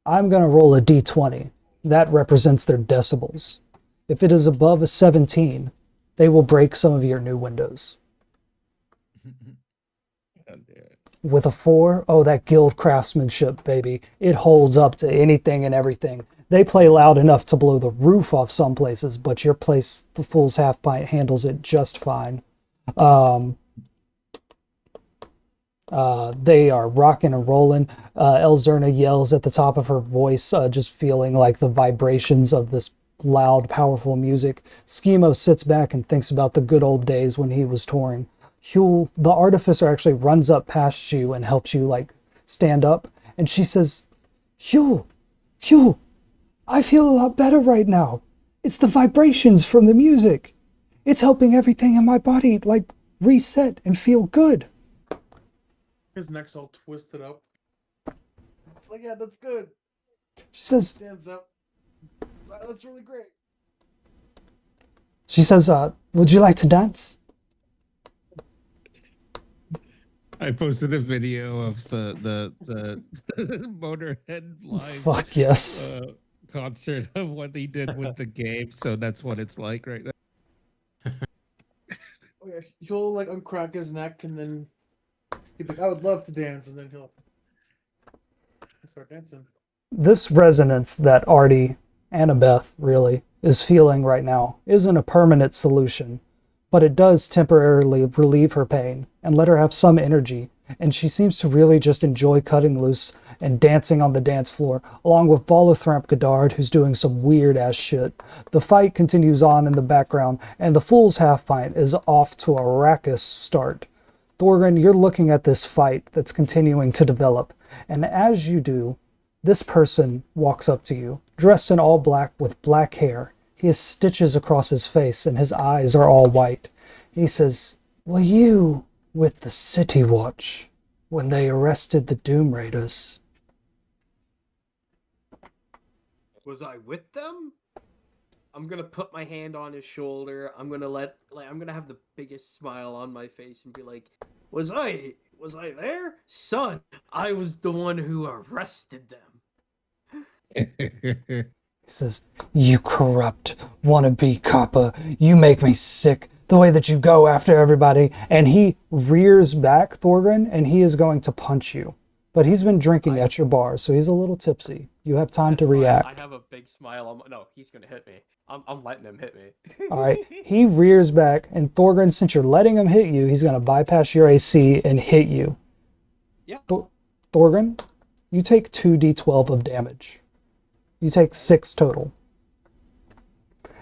I'm going to roll a d20. That represents their decibels. If it is above a 17, they will break some of your new windows. With a 4, oh, that guild craftsmanship, baby. It holds up to anything and everything. They play loud enough to blow the roof off some places, but your place, the Fool's Half Pint, handles it just fine. They are rocking and rolling. Elzerna yells at the top of her voice, just feeling like the vibrations of this loud, powerful music. Schemo sits back and thinks about the good old days when he was touring. Huel, the artificer, actually runs up past you and helps you like stand up, and she says, Huel, I feel a lot better right now. It's the vibrations from the music. It's helping everything in my body like reset and feel good. His neck's all twisted up. It's like, yeah, that's good. She says, Stands up. Wow, that's really great. would you like to dance? I posted a video of the Motorhead live Fuck yes. concert of what he did with the game, so that's what it's like right now. Okay, he'll like uncrack his neck and then he'd be like, I would love to dance, and then he'll start dancing. This resonance that Artie, Annabeth really, is feeling right now isn't a permanent solution, but it does temporarily relieve her pain and let her have some energy, and she seems to really just enjoy cutting loose and dancing on the dance floor, along with Volothamp Godard, who's doing some weird-ass shit. The fight continues on in the background, and the Fool's Half Pint is off to a raucous start. Thorgren, you're looking at this fight that's continuing to develop, and as you do, this person walks up to you, dressed in all black with black hair. He has stitches across his face, and his eyes are all white. He says, were you with the City Watch when they arrested the Doom Raiders? Was I with them? I'm gonna put my hand on his shoulder. I'm gonna have the biggest smile on my face and be like, was I there? Son, I was the one who arrested them. He says, you corrupt, wannabe copper. You make me sick. The way that you go after everybody. And he rears back, Thorgren, and he is going to punch you. But he's been drinking at your bar, so he's a little tipsy. You have time to react. I have a big smile on my... No, he's gonna hit me. I'm letting him hit me. Alright, he rears back, and Thorgren, since you're letting him hit you, he's going to bypass your AC and hit you. Yeah. Thorgren, you take 2d12 of damage. You take 6 total.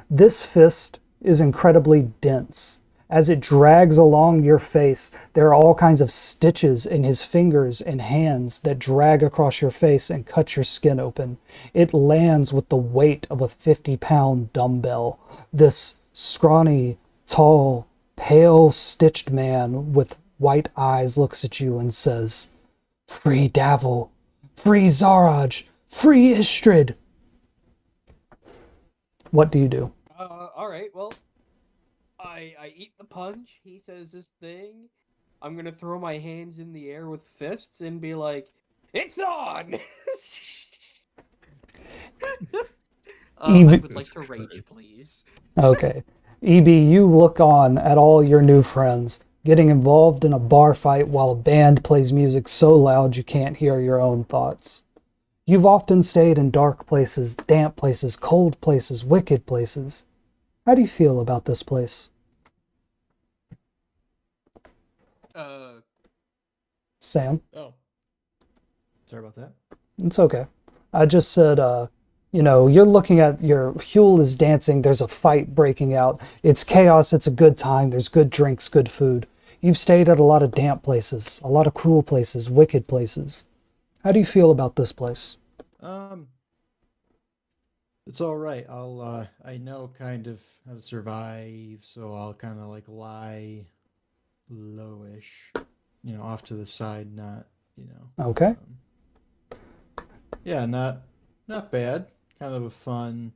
This fist is incredibly dense. As it drags along your face, there are all kinds of stitches in his fingers and hands that drag across your face and cut your skin open. It lands with the weight of a 50-pound dumbbell. This scrawny, tall, pale, stitched man with white eyes looks at you and says, free Davil, free Zaraj, free Istrid. What do you do? Alright, well, I eat the punch. He says this thing. I'm gonna throw my hands in the air with fists and be like, "It's on!" I would like to rage, please. Okay. EB, you look on at all your new friends getting involved in a bar fight while a band plays music so loud you can't hear your own thoughts. You've often stayed in dark places, damp places, cold places, wicked places. How do you feel about this place? Sam? Oh. Sorry about that. It's okay. I just said, you're looking at Huel is dancing, there's a fight breaking out. It's chaos, it's a good time, there's good drinks, good food. You've stayed at a lot of damp places, a lot of cruel places, wicked places. How do you feel about this place? It's all right. I know kind of how to survive, so I'll kind of like lie lowish, off to the side, not, Okay. Yeah, not bad. Kind of a fun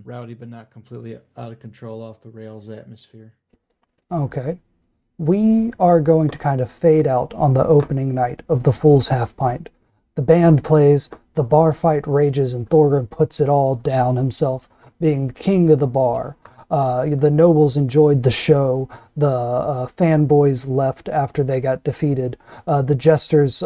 rowdy but not completely out of control, off the rails atmosphere. Okay. We are going to kind of fade out on the opening night of the Fool's Half Pint. The band plays, the bar fight rages, and Thorgrim puts it all down himself, being king of the bar. The nobles enjoyed the show. The fanboys left after they got defeated. The jesters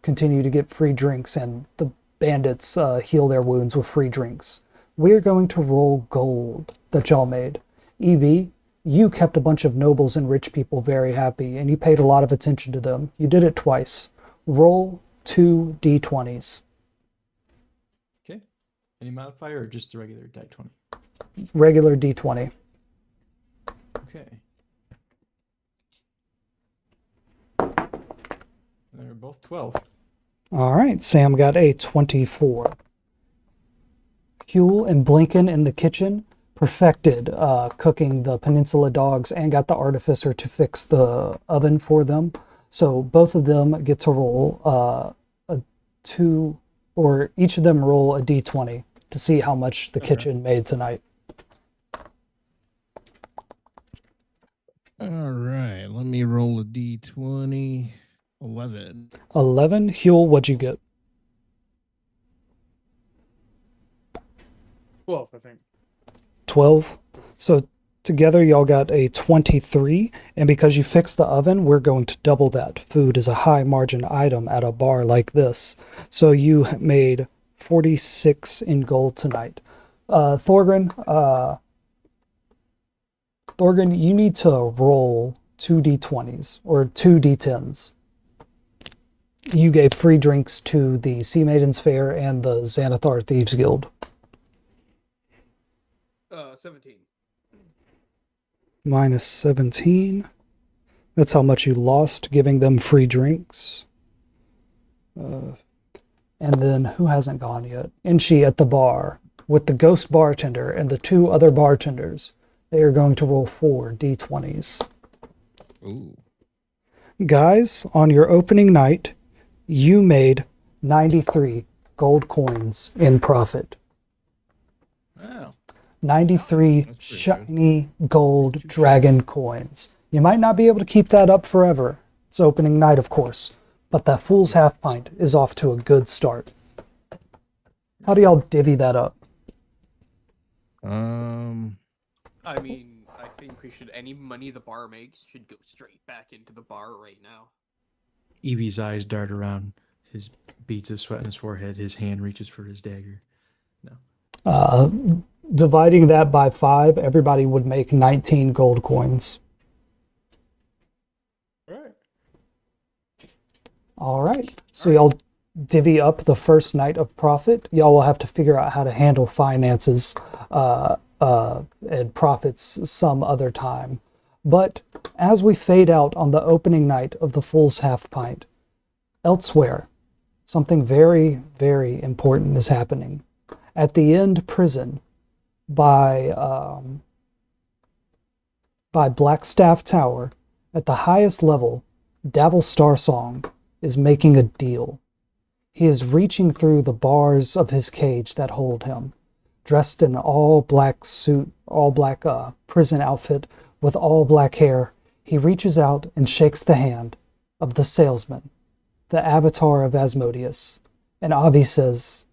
continue to get free drinks, and the bandits heal their wounds with free drinks. We're going to roll gold that y'all made. Evie, you kept a bunch of nobles and rich people very happy, and you paid a lot of attention to them. You did it twice. Roll 2 d20s. Okay. Any modifier or just the regular die 20? Regular d20. Okay. They're both 12. All right, Sam got a 24. Huel and Blinken in the kitchen perfected cooking the Peninsula dogs and got the artificer to fix the oven for them. So both of them get to roll a 2, or each of them roll a d20 to see how much the kitchen made tonight. All right, let me roll a d20. 11. 11. Huel, what'd you get? 12, I think. 12. So together y'all got a 23, and because you fixed the oven, we're going to double that. Food is a high margin item at a bar like this. So you made 46 in gold tonight. Thorgrim, you need to roll 2 d20s or 2 d10s. You gave free drinks to the Sea Maidens Fair and the Xanathar Thieves Guild. 17. Minus 17. That's how much you lost giving them free drinks. And then who hasn't gone yet? Inchi at the bar with the ghost bartender and the 2 other bartenders. They are going to roll 4 d20s. Ooh. Guys, on your opening night, you made 93 gold coins in profit. Wow. 93 That's pretty shiny gold dragon coins. You might not be able to keep that up forever. It's opening night, of course. But that Fool's Half Pint is off to a good start. How do y'all divvy that up? I mean, I think we should, any money the bar makes should go straight back into the bar right now. Evie's eyes dart around. His beads of sweat on his forehead. His hand reaches for his dagger. Dividing that by 5, everybody would make 19 gold coins. All right. So y'all divvy up the first night of profit. Y'all will have to figure out how to handle finances and profits some other time. But as we fade out on the opening night of the Fool's Half Pint, elsewhere, something very, very important is happening. At the end prison, by Blackstaff Tower, at the highest level, Davil Starsong is making a deal. He is reaching through the bars of his cage that hold him, dressed in all black suit, all black prison outfit with all black hair. He reaches out and shakes the hand of the salesman, the avatar of Asmodeus. And Avi says,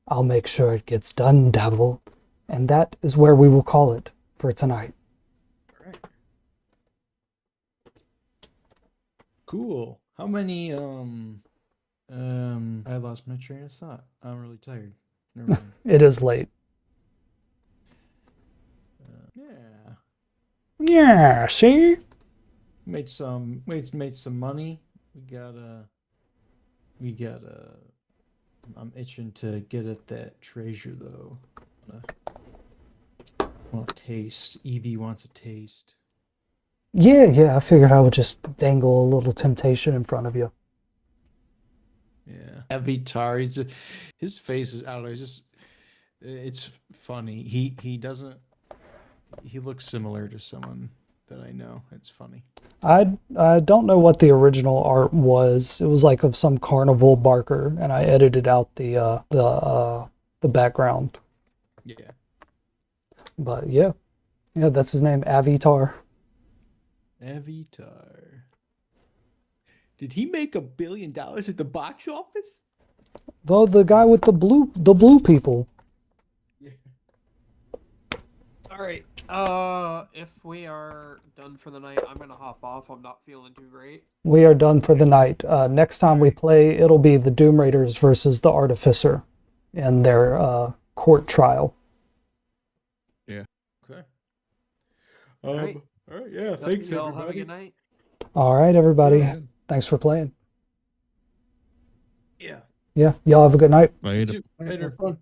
"I'll make sure it gets done, Davil." And that is where we will call it for tonight. All right. Cool. How many I lost my train of thought. I'm really tired. Never mind. It is late. Yeah. Yeah, see? Made some money. We got I'm itching to get at that treasure though. Want a taste. Evie wants a taste. Yeah, I figured I would just dangle a little temptation in front of you. Yeah. Avitar, his face is, I don't know, it's funny. He looks similar to someone that I know. It's funny. I don't know what the original art was. It was like of some carnival barker, and I edited out the background. Yeah. But yeah, that's his name, Avitar. Avatar. Did he make $1 billion at the box office? Though the guy with the blue people. All right. If we are done for the night, I'm gonna hop off. I'm not feeling too great. We are done for the night. Next time we play, it'll be the Doom Raiders versus the Artificer in their court trial. Okay. Alright. All right, yeah. Thanks, Y'all everybody. have a good night. All right, everybody. Yeah. Thanks for playing. Yeah. Yeah, y'all have a good night. Later. Later. Fun.